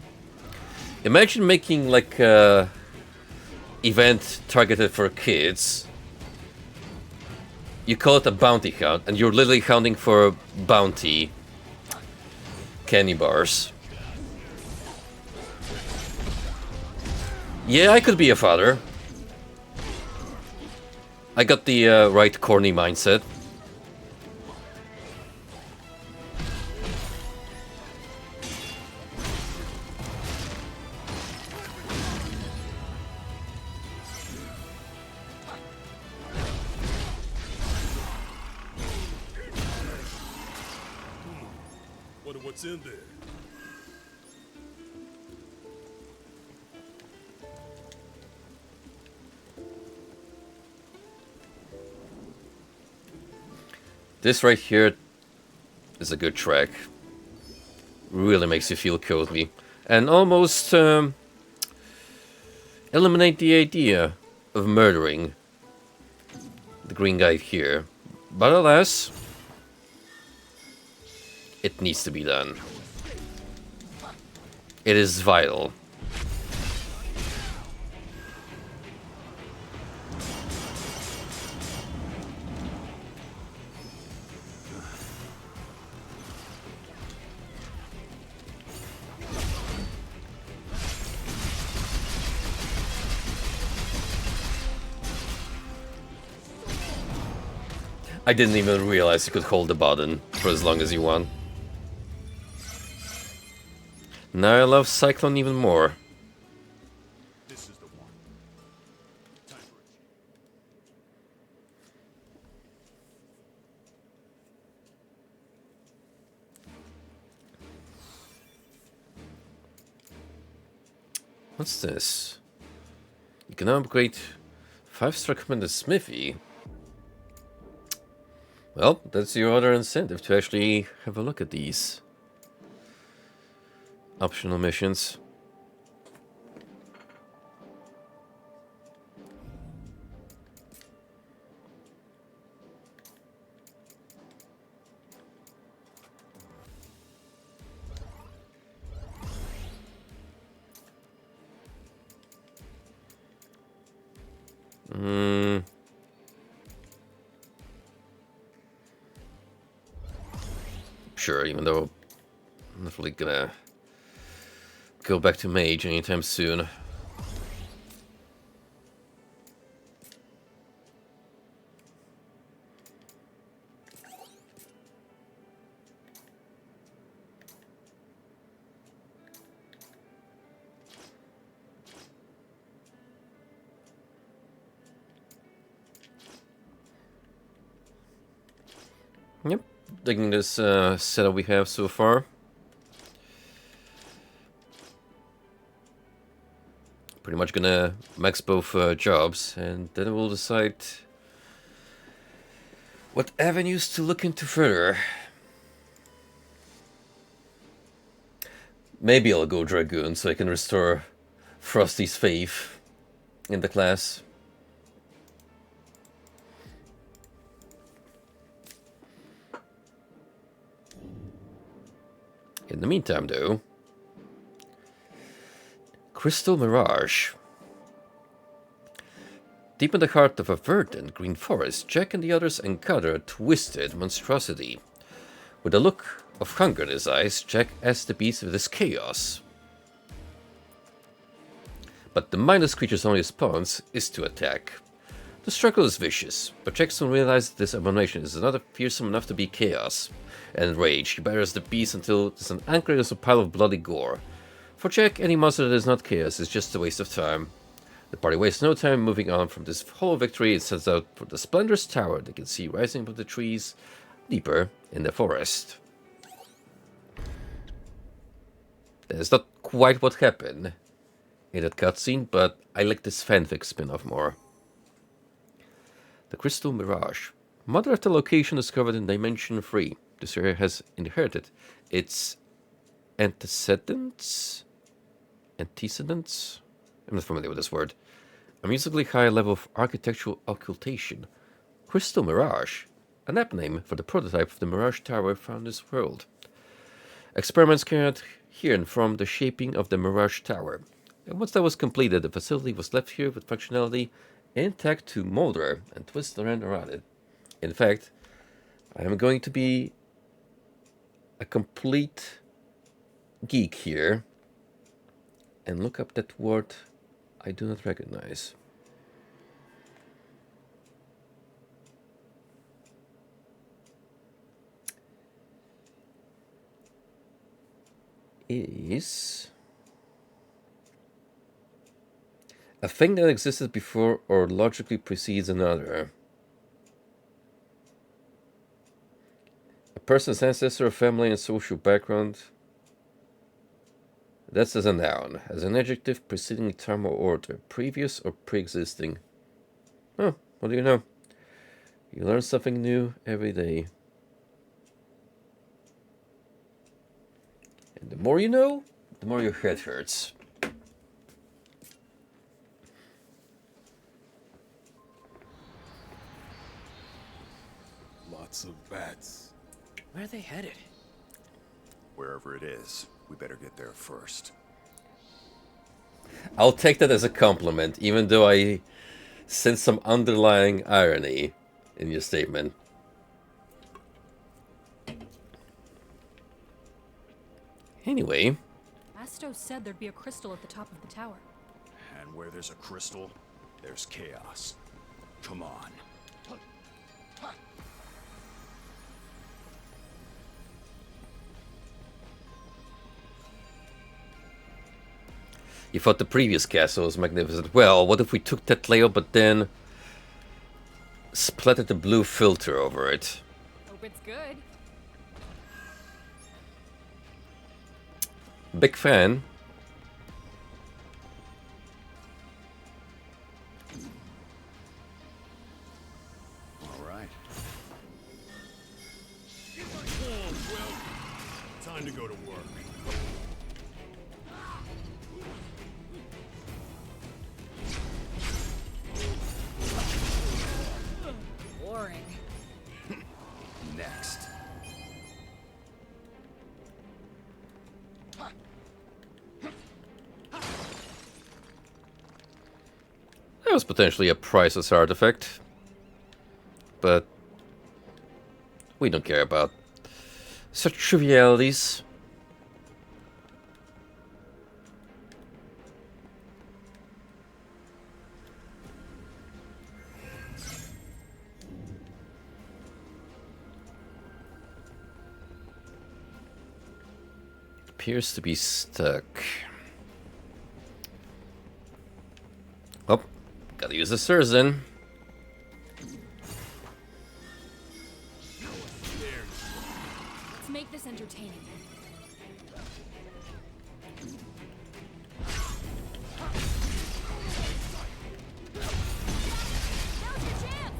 Imagine making like a event targeted for kids. You call it a bounty hunt, and you're literally hunting for bounty candy bars. Yeah, I could be a father. I got the right corny mindset. Wonder what's in there. This right here is a good track. Really makes you feel cozy. And almost eliminate the idea of murdering the green guy here. But alas, it needs to be done. It is vital. I didn't even realize you could hold the button for as long as you want. Now I love Cyclone even more. This is the one. Time for a What's this? You can upgrade 5-star commander Smithy. Well, that's your other incentive to actually have a look at these optional missions. Sure, even though I'm not really gonna go back to mage anytime soon. Yep, digging this setup we have so far. Pretty much gonna max both jobs, and then we'll decide what avenues to look into further. Maybe I'll go Dragoon so I can restore Frosty's faith in the class. In the meantime, though, Crystal Mirage. Deep in the heart of a verdant green forest, Jack and the others encounter a twisted monstrosity. With a look of hunger in his eyes, Jack asks the beast if it is chaos. But the mindless creature's only response is to attack. The struggle is vicious, but Jack soon realizes this abomination is not fearsome enough to be chaos. And enraged, he batters the beast until it is an anchored as a pile of bloody gore. For Jack, any monster that is not chaos is just a waste of time. The party wastes no time moving on from this hollow victory and sets out for the splendorous tower they can see rising above the trees deeper in the forest. That is not quite what happened in that cutscene, but I like this fanfic spin-off more. The Crystal Mirage. Mother of the location discovered in Dimension 3. This area has inherited its antecedents? I'm not familiar with this word. A musically high level of architectural occultation. Crystal Mirage, an apt name for the prototype of the Mirage Tower found in this world. Experiments carried out here and from the shaping of the Mirage Tower. And once that was completed, the facility was left here with functionality intact to molder and twist around it. In fact, I am going to be a complete geek here and look up that word I do not recognize. Is a thing that existed before or logically precedes another. A person's ancestor, family, and social background. That's as a noun, as an adjective preceding time or order, previous or pre-existing. Oh, what do you know? You learn something new every day. And the more you know, the more your head hurts. Lots of bats. Where are they headed? Wherever it is, we better get there first. I'll take that as a compliment, even though I sense some underlying irony in your statement. Anyway. Astos said there'd be a crystal at the top of the tower. And where there's a crystal, there's chaos. Come on. You thought the previous castle was magnificent. Well, what if we took that layout but then splattered the blue filter over it? Hope it's good. Big fan. All right. Well, time to go to work. Boring. Next. That was potentially a priceless artifact. But we don't care about such trivialities. Appears to be stuck. Oh, gotta use the stairs then. Let's make this entertaining. Now's your chance!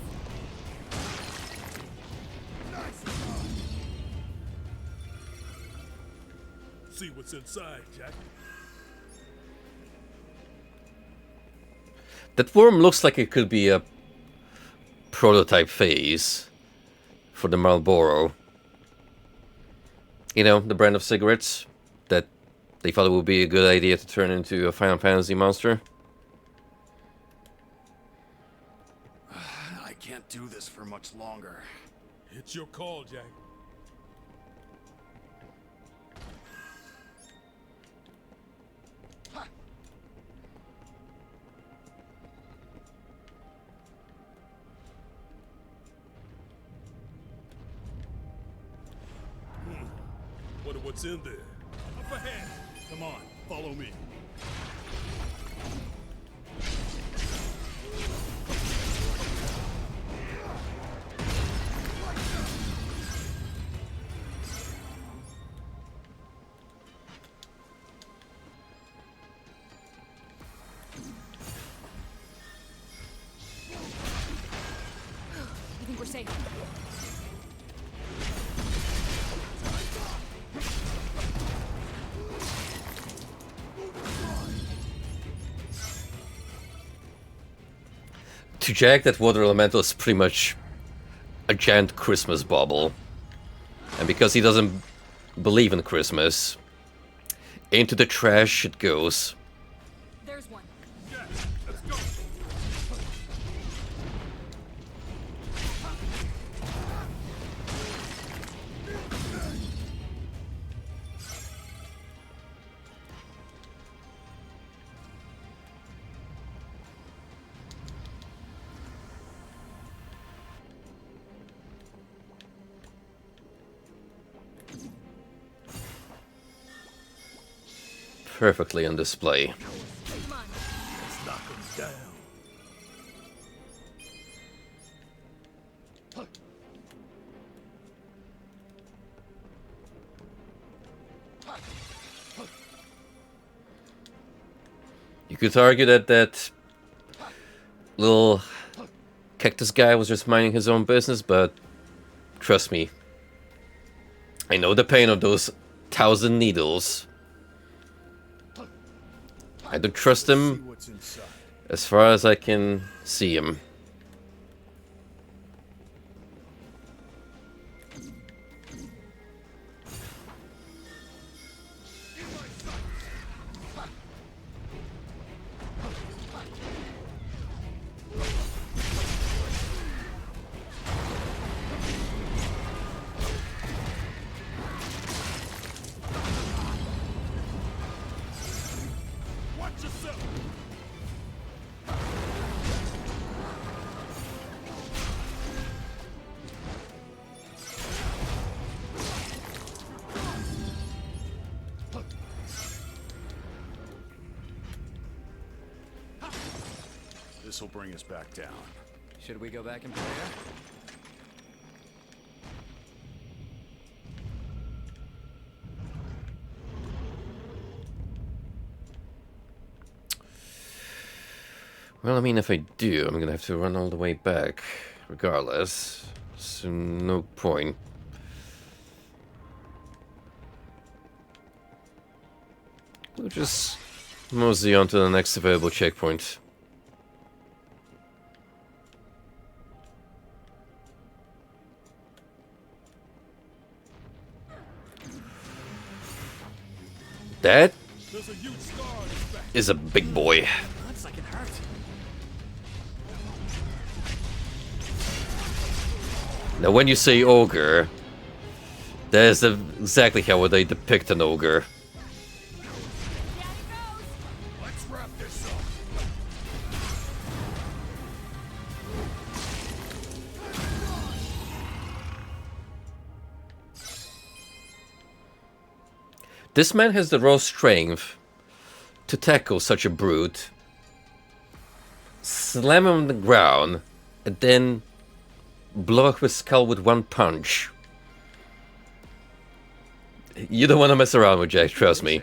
See what's inside, Jack. That worm looks like it could be a prototype phase for the Marlboro. You know, the brand of cigarettes that they thought it would be a good idea to turn into a Final Fantasy monster. I can't do this for much longer. It's your call, Jack. Wonder what's in there. Up ahead. Come on, follow me. I think we're safe. To Jack, that water elemental is pretty much a giant Christmas bauble. And because he doesn't believe in Christmas, into the trash it goes. There's one. Jack, let's go. Perfectly on display. Come on. Let's knock him down. You could argue that that little cactus guy was just minding his own business, but trust me, I know the pain of those 1,000 needles. I don't trust See him what's inside. as far as I can see him. Watch yourself. This'll bring us back down. Should we go back and prepare? Well, I mean, if I do, I'm gonna have to run all the way back, regardless. So no point. We'll just mosey on to the next available checkpoint. That There's a huge scar on his back. is a big boy. Looks like it hurt. Now, when you say ogre, that is exactly how they depict an ogre. Let's wrap this up. This man has the raw strength to tackle such a brute, slam him on the ground, and then blow up his skull with one punch. You don't want to mess around with Jack, trust me.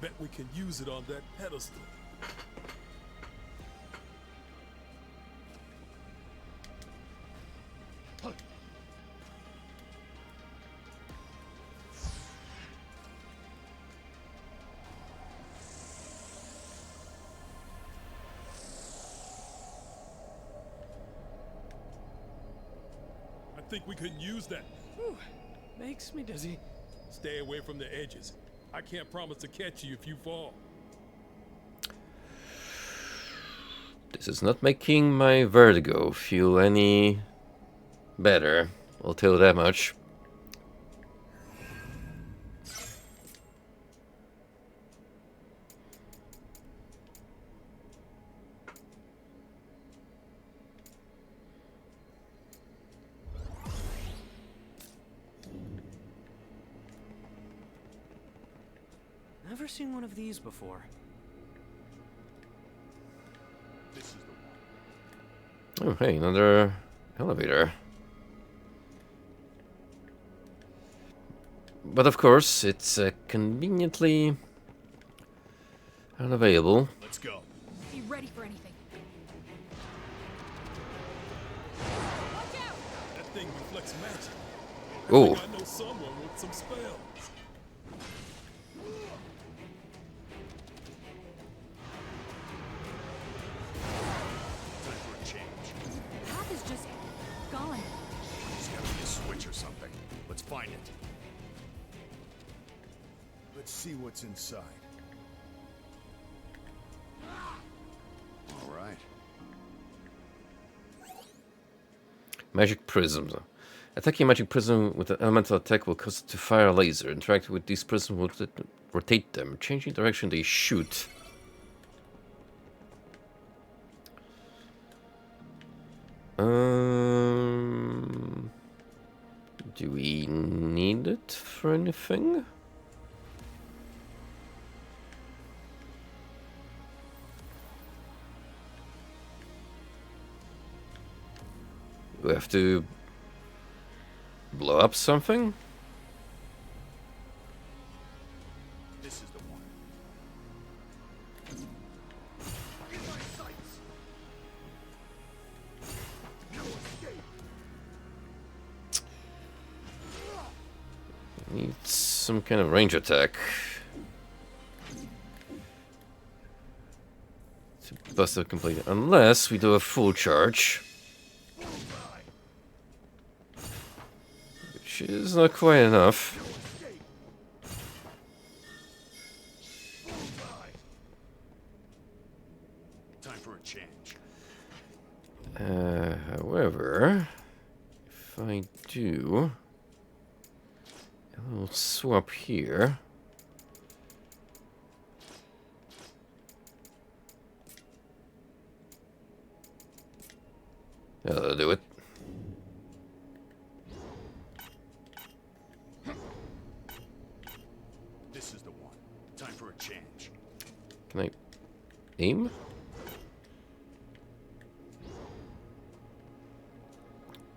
Bet we can use it on that pedestal. think we couldn't use that. Whew. Makes me dizzy. Stay away from the edges. I can't promise to catch you if you fall. This is not making my vertigo feel any better. I'll tell you that much. Never seen one of these before. This is the one. Oh, hey, another elevator. But of course, it's conveniently unavailable. Let's go. Be ready for anything. Watch out! That thing reflects magic. Oh, I know someone with some spells. Time for a change. The path is just gone. There's gotta be a switch or something. Let's find it. Let's see what's inside. All right. magic prisms. Attacking magic prism with an elemental attack will cause it to fire a laser. Interacting with these prisms will rotate them, changing the direction they shoot. Do we need it for anything? We have to blow up something? This is the one. In my sights. No escape. Need some kind of range attack to bust it completely. Unless we do a full charge. Which is not quite enough. Time for a change. However, if I do a little swap here. That'll do it. This is the one. Time for a change. Can I aim?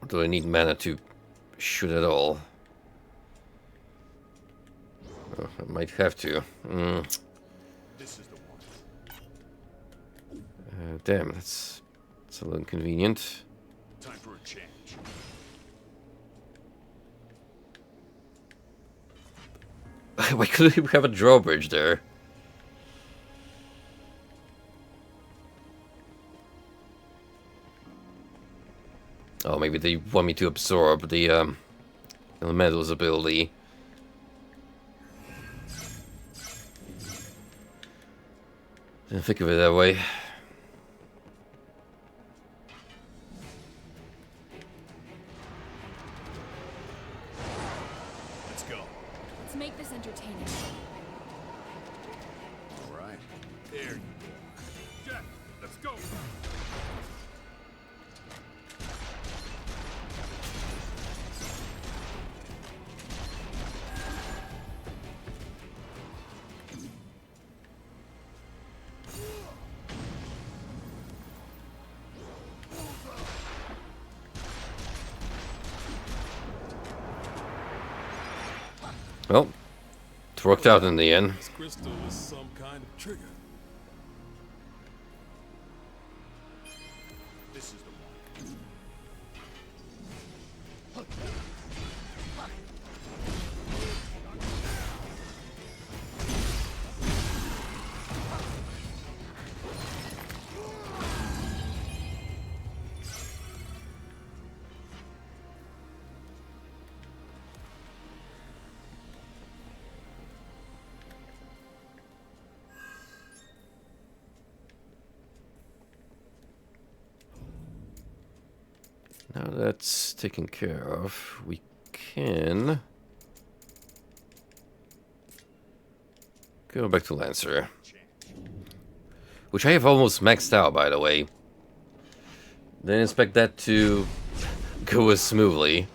Or do I need mana to shoot at all? Oh, I might have to. This is the one. Damn, that's a little inconvenient. Time for a change. Why couldn't we have a drawbridge there? Oh, maybe they want me to absorb the elemental's ability. Didn't think of it that way. Let's go. Let's make this entertaining. All right. There you go. Jack, let's go. Well, it worked out in the end. This crystal is some kind of trigger. This is the one. Now that's taken care of, we can go back to Lancer. Which I have almost maxed out, by the way. Didn't expect that to go as smoothly.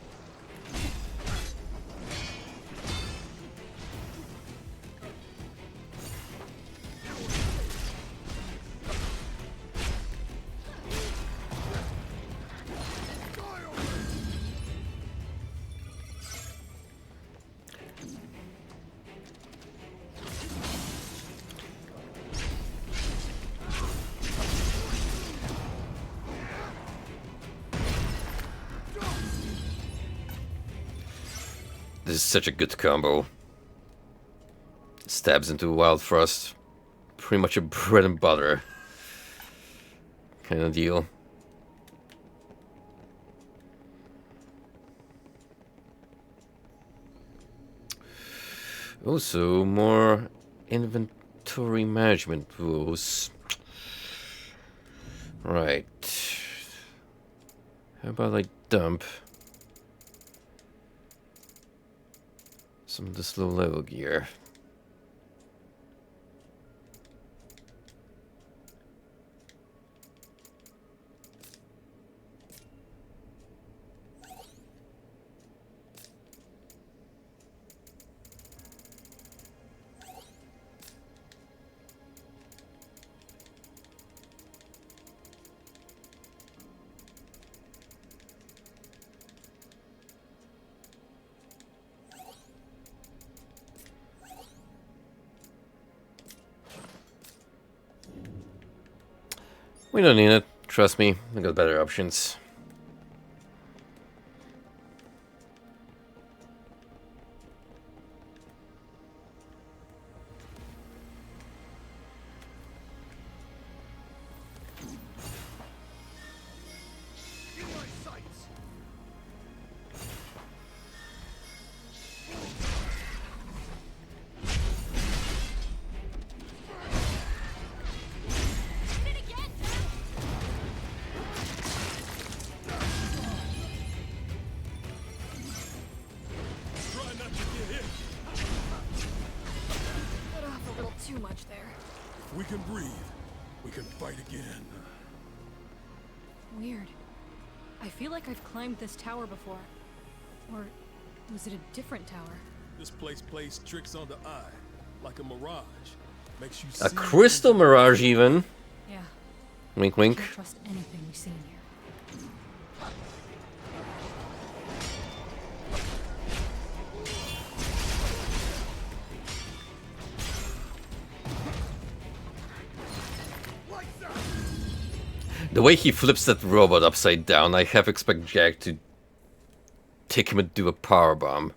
This is such a good combo. Stabs into Wild Frost. Pretty much a bread and butter kind of deal. Also, more inventory management rules. Right. How about I dump some of this low level gear? We don't need it. Trust me, I got better options. Too much there. If we can breathe, we can fight again. Weird. I feel like I've climbed this tower before. Or was it a different tower? This place plays tricks on the eye, like a mirage. Makes you A see crystal mirage, even. Yeah. Wink, wink. Can't trust anything we see in here. The way he flips that robot upside down, I half expect Jack to take him and do a power bomb,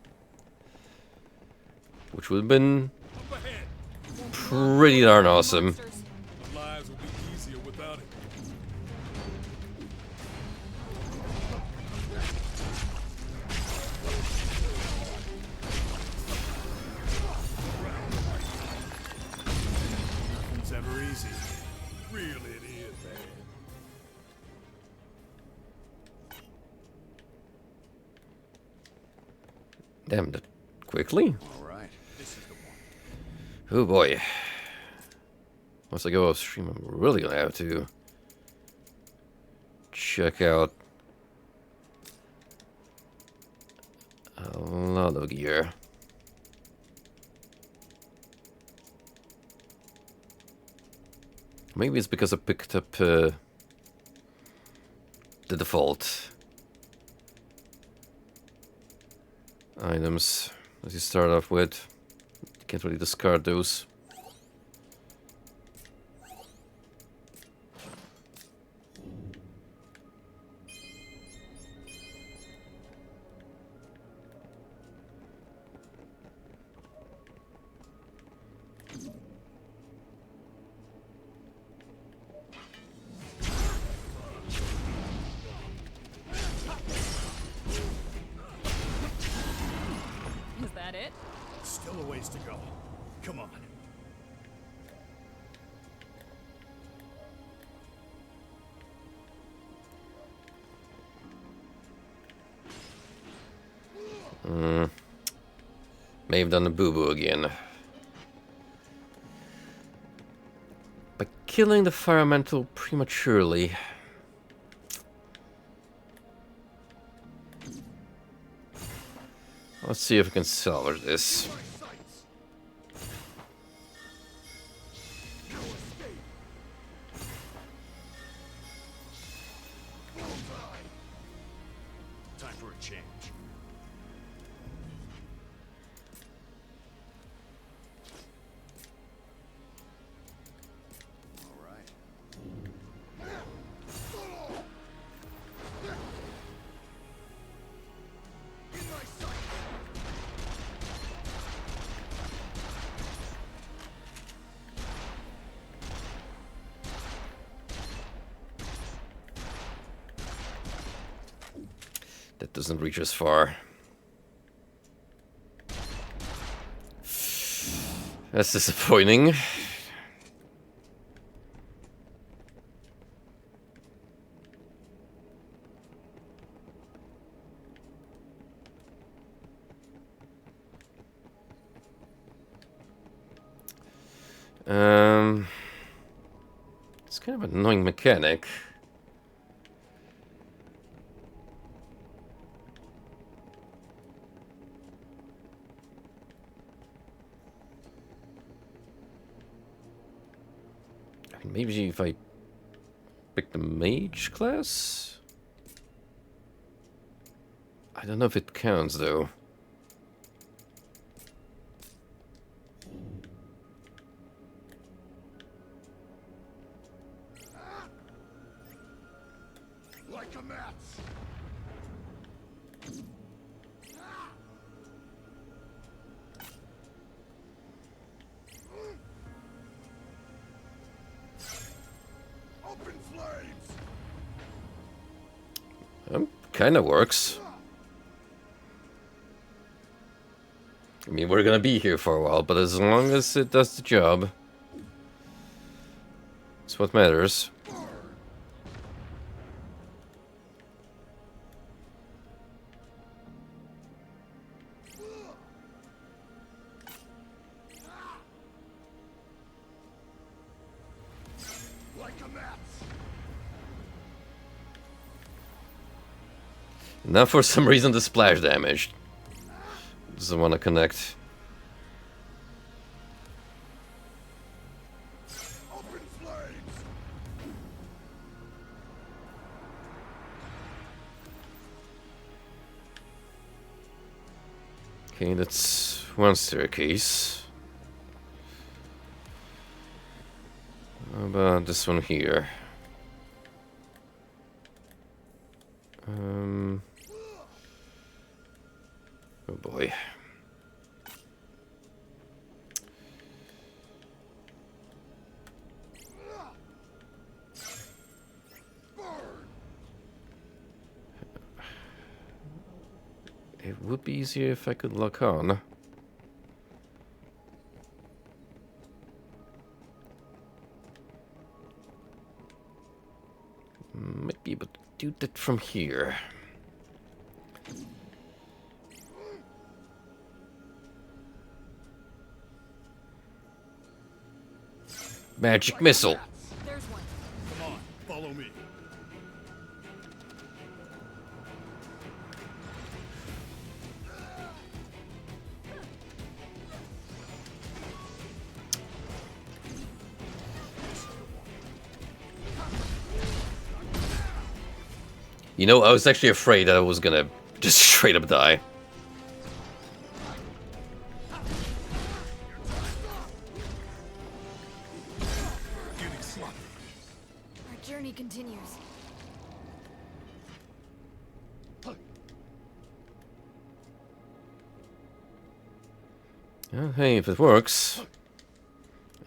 which would have been pretty darn awesome. our lives will be easier without it. Nothing's ever easy. Really it is, man. Damn, that quickly? All right, this is the one. Oh boy. Once I go off stream, I'm really gonna have to check out a lot of gear. Maybe it's because I picked up the default items as you start off with. Can't really discard those. Is that it? Still a ways to go. Come on. May have done a boo-boo again. By killing the fire elemental prematurely. Let's see if we can salvage this. Time for a change. All right. That doesn't reach as far. That's disappointing. It's kind of an annoying mechanic. Maybe if I pick the mage class? I don't know if it counts though. Like a mat. Open flames. Kinda works. I mean, we're gonna be here for a while, but as long as it does the job, it's what matters. Like a mat. Now for some reason the splash damage doesn't want to connect. Open flames. Okay, that's one staircase. How about this one here? Oh boy. It would be easier if I could lock on. Might be able to do that from here. Magic missile. There's one. Come on, follow me. You know, I was actually afraid that I was gonna just straight up die. Our journey continues. Well, hey, if it works,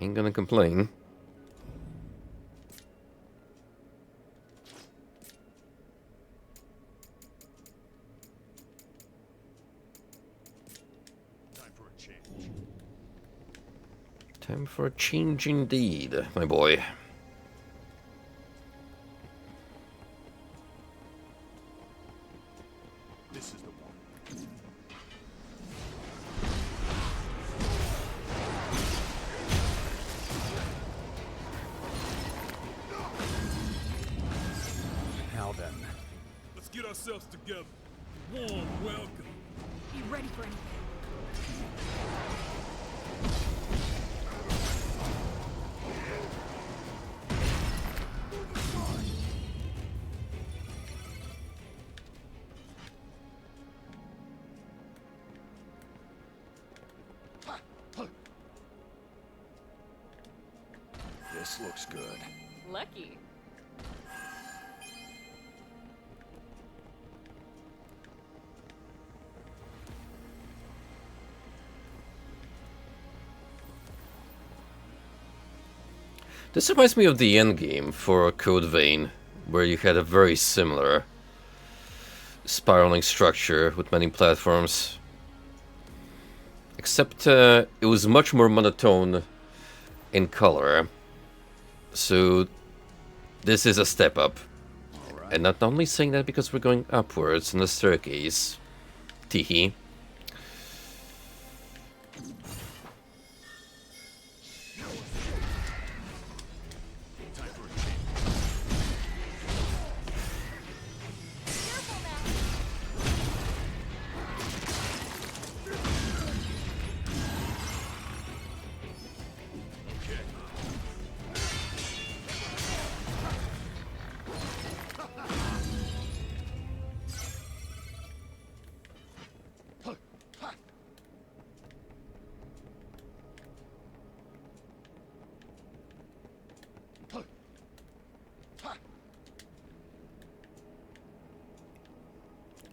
ain't gonna complain. Time for a change. Time for a change indeed, my boy. This is the one. yourselves together. Warm welcome. Be ready for anything. This looks good. Lucky. This reminds me of the endgame for Code Vein, where you had a very similar spiraling structure with many platforms. Except it was much more monotone in color. So this is a step up. And not only saying that because we're going upwards in the staircase. Teehee.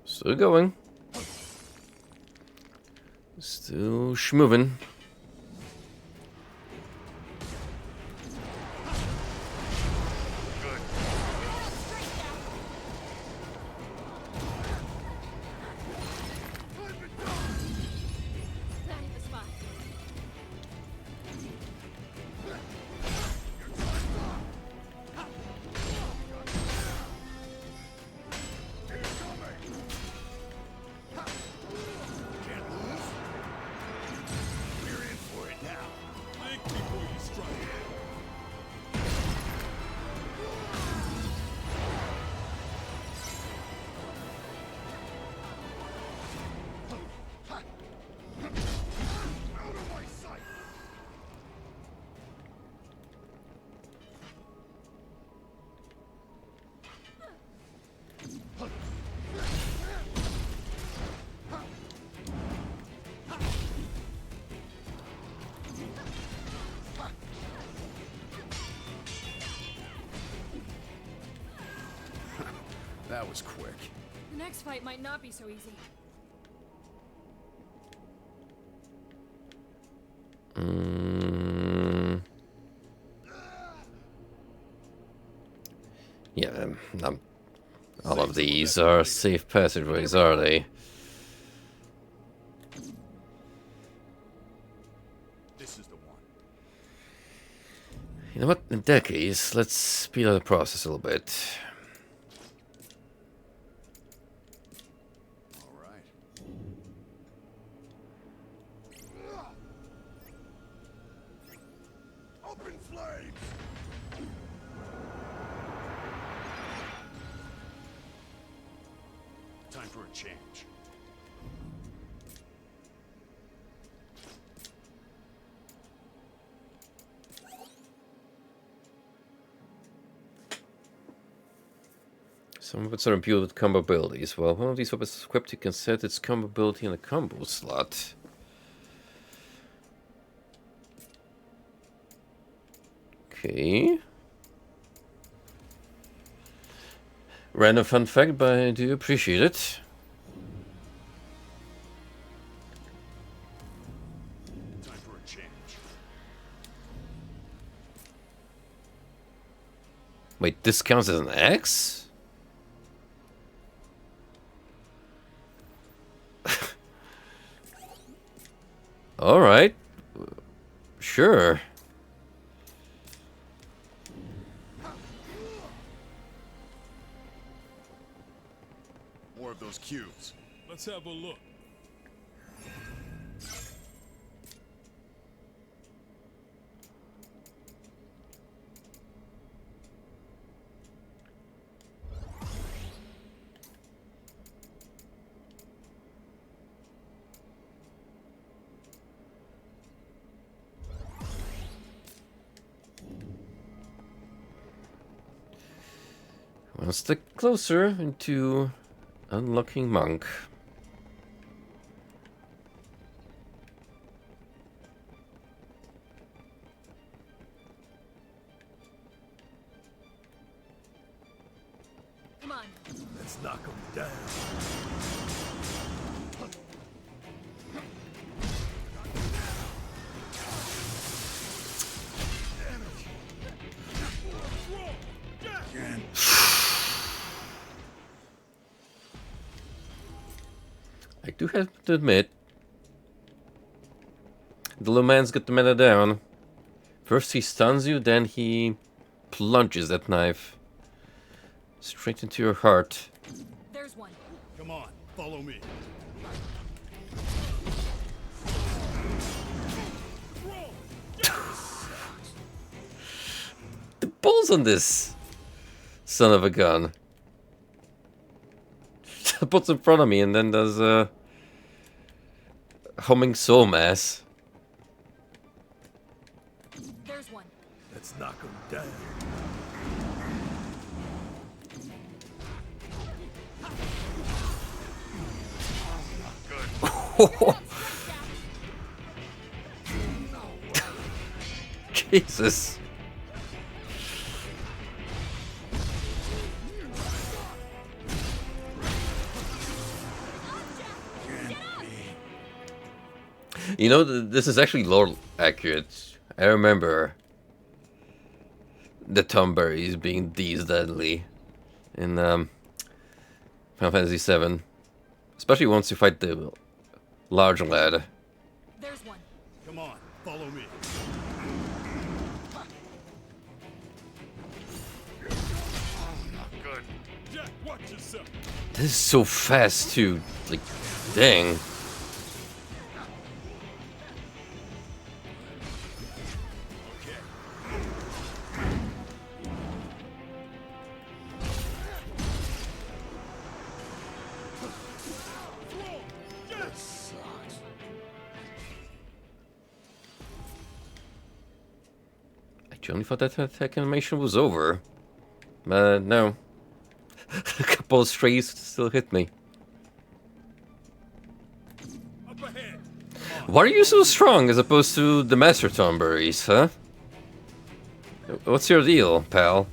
Still going. Still schmoving. Planting the spot. Think before you strike. That was quick. The next fight might not be so easy. Yeah, all of these are safe passageways, are they? This is the one. You know what? In that case, let's speed up the process a little bit. All right. Open flames! Time for a change. Some weapons are imbued with combo abilities. Well, one of these weapons is equipped, you can set its combo ability in a combo slot. Okay. Random fun fact, but I do appreciate it. Time for a change. Wait, this counts as an axe? Alright. Sure. More of those cubes. Let's have a look. One step closer into unlocking monk. Come on. Let's knock him down. I do have to admit, the little man's got the meta down. First he stuns you, then he plunges that knife straight into your heart. There's one. Come on, follow me. The balls on this son of a gun. Puts in front of me and then does humming soul mass. There's one. Let's knock him down. Jesus. You know, this is actually lore accurate. I remember the Tomberries being these deadly in Final Fantasy VII. Especially once you fight the large lad. There's one. Come on, follow me. Good. Jack, watch yourself. This is so fast too. Like, dang. I genuinely thought that attack animation was over. But no. A couple of strays still hit me. Up ahead. Why are you so strong as opposed to the Master Tomberries, huh? What's your deal, pal?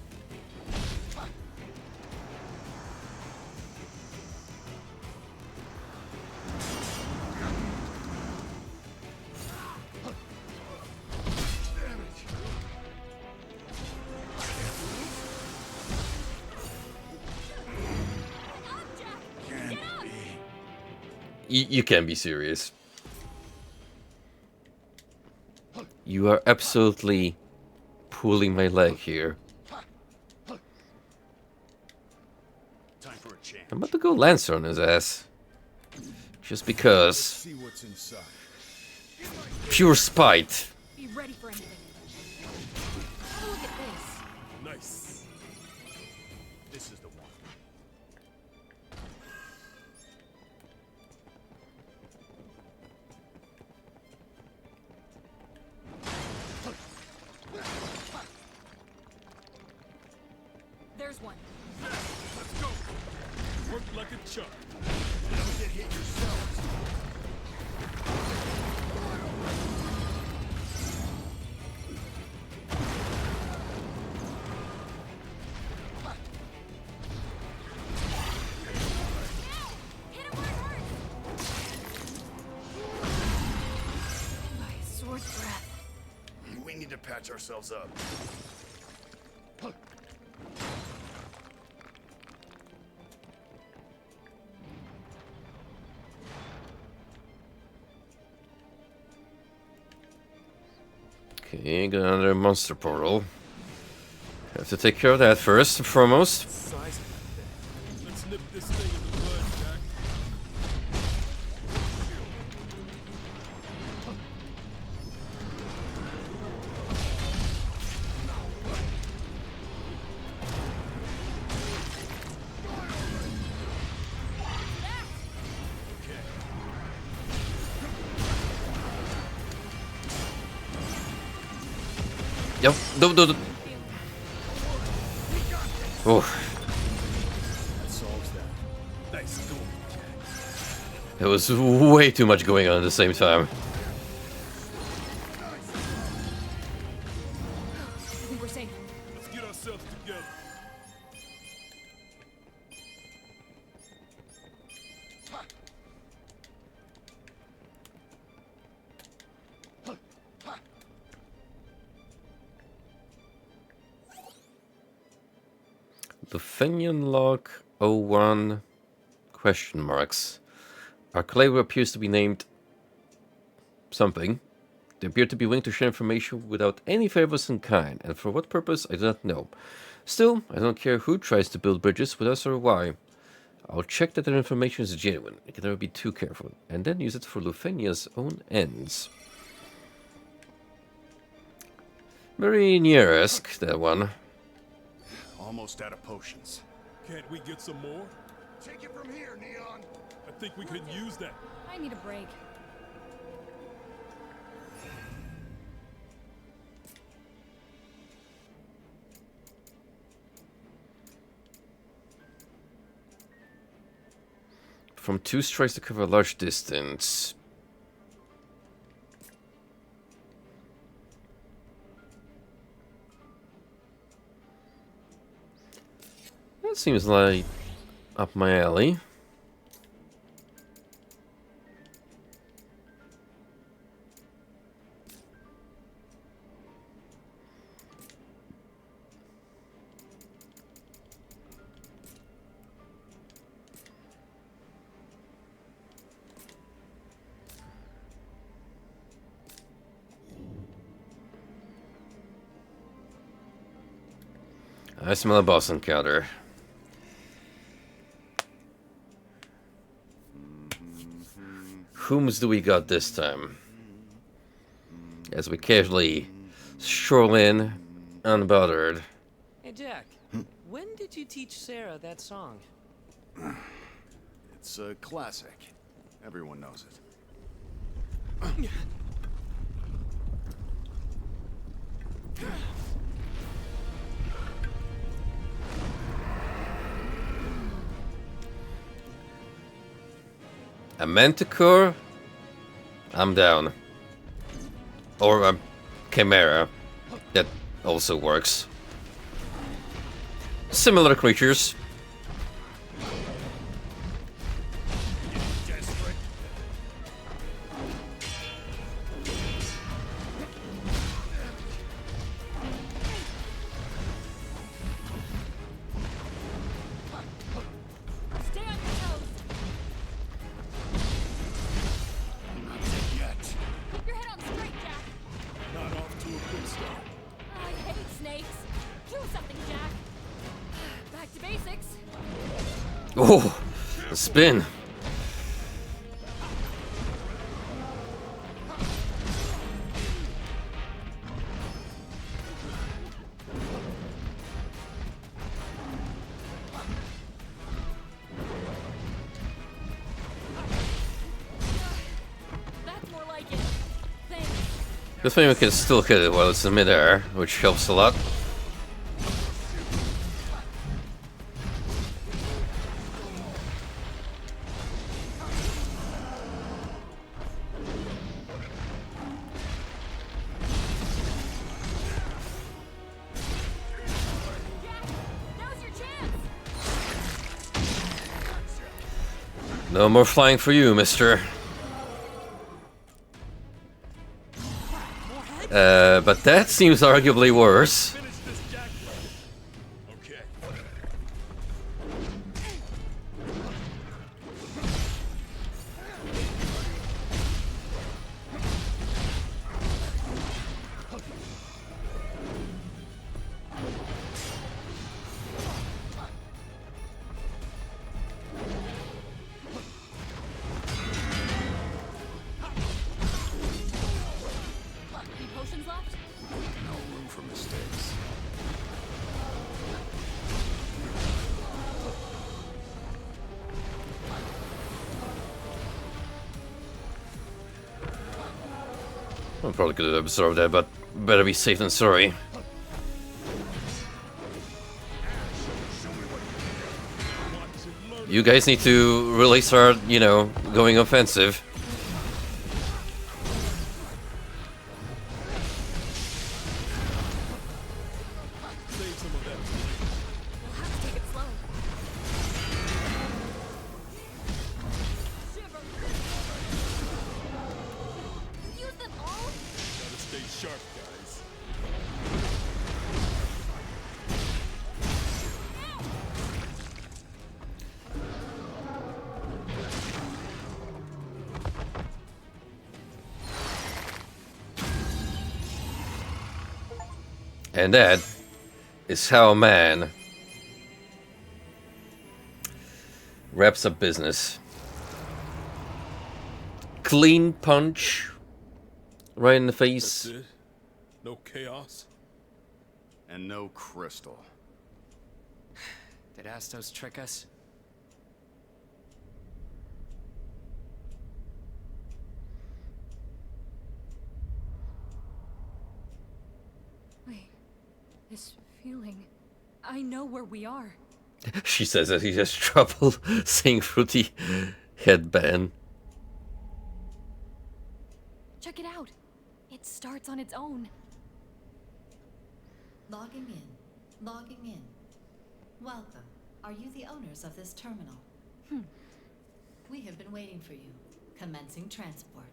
You can't be serious. You are absolutely pulling my leg here. Time for a change. I'm about to go Lancer on his ass. Just because. See what's inside. Pure spite. Be ready for anything. Oh, look at this. Nice. This is the one. There's one. Let's go. Work like a chuck. Don't get hit yourselves. Hit him where it hurts. My sword breath. We need to patch ourselves up. Okay, got another monster portal. Have to take care of that first and foremost. Size of that thing. Let's nip this thing in the bud, Jack. Yep, don't. Oh. Nice going. There was way too much going on at the same time. I think we're safe. Let's get ourselves together. The Fenian log 01 question marks. Our collaborator appears to be named something. They appear to be willing to share information without any favors in kind, and for what purpose I do not know. Still, I don't care who tries to build bridges with us or why. I'll check that their information is genuine. I can never be too careful, and then use it for Lufenia's own ends. Very Nier-esque, that one. Almost out of potions. Can't we get some more? Take it from here, Neon. I think we could use that. I need a break. From 2 strikes to cover a large distance. That seems like up my alley. I smell a boss encounter. Whom's do we got this time? As we casually stroll in, unbothered. Hey, Jack. When did you teach Sarah that song? It's a classic. Everyone knows it. A Manticore? I'm down. Or a Chimera. That also works. Similar creatures. Stay on your toes. Keep your head on straight, Jack. Not off to a good start. I hate snakes. Do something, Jack. Back to basics. Oh, the spin. That's more like it. Thanks. Good thing we can still hit it while it's in midair, which helps a lot. Now's your chance. No more flying for you, mister. But that seems arguably worse. Finish this, Jack. Okay. Any potions left? No room for mistakes. I probably could have absorbed that, but better be safe than sorry. You guys need to really start, you know, going offensive. Save some of that. We'll have to take it slow. Use them all? Gotta stay sharp, guys. And that is how a man wraps up business. Clean punch. Right in the face. That's it? No chaos? And no crystal. Did Astos trick us? Wait. This feeling. I know where we are. She says that he has trouble seeing through the headband. Check it out. It starts on its own. Logging in. Logging in. Welcome. Are you the owners of this terminal? We have been waiting for you. Commencing transport.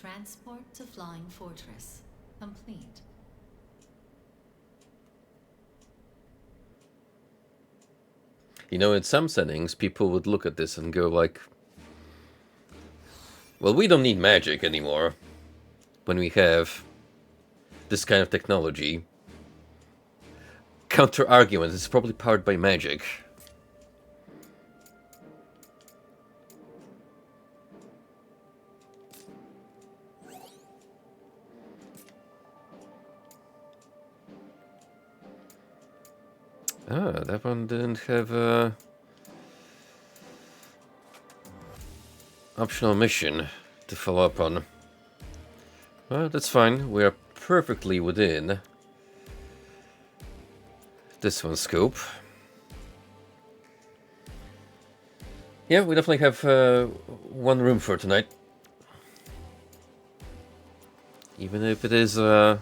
Transport to Flying Fortress. Complete. You know, in some settings, people would look at this and go like, well, we don't need magic anymore when we have this kind of technology. Counter argument, it's probably powered by magic. Ah, that one didn't have a optional mission to follow up on. Well, that's fine. We are perfectly within this one's scope. Yeah, we definitely have one room for tonight. Even if it is a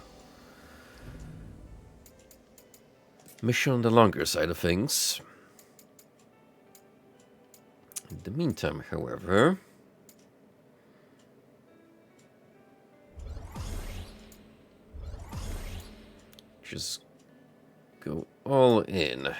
mission on the longer side of things. In the meantime, however, just go all in.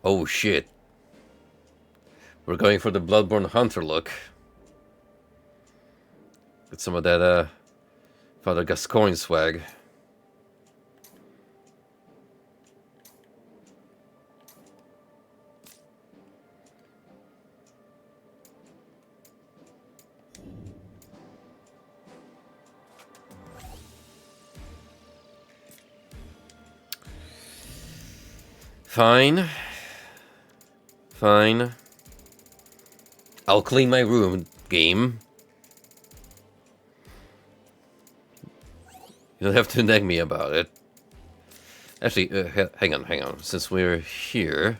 Oh shit. We're going for the Bloodborne Hunter look. Get some of that Father Gascoigne swag. Fine. Fine. I'll clean my room, game. You don't have to nag me about it. Actually, hang on. Since we're here...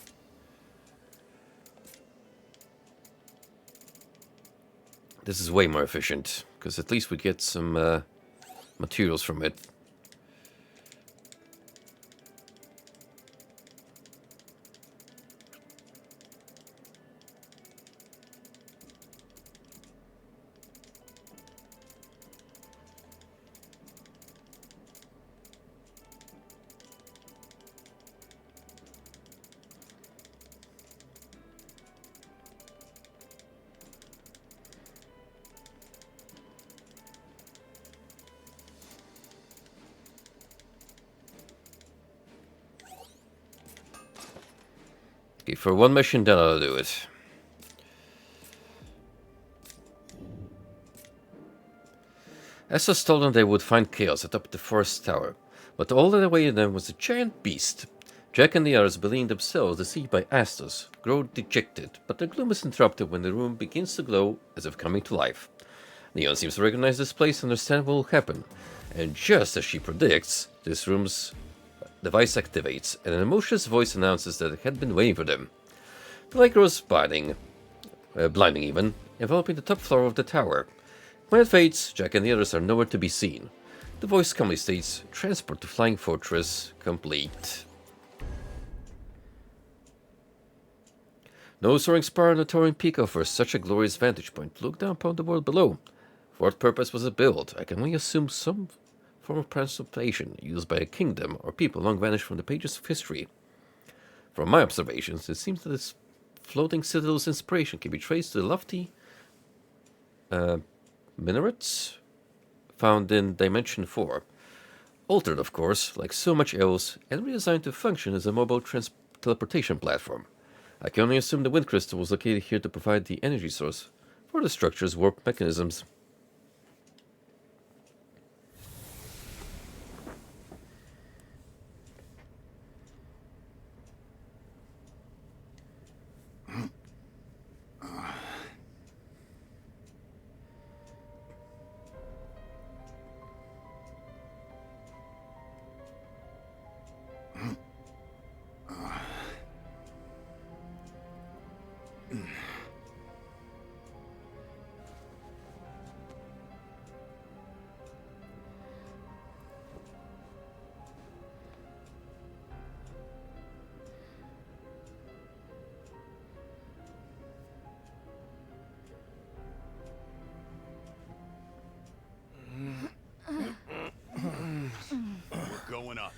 This is way more efficient, because at least we get some materials from it. Okay, for one mission, then I'll do it. Essos told them they would find chaos atop the forest tower, but all that awaited them was a giant beast. Jack and the others, believing themselves deceived by Astos, grow dejected, but their gloom is interrupted when the room begins to glow as if coming to life. Neon seems to recognize this place and understand what will happen, and just as she predicts, this room's device activates, and an emotionless voice announces that it had been waiting for them. The light grows blinding even, enveloping the top floor of the tower. When it fades, Jack and the others are nowhere to be seen. The voice calmly states, "Transport to Flying Fortress complete." No soaring spire on the towering peak offers such a glorious vantage point to look down upon the world below. For what purpose was it built? I can only assume some form of transportation used by a kingdom or people long vanished from the pages of history. From my observations, it seems that this floating citadel's inspiration can be traced to the lofty minarets found in Dimension 4. Altered, of course, like so much else, and redesigned to function as a mobile teleportation platform. I can only assume the wind crystal was located here to provide the energy source for the structure's warp mechanisms. We're going up.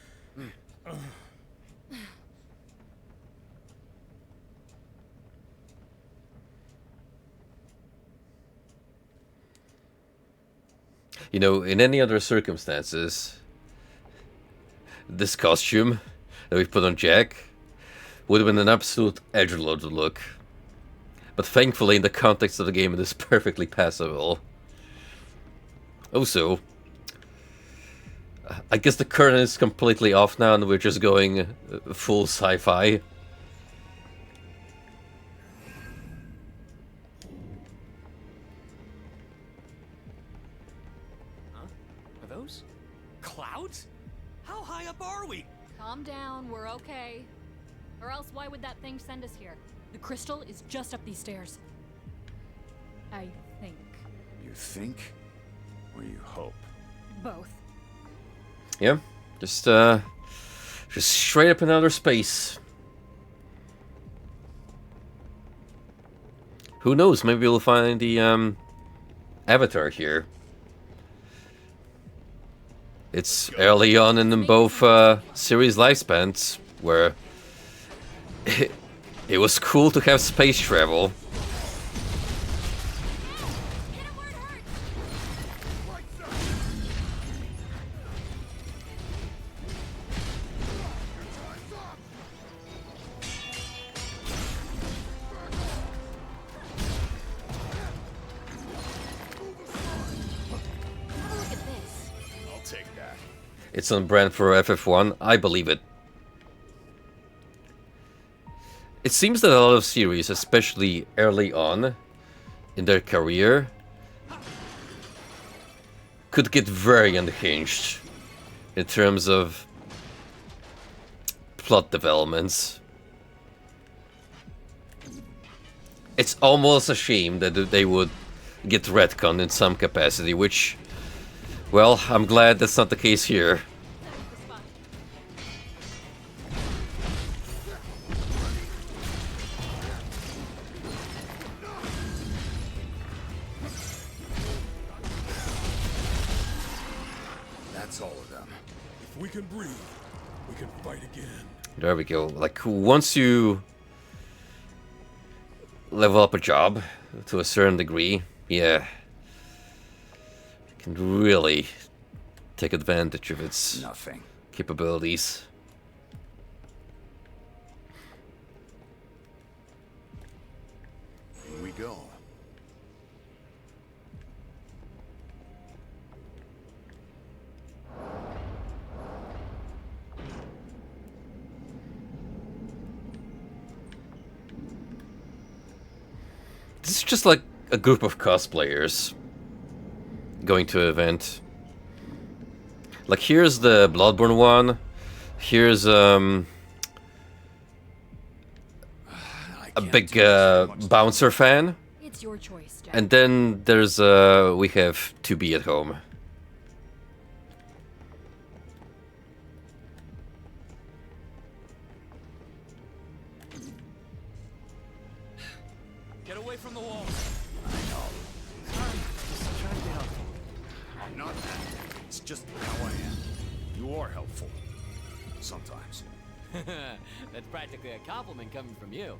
You know, in any other circumstances, this costume that we put on Jack would have been an absolute edgelord look. But thankfully, in the context of the game, it is perfectly passable. Also, I guess the curtain is completely off now and we're just going full sci-fi. Are those clouds? How high up are we? Calm down, we're okay. Or else why would that thing send us here? The crystal is just up these stairs. I think. You think? Or you hope? Both. Yeah, just straight up in outer space. Who knows? Maybe we'll find the avatar here. It's early on in both series lifespans where it was cool to have space travel. It's on brand for FF1. I believe it. It seems that a lot of series, especially early on in their career, could get very unhinged in terms of plot developments. It's almost a shame that they would get retconned in some capacity, which, well, I'm glad that's not the case here. That's all of them. If we can breathe, we can fight again. There we go. Like, once you level up a job to a certain degree, yeah, you can really take advantage of its capabilities. go. This is just like a group of cosplayers going to an event. Like, here's the Bloodborne one. Here's a big bouncer fan. It's your choice, Jack. And then there's we have to be at home. Get away from the wall. I know. Sorry, just trying to be helpful. I'm not that. It's just how I am. You are helpful. Sometimes. That's practically a compliment coming from you.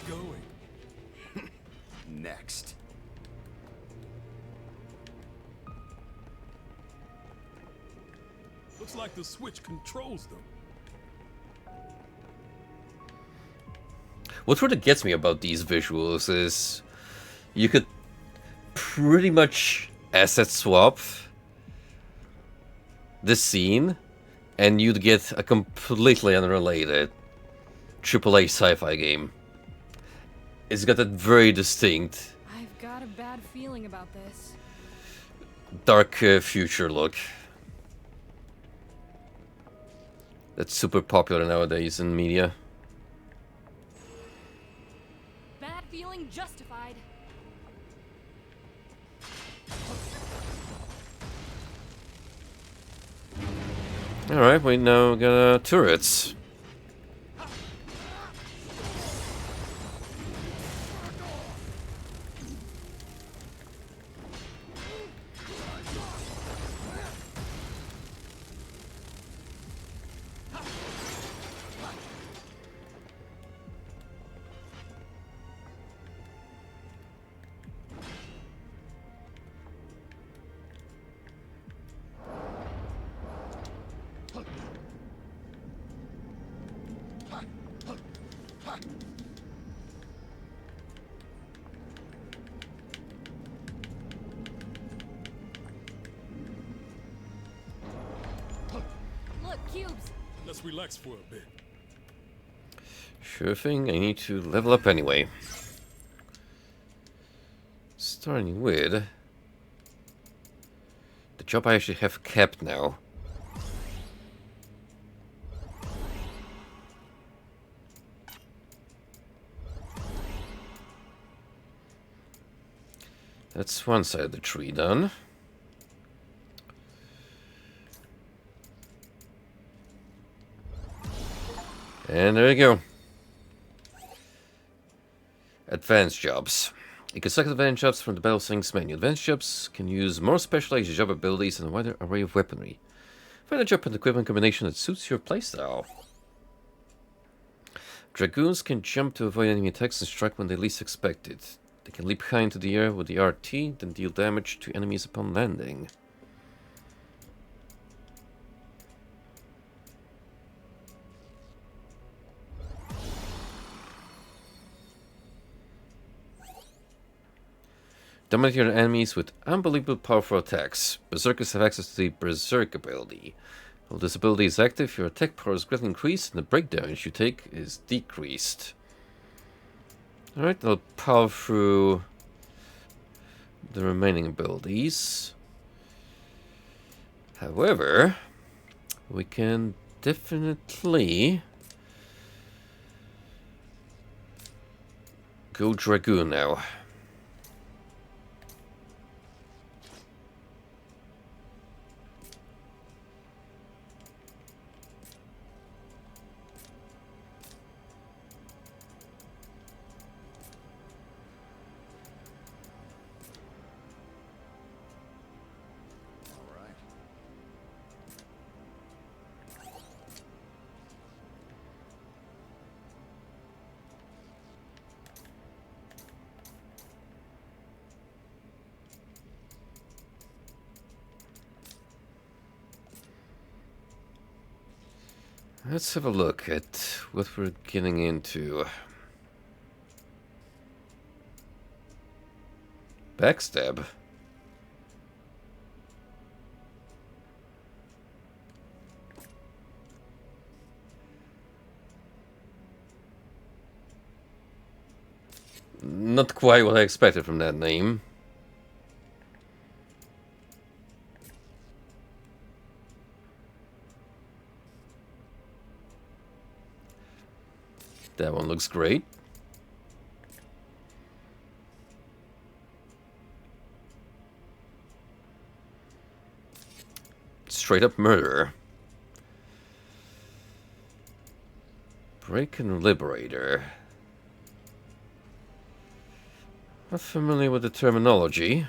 Going. Next. Looks like the switch controls them. What really gets me about these visuals is you could pretty much asset swap this scene and you'd get a completely unrelated AAA sci-fi game. It's got that very distinct I've got a bad feeling about this. dark future look. That's super popular nowadays in media. Bad feeling justified. Alright, we now got turrets. Look, cubes. Let's relax for a bit. Sure thing, I need to level up anyway. Starting with the job I actually have kept now. That's one side of the tree done. And there you go. Advanced jobs. You can select advanced jobs from the Battle Settings menu. Advanced jobs can use more specialized job abilities and a wider array of weaponry. Find a job and equipment combination that suits your playstyle. Dragoons can jump to avoid enemy attacks and strike when they least expect it. They can leap high into the air with the RT, then deal damage to enemies upon landing. Dominate your enemies with unbelievably powerful attacks. Berserkers have access to the Berserk ability. While this ability is active, your attack power is greatly increased and the break damage you take is decreased. Alright, I'll power through the remaining abilities. However, we can definitely go Dragoon now. Let's have a look at what we're getting into. Backstab. Not quite what I expected from that name. That one looks great. Straight up murder. Break-in Liberator. Not familiar with the terminology.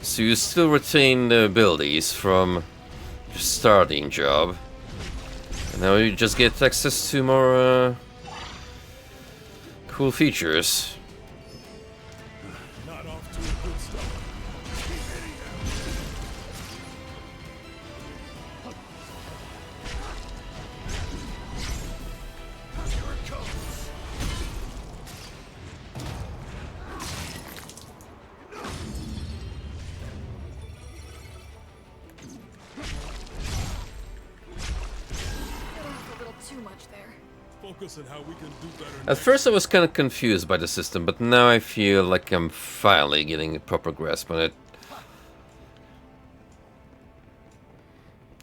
So you still retain the abilities from your starting job. And now you just get access to more cool features. Not off to a good start. Keep heading down. Here it comes. Too much there. Focus on how we can do better. At first I was kind of confused by the system, but now I feel like I'm finally getting a proper grasp on it.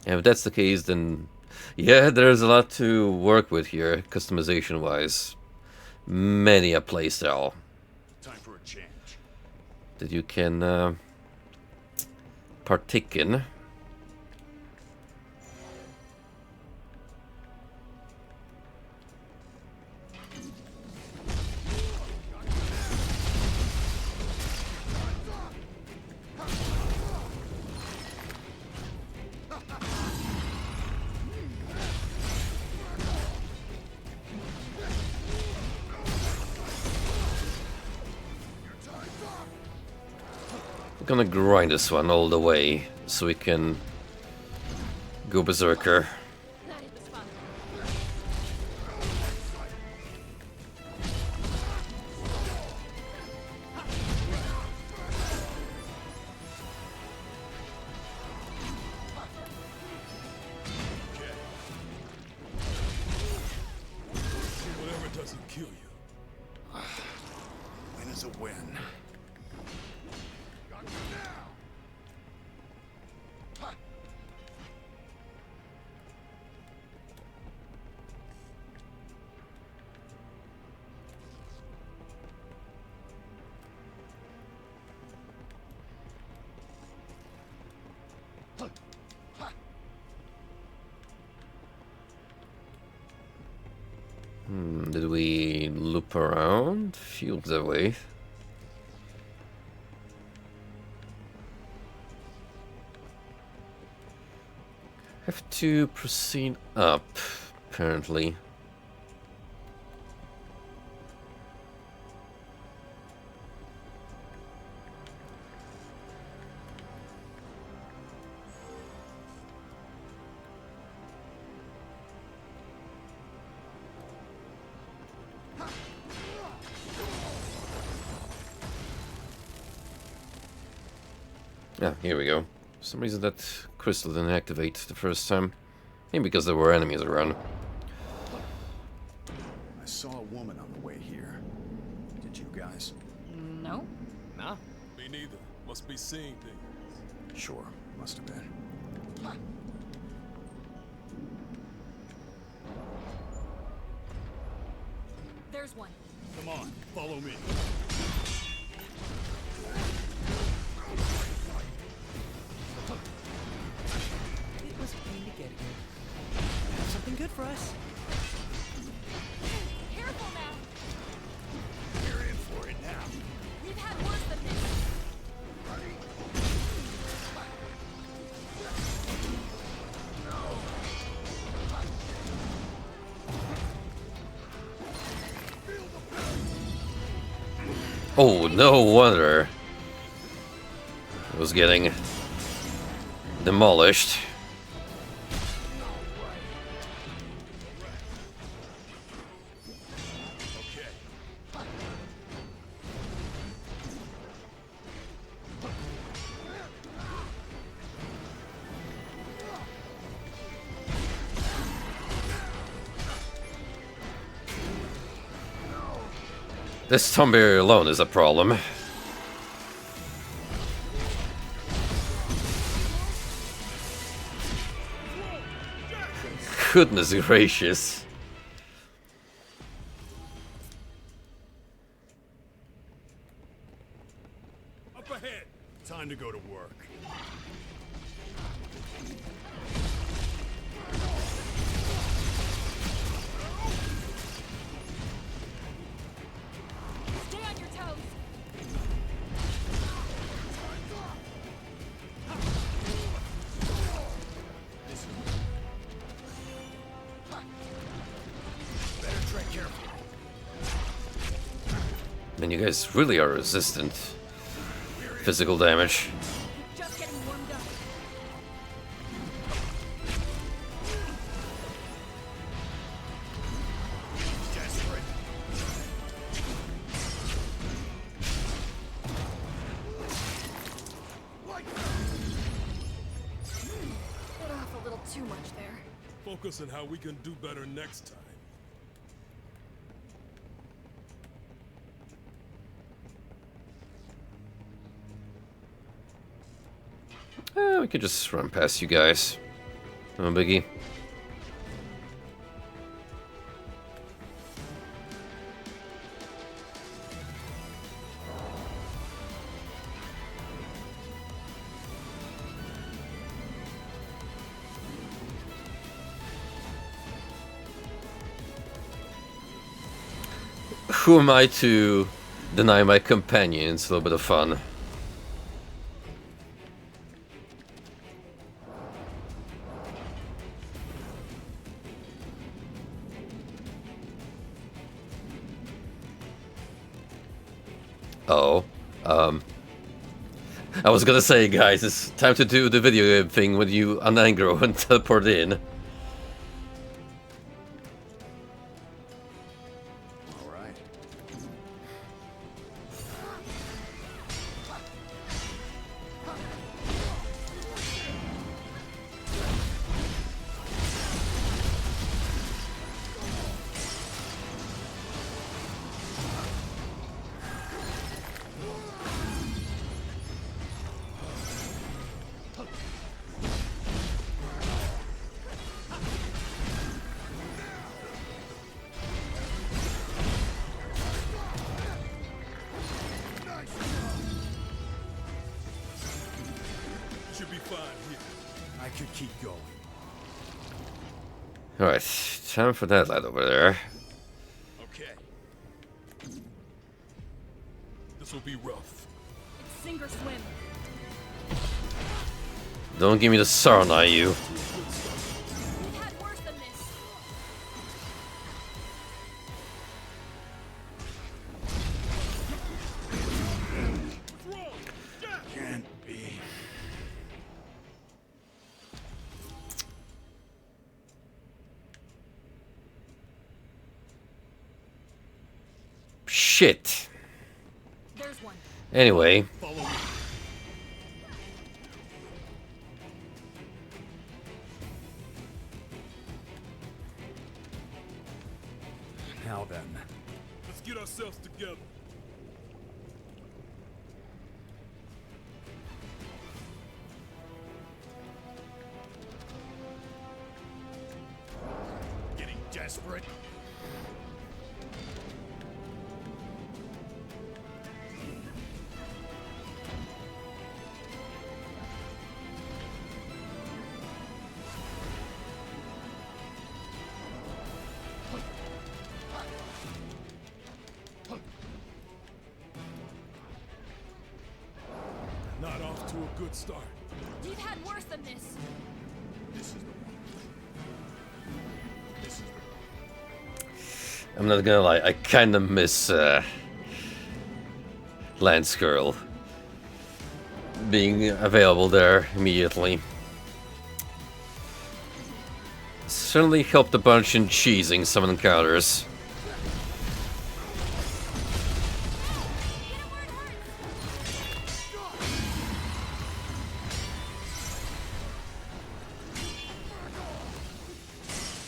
And if that's the case, then yeah, there's a lot to work with here, customization-wise. Many a playstyle Time for a change. that you can partake in. We're gonna grind this one all the way so we can go berserker. Whatever doesn't kill you. Win is a win. Did we loop around? Feels that way. Have to proceed up, apparently. Yeah, here we go. For some reason that crystal didn't activate the first time. Maybe because there were enemies around. I saw a woman on the way here. Did you guys? No. Nah. Me neither. Must be seeing things. Sure, must have been. There's one. Come on, follow me. It was pain to get here. Have something good for us. Careful now. We're in for it now. We've had worse than this. Oh, no wonder it was getting demolished. This stone barrier alone is a problem. Goodness gracious. Up ahead. Time to go to work. Stay on your toes. Better tread carefully. Man, you guys really are resistant. Physical damage. Just getting warmed up. Desperate. Bit off a little too much there. Focus on how we can do better next time. We could just run past you guys. No biggie. Who am I to deny my companions a little bit of fun? Oh, I was gonna say, guys, it's time to do the video game thing when you unangro and teleport in. All right. Should be fine here. I could keep going. Alright, time for that lad over there. Okay. This will be rough. It's sink or swim. Don't give me the Sarna, you. We've had worse than this. Can't be. Shit. There's one. Anyway, Follow me. Now then. Let's get ourselves together. Getting desperate. a good start. We've had worse than this. This is the one. This is the I'm not gonna lie, I kinda miss Lance Girl being available there immediately. Certainly helped a bunch in cheesing some encounters.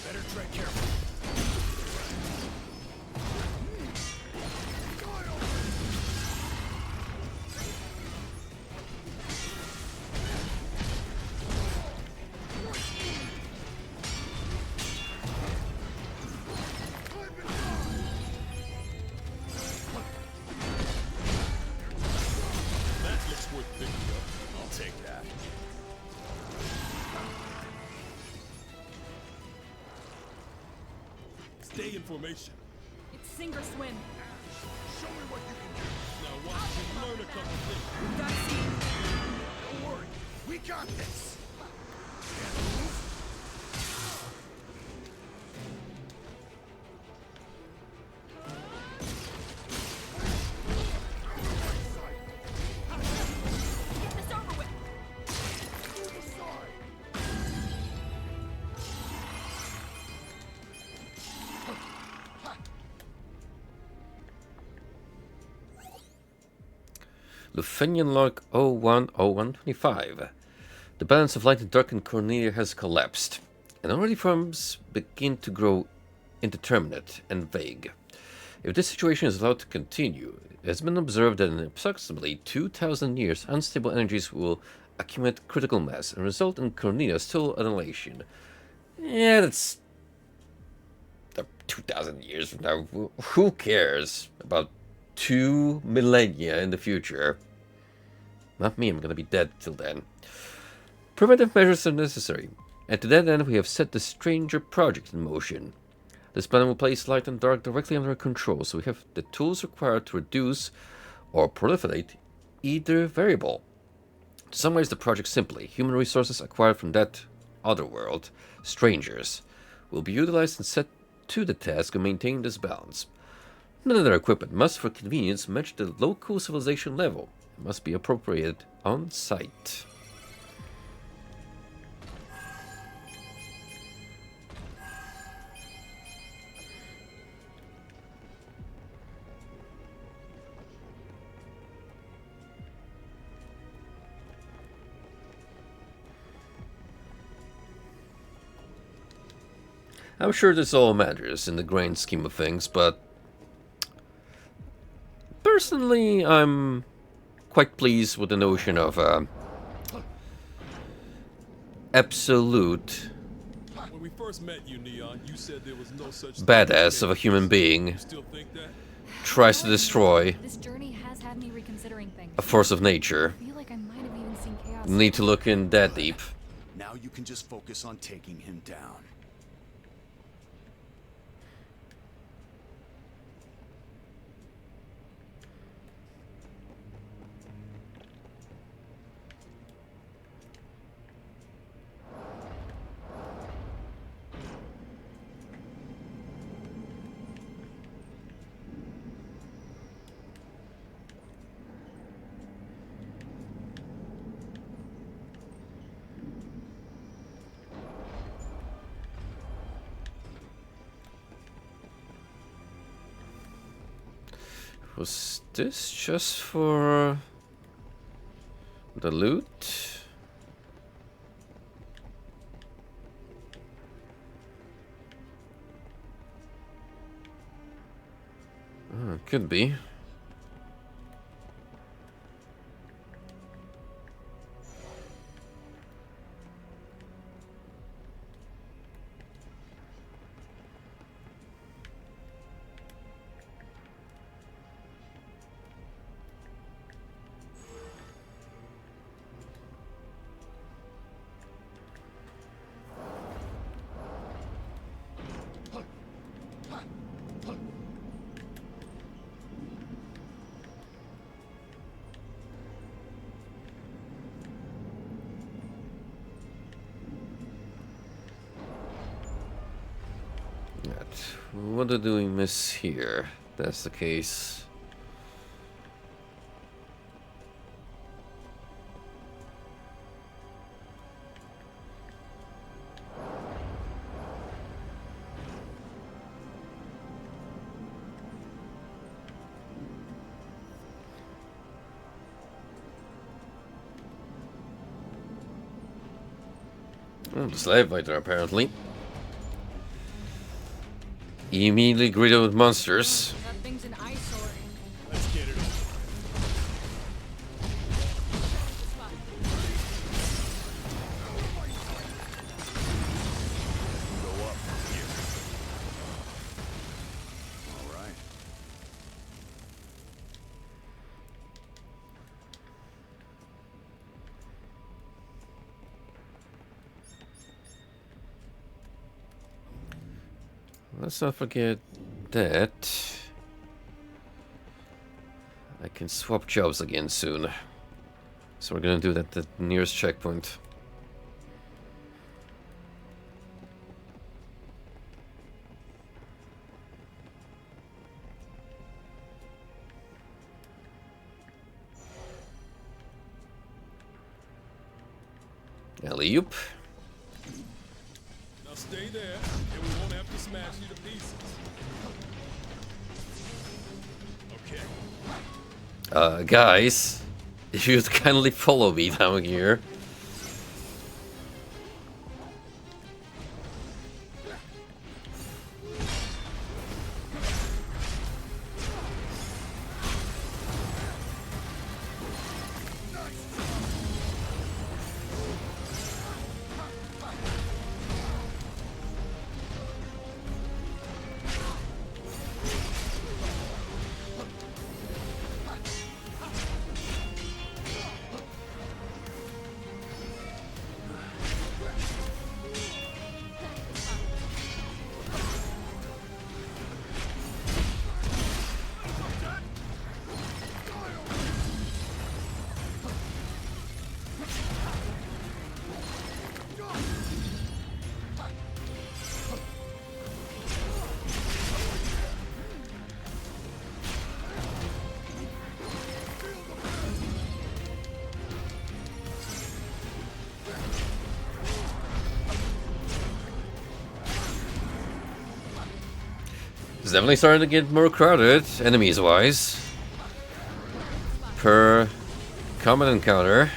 Better tread carefully. That looks worth picking up. I'll take that. Stay in formation. It's sink or swim. Show me what you can do. Now watch me learn a couple things. We've got to see. Don't worry. We got this. Get this over with. Lufenian log 010125. The balance of light and dark in Cornelia has collapsed, and already forms begin to grow indeterminate and vague. If this situation is allowed to continue, it has been observed that in approximately 2,000 years, unstable energies will accumulate critical mass and result in Cornelia's total annihilation. Yeah, that's 2,000 years from now. Who cares about 2 millennia in the future? Not me, I'm gonna be dead till then. Preventive measures are necessary, and to that end we have set the Stranger Project in motion. This plan will place light and dark directly under our control, so we have the tools required to reduce or proliferate either variable. To summarize the project simply, human resources acquired from that other world, strangers, will be utilized and set to the task of maintaining this balance. None of their equipment must, for convenience, match the local civilization level. It must be appropriated on site. I'm sure this all matters in the grand scheme of things, but personally, I'm quite pleased with the notion of absolute When we first met you, Neon, you said there was no such badass of a human being You still think that? tries to destroy This journey has had me reconsidering things. a force of nature. I feel like I might have even seen chaos. Need to look in that deep. Now you can just focus on taking him down. Was this just for the loot? Could be. what do we miss here? That's the case. Oh, the slave fighter, apparently. Immediately greeted with monsters. That thing's an eyesore. Let's get it on. Go up from here. All right. Let's not forget that I can swap jobs again soon. So we're gonna do that at the nearest checkpoint. Alley-oop. Now stay there, and we won't have to smash you to pieces. Okay. Guys, if you'd kindly follow me down here. It's definitely starting to get more crowded, enemies-wise. Per combat encounter.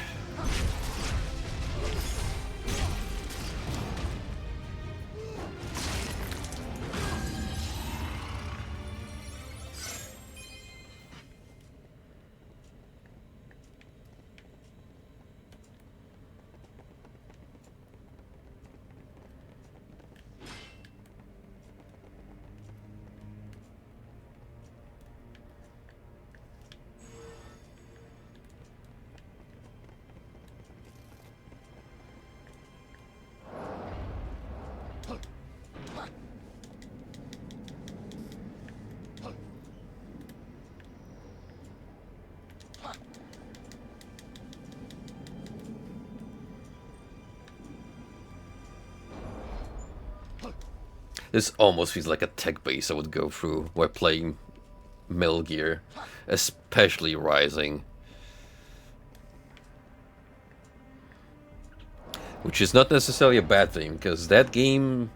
This almost feels like a tech base I would go through while playing Metal Gear, especially Rising. Which is not necessarily a bad thing, because that game...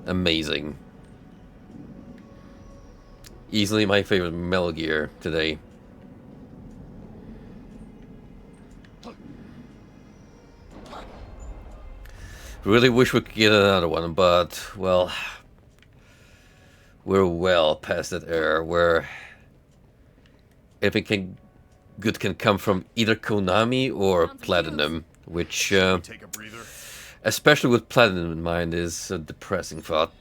amazing. Easily my favorite Metal Gear today. Really wish we could get another one, but, well, we're well past that era where everything good can come from either Konami or Platinum, which, especially with Platinum in mind, is a depressing thought.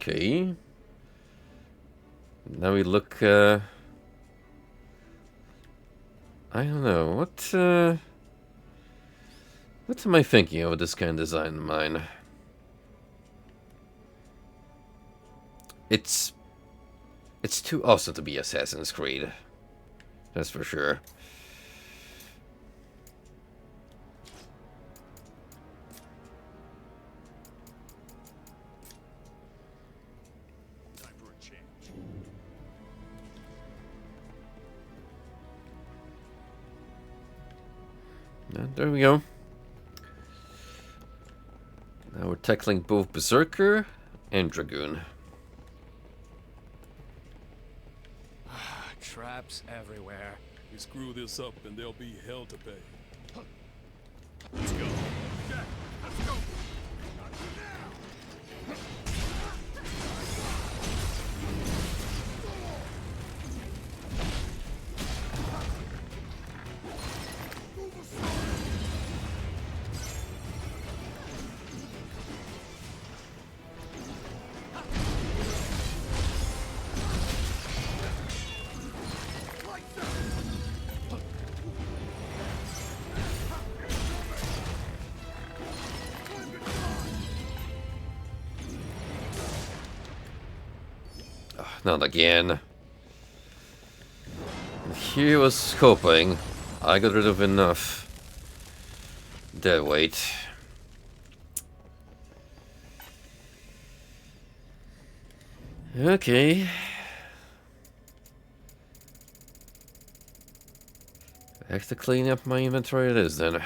Okay. Now we look, I don't know, what am I thinking of with this kind of design in mind? It's too awesome to be Assassin's Creed. That's for sure. Time for a change. There we go. Now we're tackling both Berserker and Dragoon. Traps everywhere. We screw this up and there'll be hell to pay. Let's go. Jack, let's go! Not again. He was hoping I got rid of enough dead weight. Okay. I have to clean up my inventory it is then.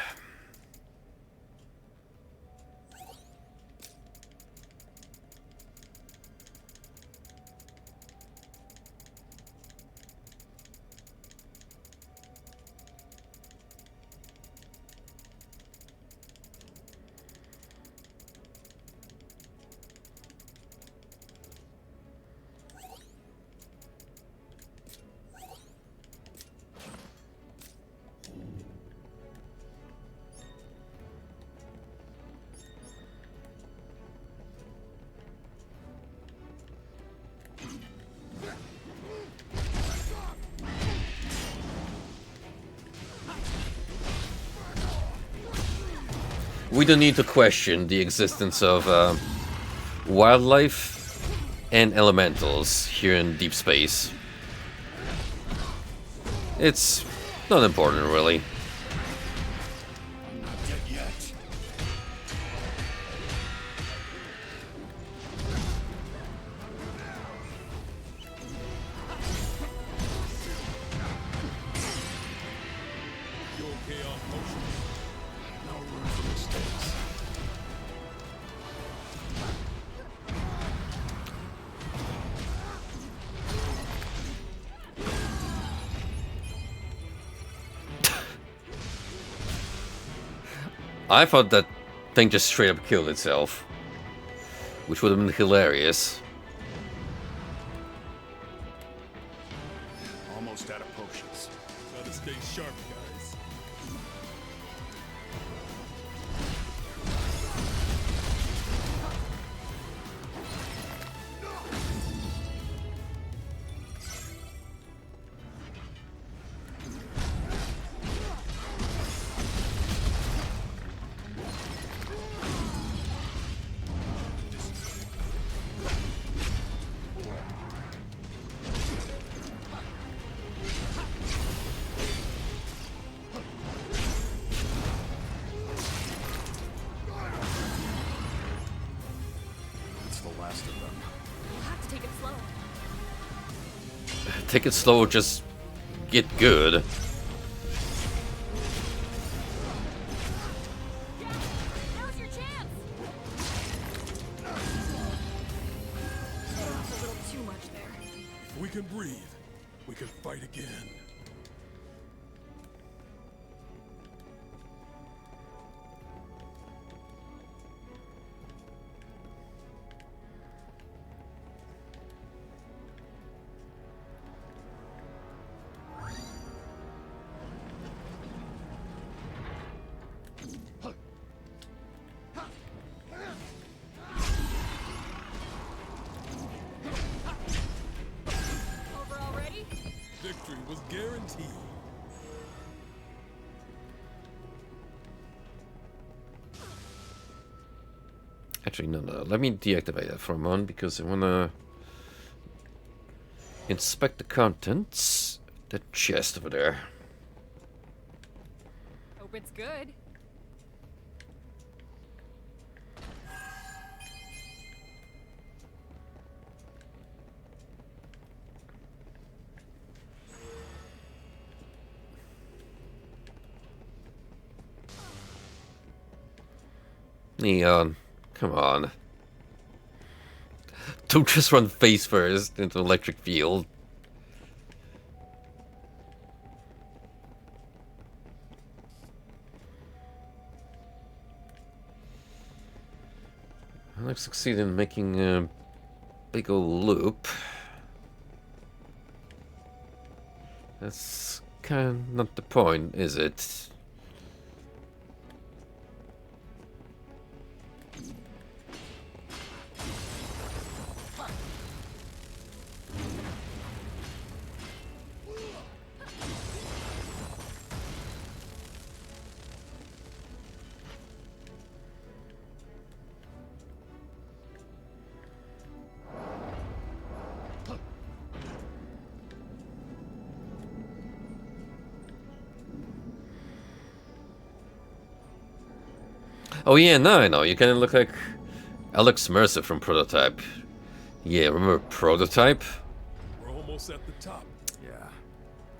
We don't need to question the existence of wildlife and elementals here in deep space. It's not important, really. I'm not dead yet. You okay off motion? No room for mistakes. I thought that thing just straight up killed itself, which would have been hilarious. Almost out of potions. Gotta stay sharp, guys. That's the last of them. We'll have to take it slow. Take it slow, just get good. Now's your chance! A little too much there. If we can breathe, we can fight again. Actually, no. Let me deactivate that for a moment because I wanna inspect the contents. That chest over there. Hope it's good. Neon, come on. Don't just run face first into electric field. I've succeeded in making a big old loop. That's kind of not the point, is it? Oh yeah, now I know. You kind of look like Alex Mercer from Prototype. Yeah, remember Prototype? We're almost at the top. Yeah.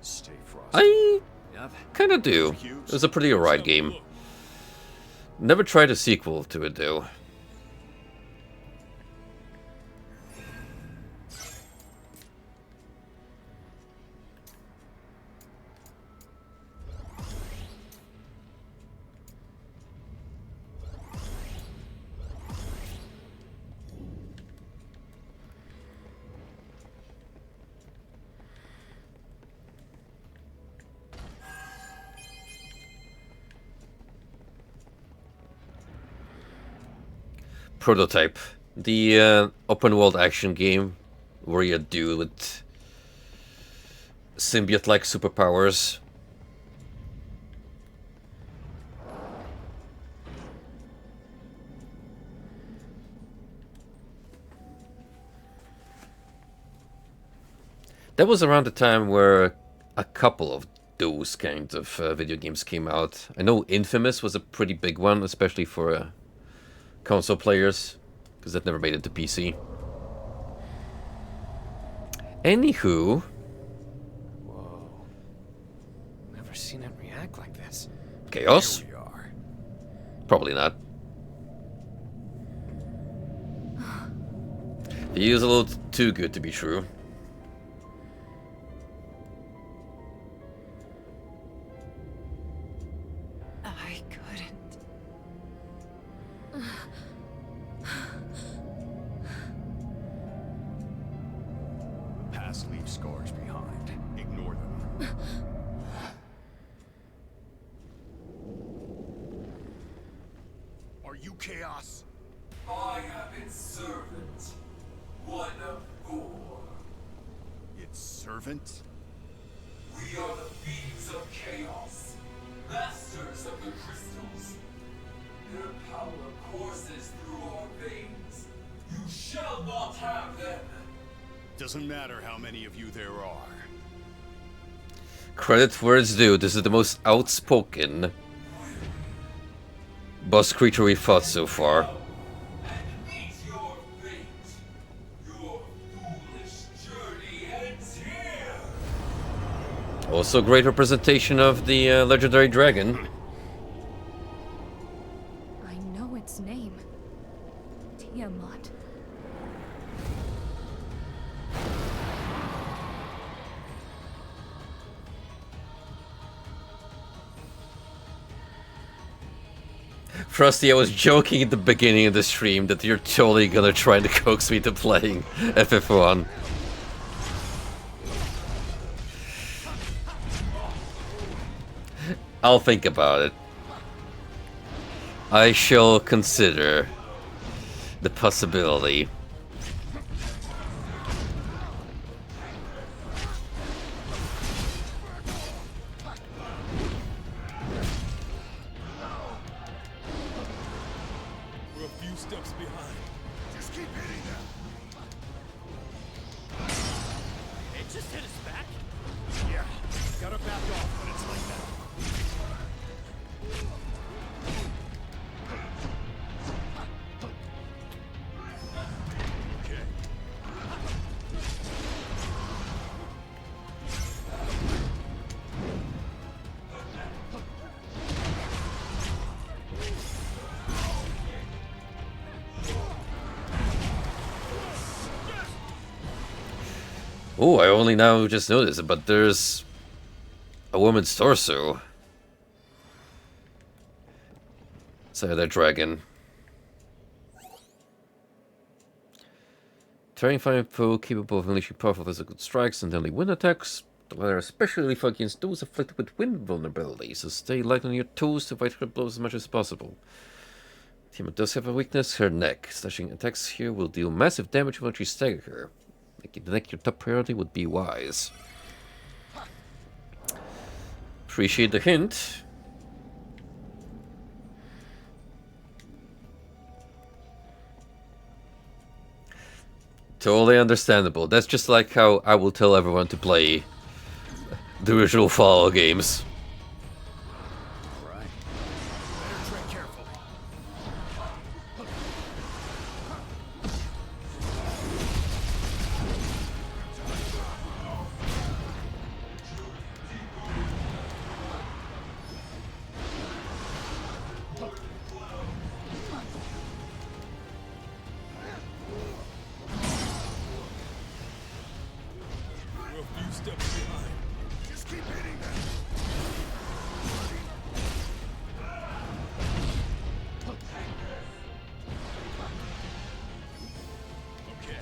Stay frosty. I Yep. kind of do. It was a pretty alright game. Never tried a sequel to it though. Prototype, the open world action game where you do with symbiote-like superpowers. That was around the time where a couple of those kinds of video games came out. I know Infamous was a pretty big one, especially for console players, because that never made it to PC. Anywho. Whoa. Never seen it react like this. Chaos? Here we are. Probably not. He is a little too good to be true. I couldn't. The past leaves scars behind. Ignore them. Are you Chaos? I am its servant. One of four. Its servant? We are the beings of chaos, masters of the crystals. Their power courses through our veins. You shall not have them. Doesn't matter how many of you there are. Credit where it's due, this is the most outspoken boss creature we've fought so far. And meet your fate. Your foolish journey ends here. Also great representation of the legendary dragon. I know its name. Tiamat. Frosty, I was joking at the beginning of the stream that you're totally gonna try to coax me to playing FF1. I'll think about it. I shall consider the possibility. We're a few steps behind. Just keep hitting them. It just hit his back. Yeah, gotta back off when it's like that. Okay. Oh, I only now just noticed it, but there's a woman's torso. Inside that dragon. Terrifying foe capable of unleashing powerful physical strikes and deadly wind attacks. They are especially effective against those afflicted with wind vulnerabilities, so stay light on your toes to avoid her blows as much as possible. Tiamat does have a weakness, her neck. Slashing attacks here will deal massive damage once you stagger her. Making the neck your top priority would be wise. Appreciate the hint. Totally understandable. That's just like how I will tell everyone to play the original Fallout games. Right. Better tread carefully. We're a few steps behind. Just keep hitting them. Okay.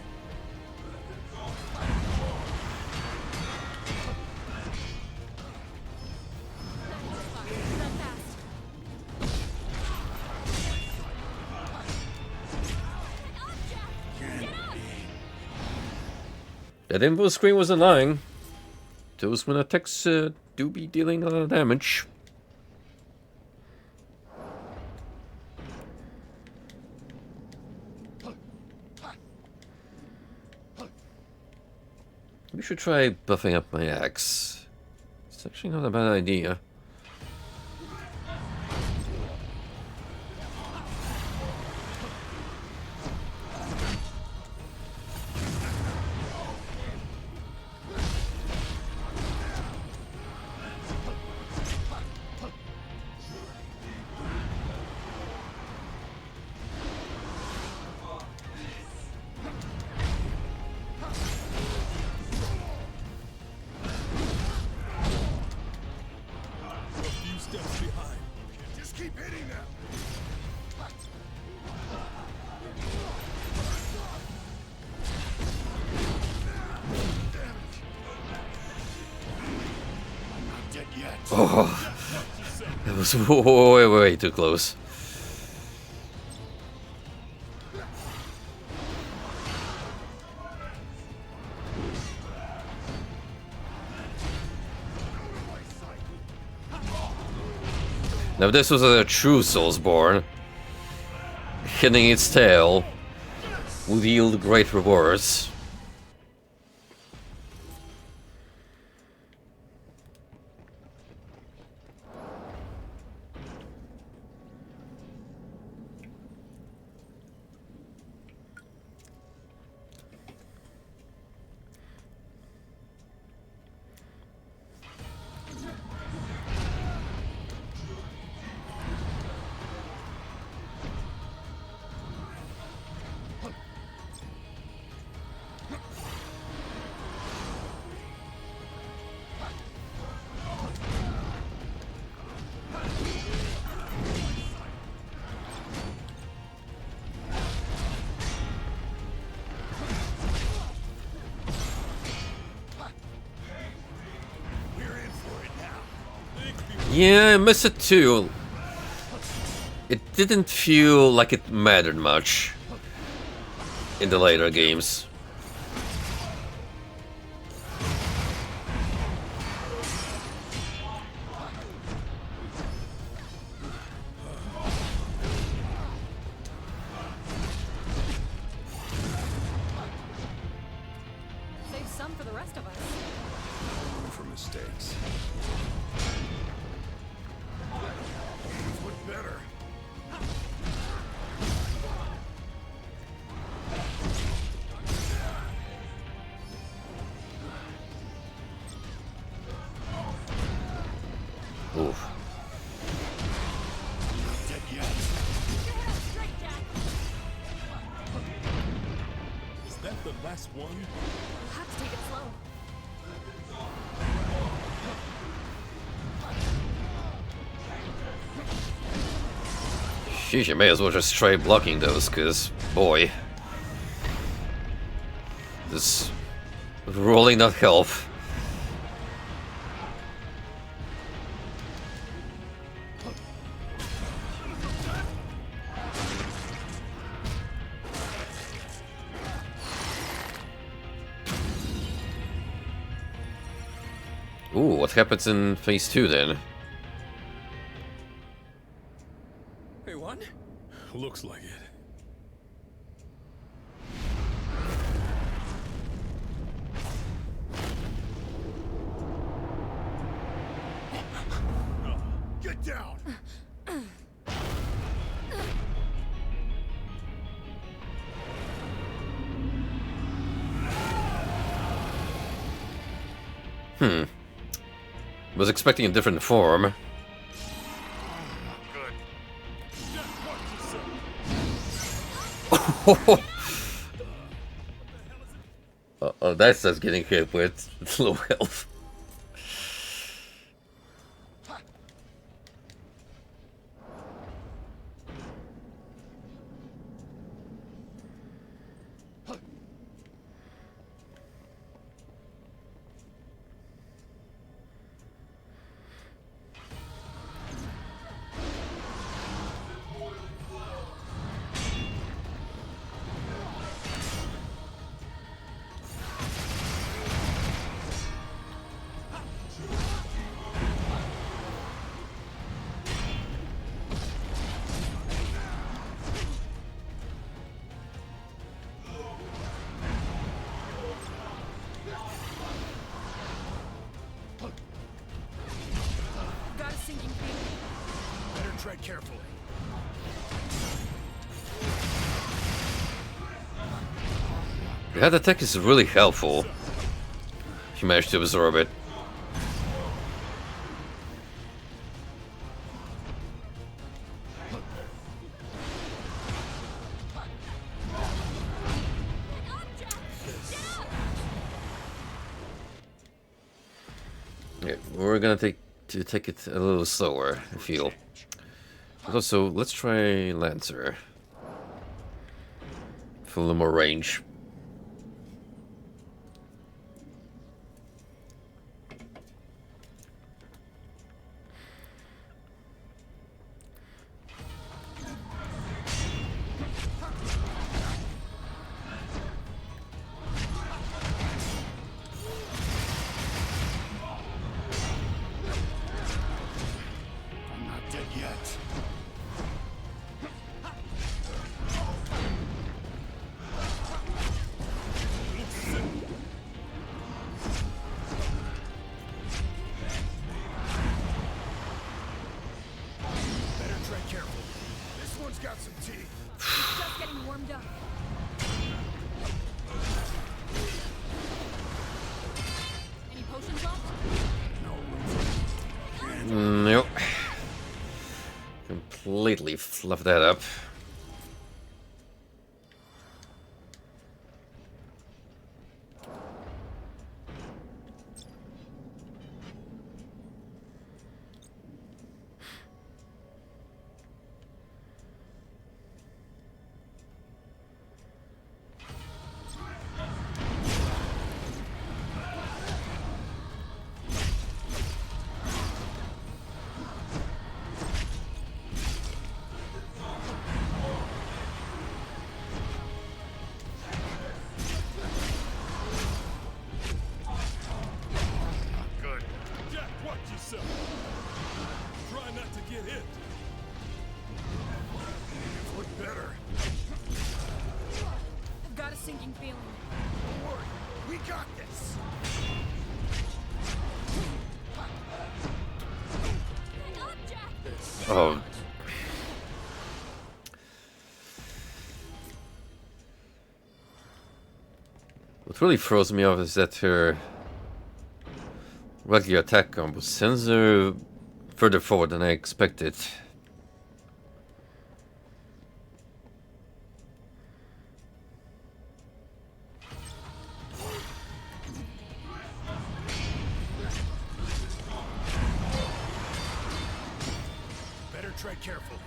That info screen wasn't lying. Those wind attacks do be dealing a lot of damage. We should try buffing up my axe. It's actually not a bad idea. We're a few steps behind. Just keep hitting them. Not dead yet. Oh, that was way too close. Now, if this was a true Soulsborne, hitting its tail would yield great rewards. Yeah, I missed it too. It didn't feel like it mattered much in the later games. last one? We'll have to take it slow. Sheesh, you may as well just try blocking those, cause boy, this really not help. Ooh, what happens in phase 2 then? Hey, what? Looks like it. Get down! Was expecting a different form. Oh, that's us getting hit with low health. Got a sinking feeling. Better tread carefully. That attack is really helpful. If you manage to absorb it. Yeah, we're gonna take it a little slower, I feel. But also, let's try Lancer. For a little more range. I'm not dead yet. Better tread carefully. This one's got some teeth. It's just getting warmed up. Any potions left? Nope. Completely fluffed that up. Good. Jack, watch yourself. Try not to get hit. Look better. I've got a sinking feeling. Don't worry. We got this. Hang on, Jack! Oh. What really throws me off is that her regular attack combo sends her further forward than I expected. Better tread carefully.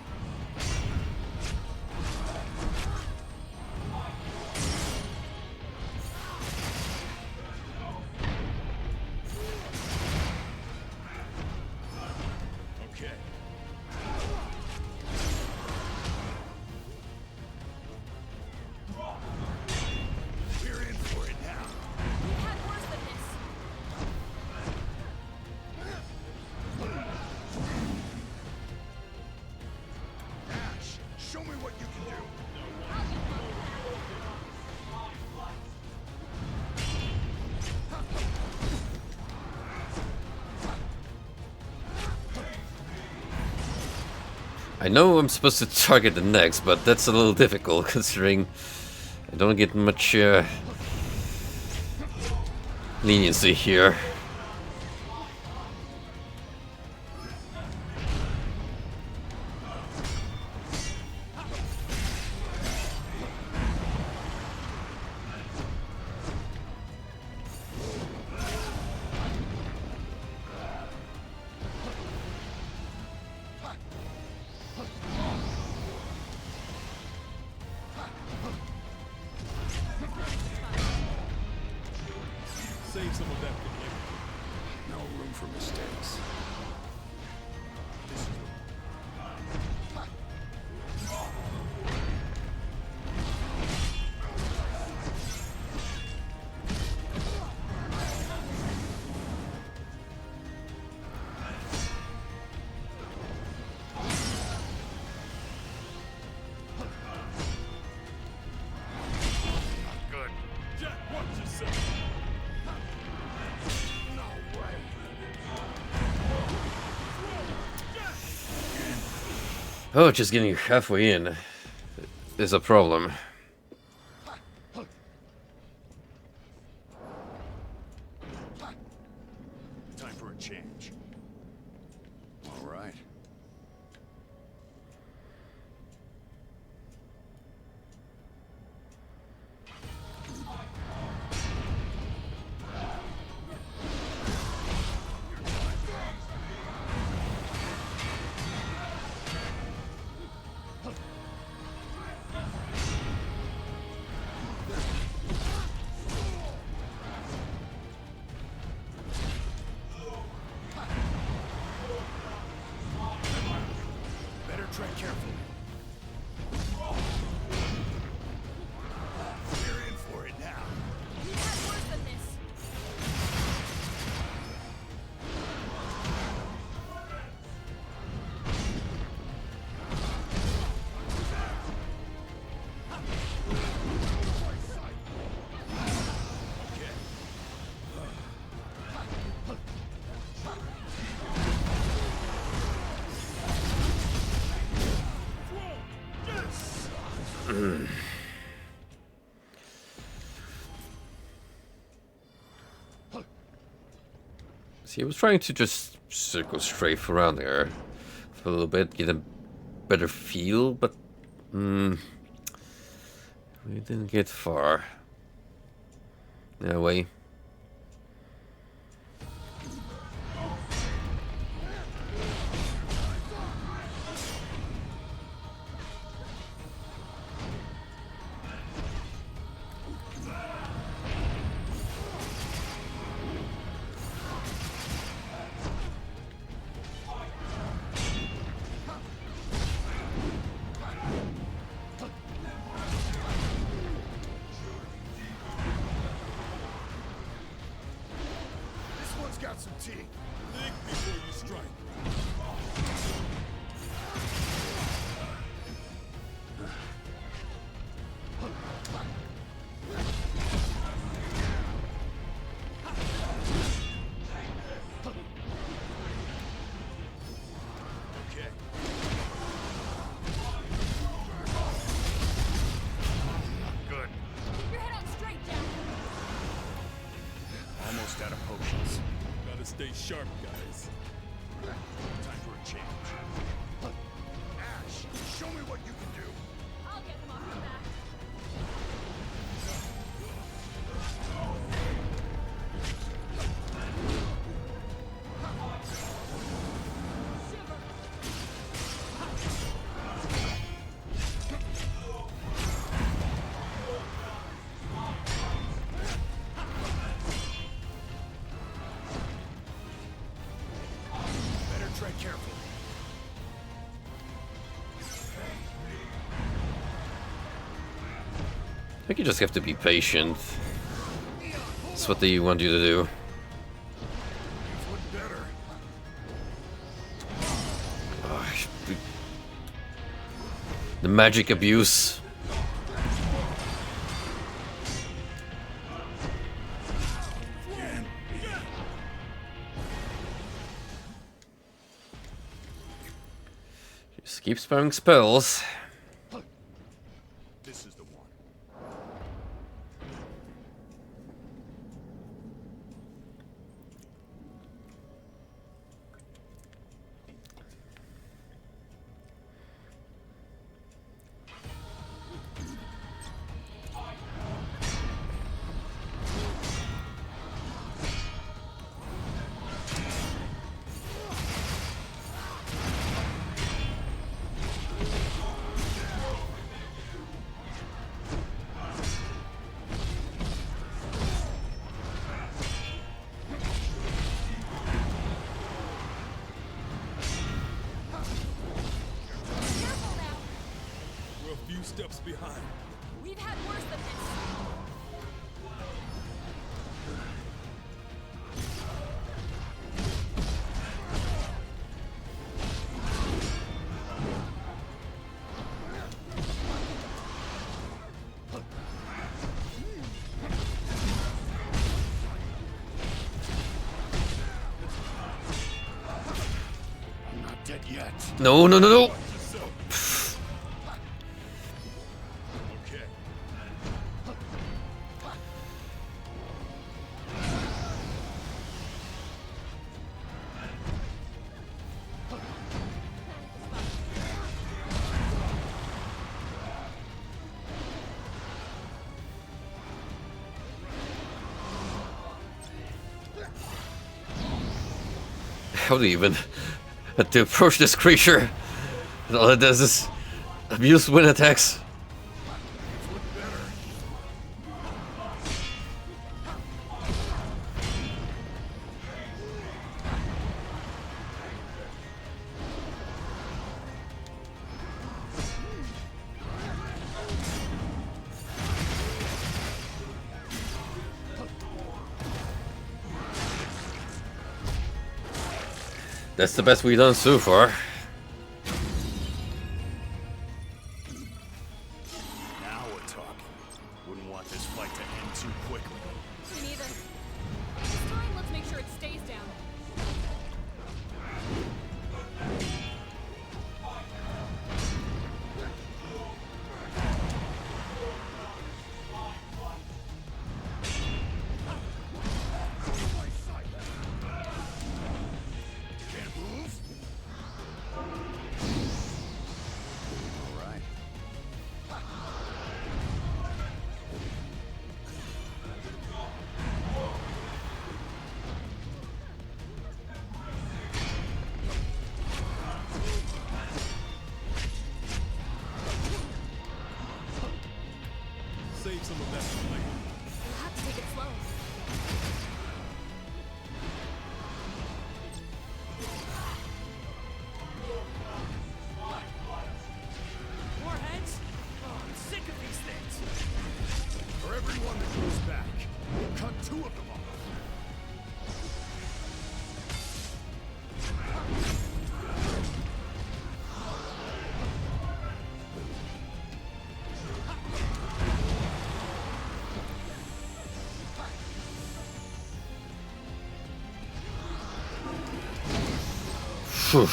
Okay. We're in for it now. We've had worse than this. Ash, show me what you can do. I know I'm supposed to target the next, but that's a little difficult considering I don't get much leniency here. Save some of that for later. No room for mistakes. Good. Jack, watch yourself. Oh, just getting halfway in is a problem. Time for a change. All right. Better tread carefully. We're in for it now. We've had worse than this. See, I was trying to just circle strafe around there for a little bit, get a better feel, but we didn't get far. No way. This one's got some teeth. Think before you strike. Okay. Good. Keep your head on straight, Jack. Almost out of potions. Gotta stay sharp, guys. Time for a change. Ash, show me what you can do. I'll get them off your back. Shiver. think you just have to be patient. That's what they want you to do. The magic abuse. Just keep spamming spells. This is the one. We're a few steps behind. We've had worse than this. I'm not dead yet. No, no, no, no. Okay. How do you even have to approach this creature? And all it does is abuse wind attacks. That's the best we've done so far. Now we're talking. Wouldn't want this fight to end too quickly. Me neither. This time, let's make sure it stays down. Can't move? All right. Save some of that for later. We'll have to take it slow. More heads? Oh, I'm sick of these things. For everyone that goes back, we'll cut 2 of them off. Phew.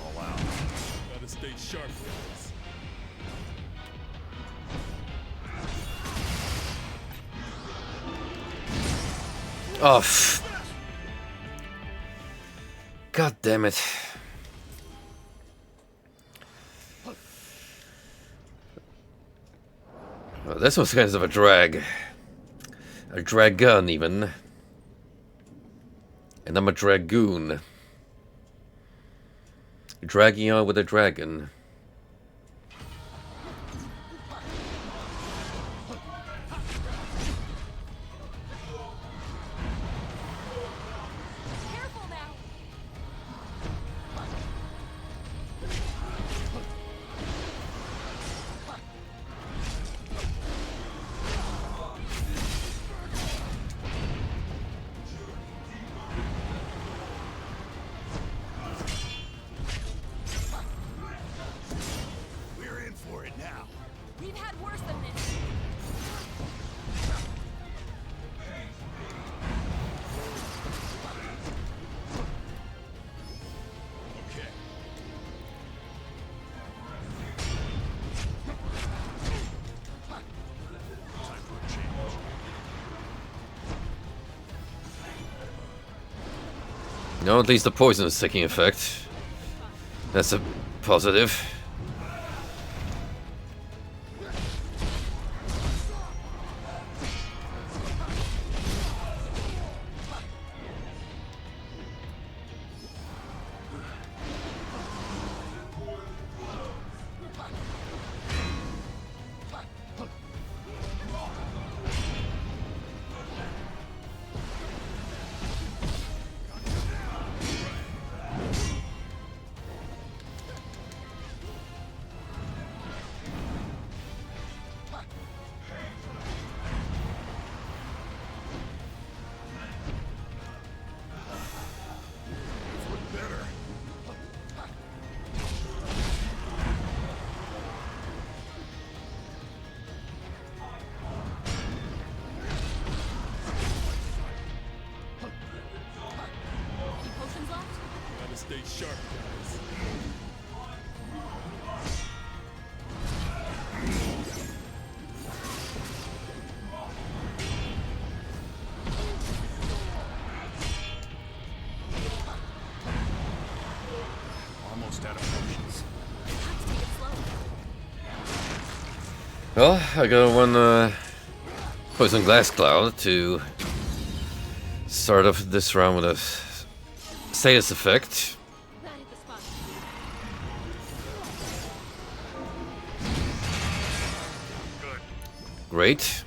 All out. Gotta stay sharp, guys. Oh, God damn it. Oh, this was kind of a drag. A dragon, even. And I'm a dragoon. Dragging on with a dragon. Careful now. No, at least the poison is taking effect. That's a positive. Any potions left? Gotta stay sharp, guys. Almost out of potions. Take it slow. Well, I got one poison glass cloud to start off this round with a status effect. That hit the spot. Great.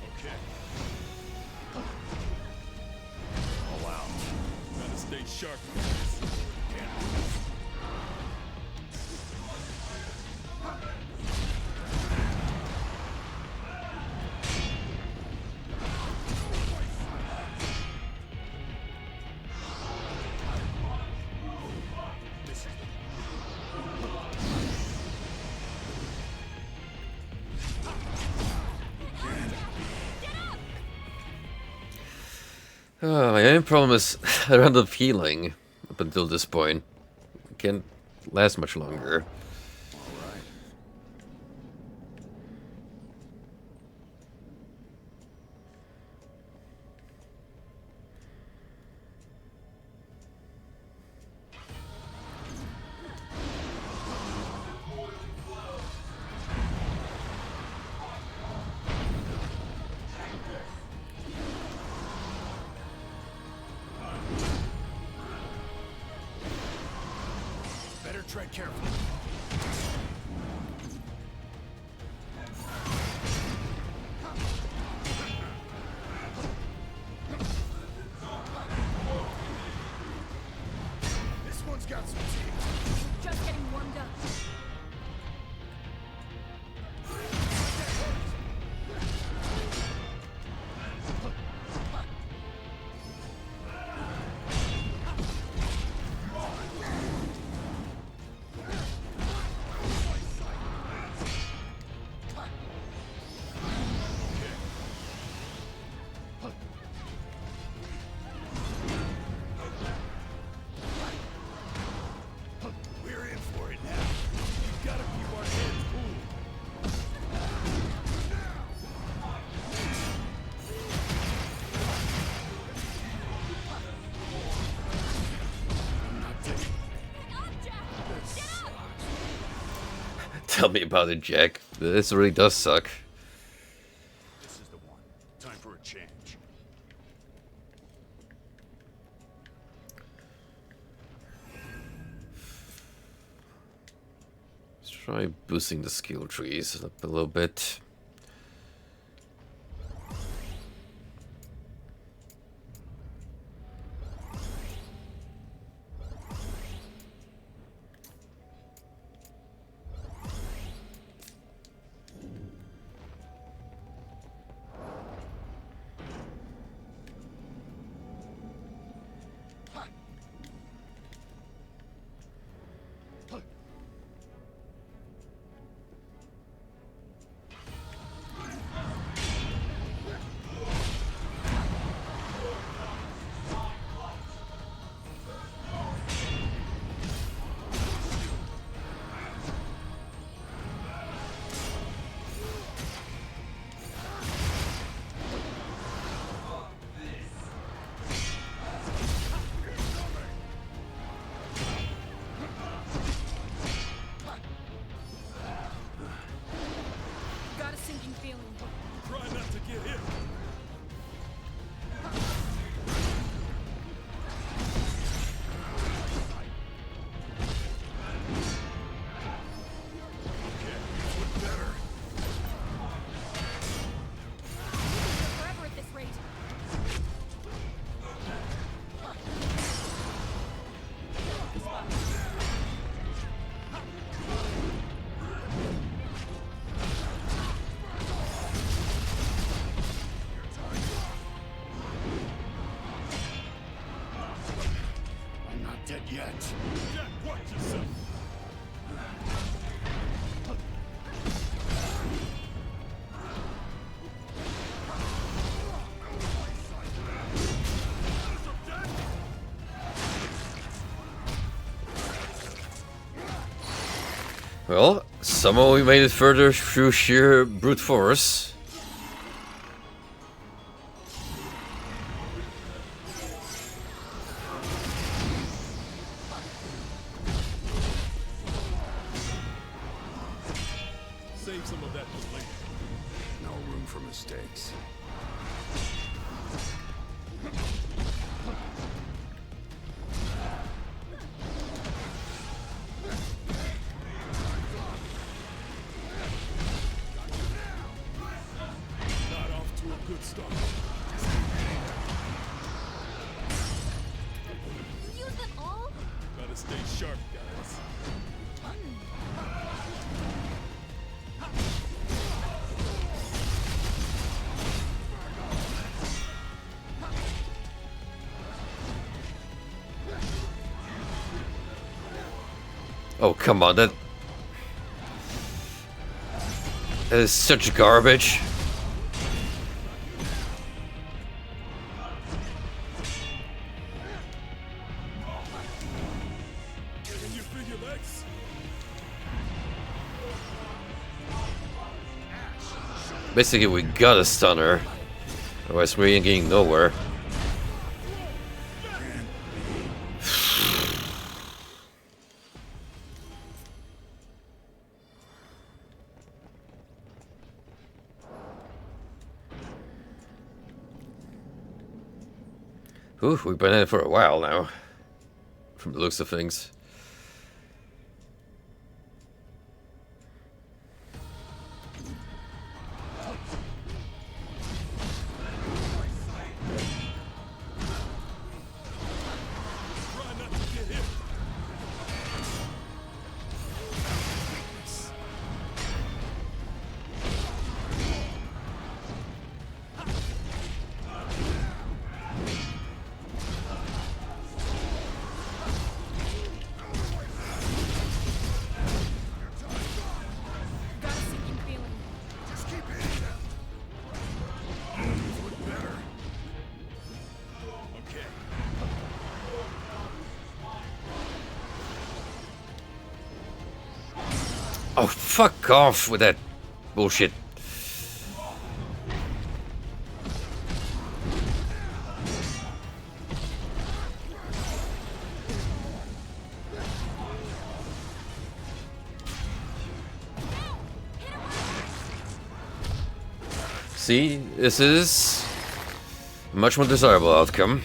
Oh wow. Gotta stay sharp, guys. My only problem is I run out of healing up until this point. Can't last much longer. Better tread carefully. This one's got some teeth. Just getting warmed up. We're in for it now. We gotta keep our heads cool. Tell me about it, Jack. This really does suck. This is the one. Time for a change. Let's try boosting the skill trees up a little bit. dead yet. Jack, watch yourself. Well, somehow we made it further through sheer brute force. Save some of that for later. No room for mistakes. Not off to a good start. Use it all? Gotta stay sharp, guys. Oh, come on, that is such garbage. Can you feel your legs? Basically, we gotta stun her. Otherwise, we ain't getting nowhere. Ooh, we've been in it for a while now, from the looks of things. Try not to get hit. Got a sinking feeling. Just keep hitting them. Look better. Okay. Oh, fuck off with that bullshit. See, this is a much more desirable outcome.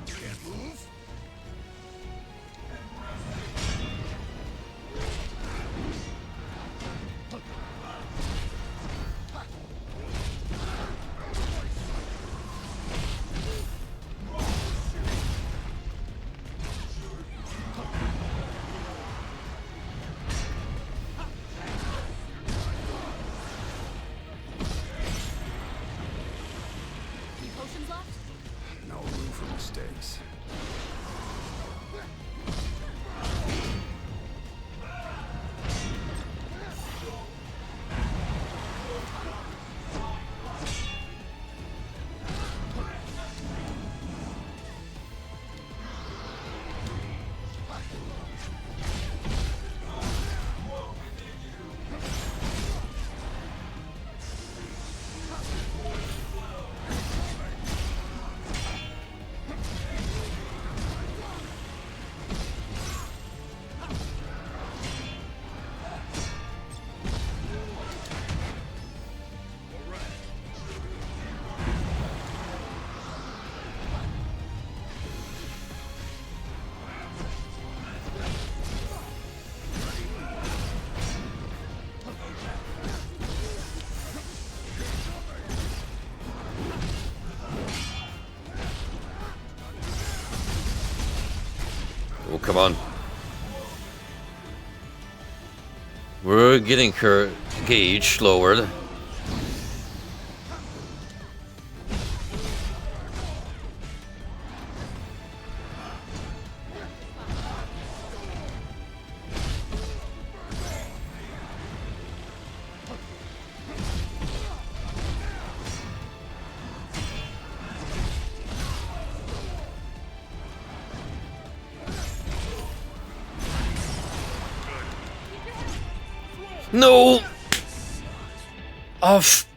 Can't move? Any potions left? No room for mistakes. Oh, come on. We're getting her gauge lowered. No! Off.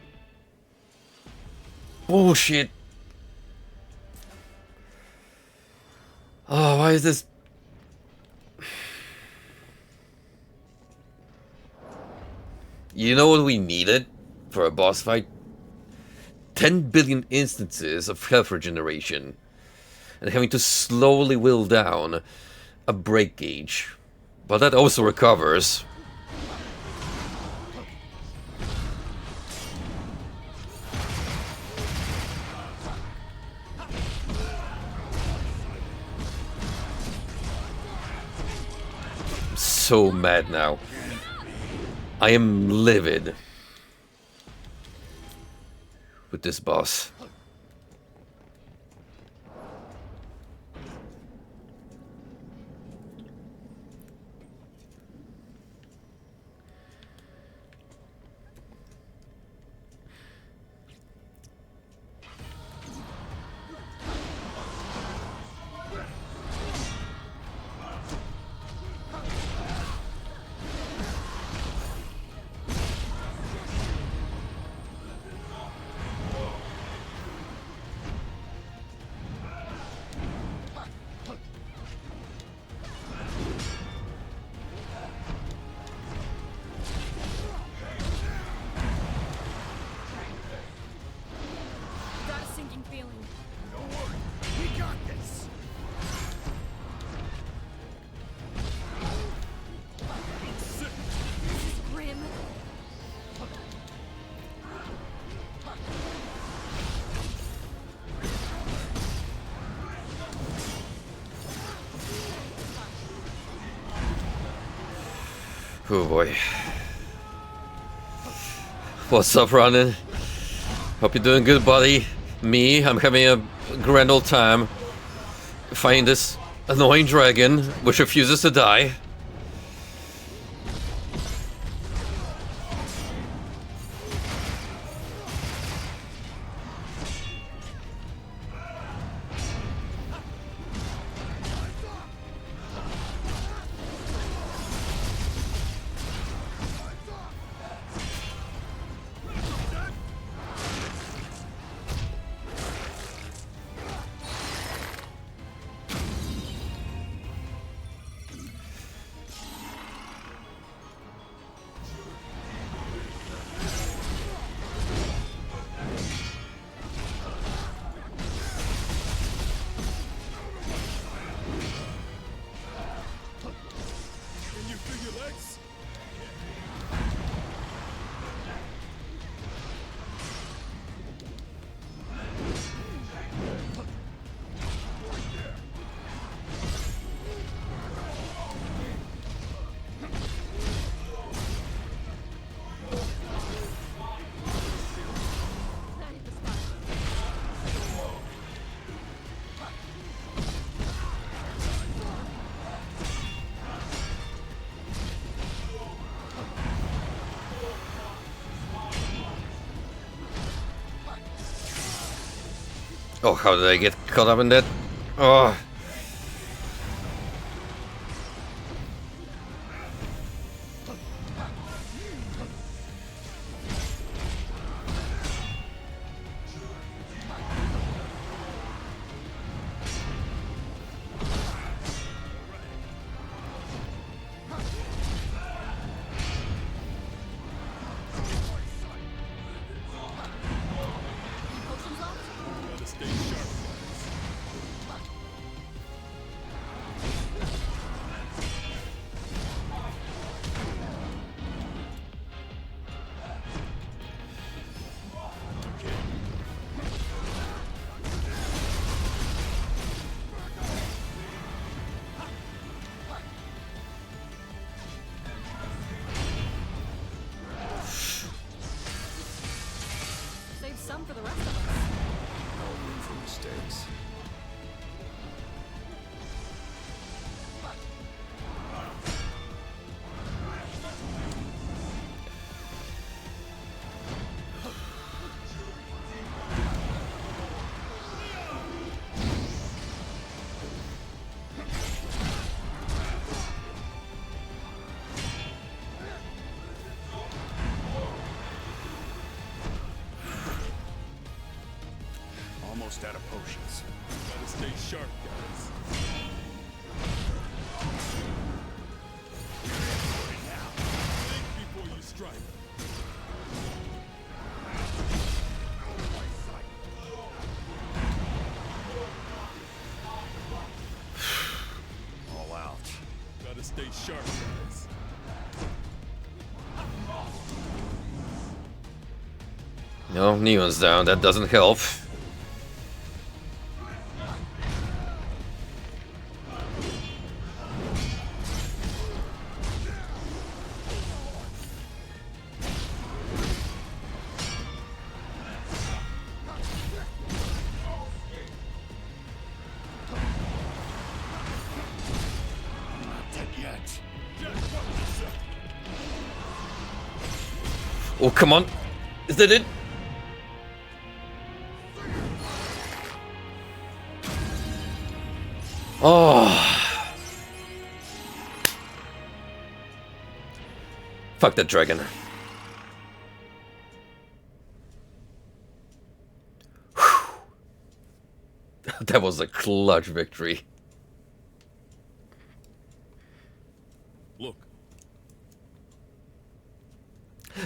Bullshit. Oh, why is this? You know what we needed for a boss fight? 10 billion instances of health regeneration. And having to slowly whittle down a break gauge. But that also recovers. So mad now. I am livid with this boss. Got a sinking feeling. Don't worry, we got this. This is grim. Oh boy. What's up, Ronan? Hope you're doing good, buddy. Me, I'm having a grand old time fighting this annoying dragon which refuses to die. Can you feel your legs? Oh, how did I get caught up in that? Oh. Gotta stay sharp. sharp, guys. Think before you strike. All out. Gotta stay sharp, guys. No, Neon's down. That doesn't help. Oh, come on. Is that it? Oh. Fuck that dragon. Whew. That was a clutch victory. Look.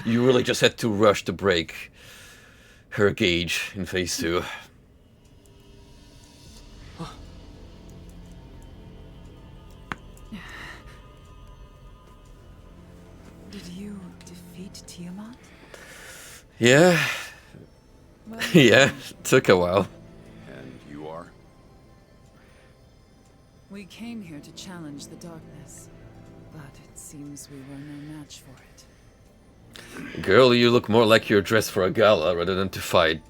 You really just had to rush to break her gauge in phase 2. Did you defeat Tiamat? Yeah. Well, Yeah, took a while. And you are? we came here to challenge the darkness, but it seems we were no match for it. Girl, you look more like you're dressed for a gala rather than to fight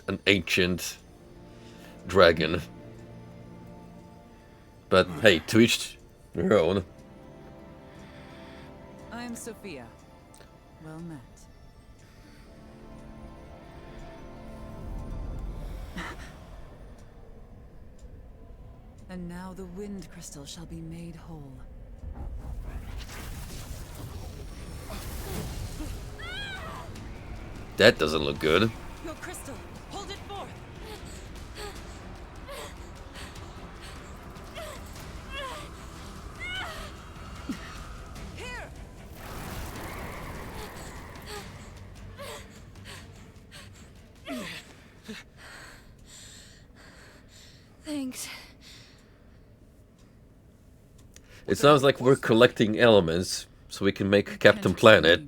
an ancient dragon. But hey, to each their own. I'm Sophia. Well met. And now the wind crystal shall be made whole. That doesn't look good. Your crystal, hold it forth. Here. Thanks. It sounds like we're collecting elements so we can make Captain Planet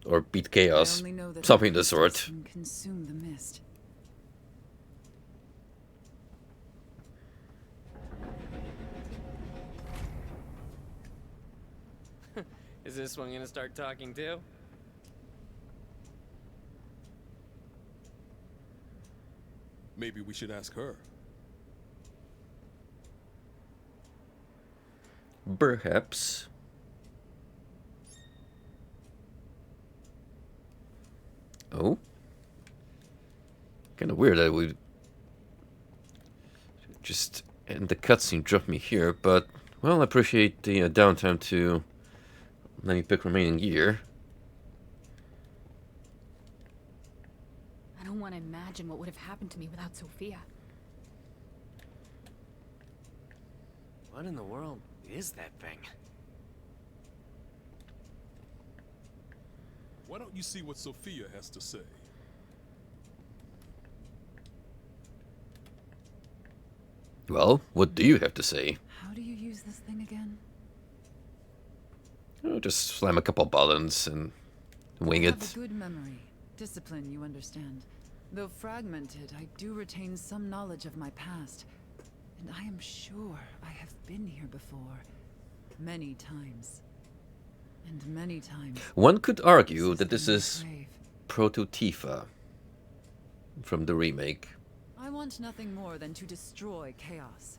or beat Chaos, something of the sort. Consume the mist. Is this one gonna start talking too? Maybe we should ask her. Perhaps. Oh. Kind of weird that we just end the cutscene, drop me here, but well, I appreciate the downtime to let me pick remaining gear. I don't want to imagine what would have happened to me without Sophia. What in the world is that thing? Why don't you see what Sophia has to say? Well, what do you have to say? How do you use this thing again? Oh, just slam a couple buttons and wing I it. have a good memory. Discipline, you understand. Though fragmented, I do retain some knowledge of my past. And I am sure I have been here before. Many times. And many times. One could argue that this is Proto Tifa from the remake. I want nothing more than to destroy chaos.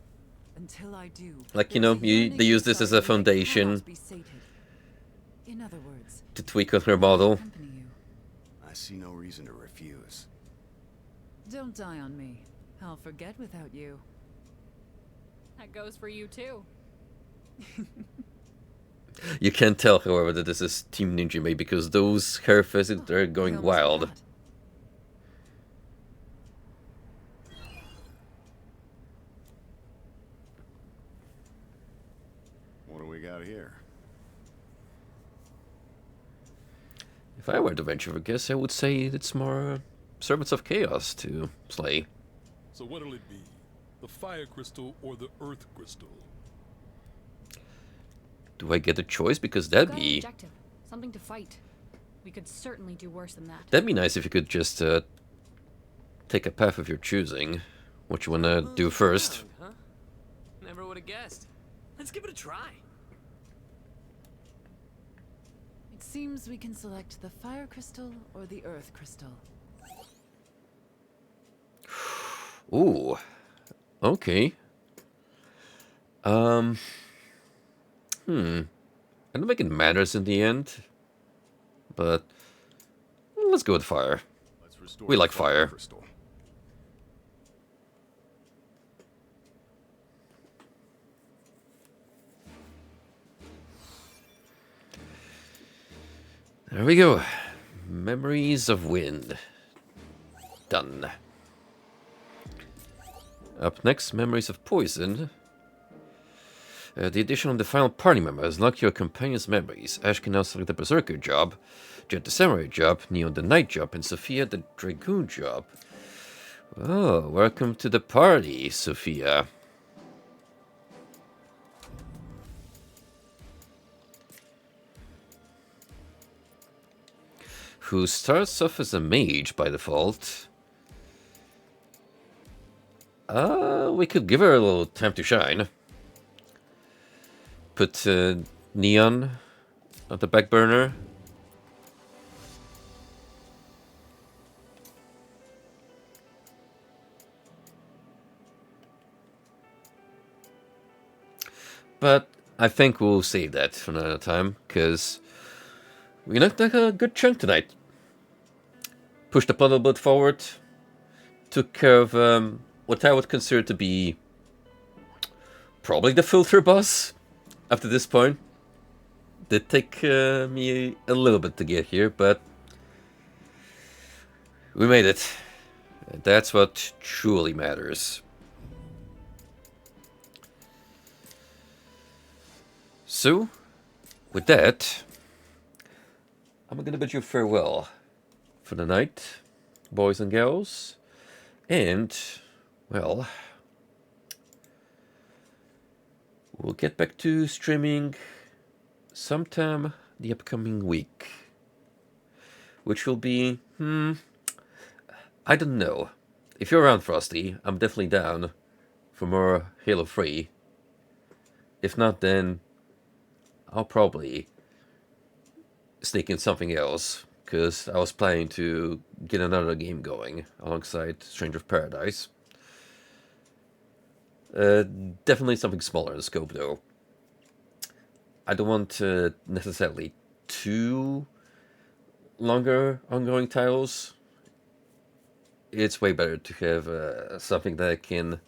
Until I do. Like, you know, they use this as a foundation In other words, to tweak on her model. I see no reason to refuse. don't die on me. I'll forget without you. That goes for you too. You can tell, however, that this is Team Ninja made because those hair physics are going wild. What do we got here? If I were to venture a guess, I would say it's more servants of chaos to slay. So what'll it be? The fire crystal or the earth crystal? Do I get a choice? Because We've that'd got an be objective, something to fight. We could certainly do worse than that. that'd be nice if you could just take a path of your choosing. What you wanna do first? Huh? Never would have guessed. Let's give it a try. It seems we can select the fire crystal or the earth crystal. Ooh. Okay. I don't think it matters in the end, but let's go with fire. Let's restore We the like fire. crystal. There we go. Memories of Wind. Done. Up next, Memories of Poison. The addition of the final party members unlock your companion's memories. Ash can now select the Berserker job, Jet the Samurai job, Neon the Knight job, and Sophia the Dragoon job. Oh, welcome to the party, Sophia. Who starts off as a mage by default. We could give her a little time to shine. Put Neon on the back burner. But I think we'll save that for another time, because we knocked like a good chunk tonight. Pushed up a little bit forward. Took care of what I would consider to be probably the filter boss up to this point. Did take me a little bit to get here, but we made it. And that's what truly matters. So, with that, I'm gonna bid you farewell for the night, boys and girls. And, well, we'll get back to streaming sometime the upcoming week. Which will be, I don't know. If you're around, Frosty, I'm definitely down for more Halo 3. If not, then I'll probably sneak in something else, because I was planning to get another game going alongside Stranger of Paradise. Definitely something smaller in scope, though. I don't want necessarily two longer ongoing titles. It's way better to have something that I can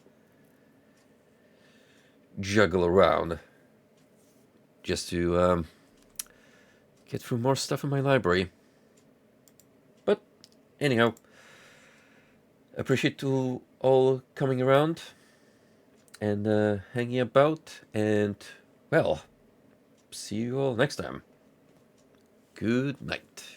juggle around just to get through more stuff in my library. But anyhow, appreciate you all coming around and hanging about, and well, see you all next time. Good night.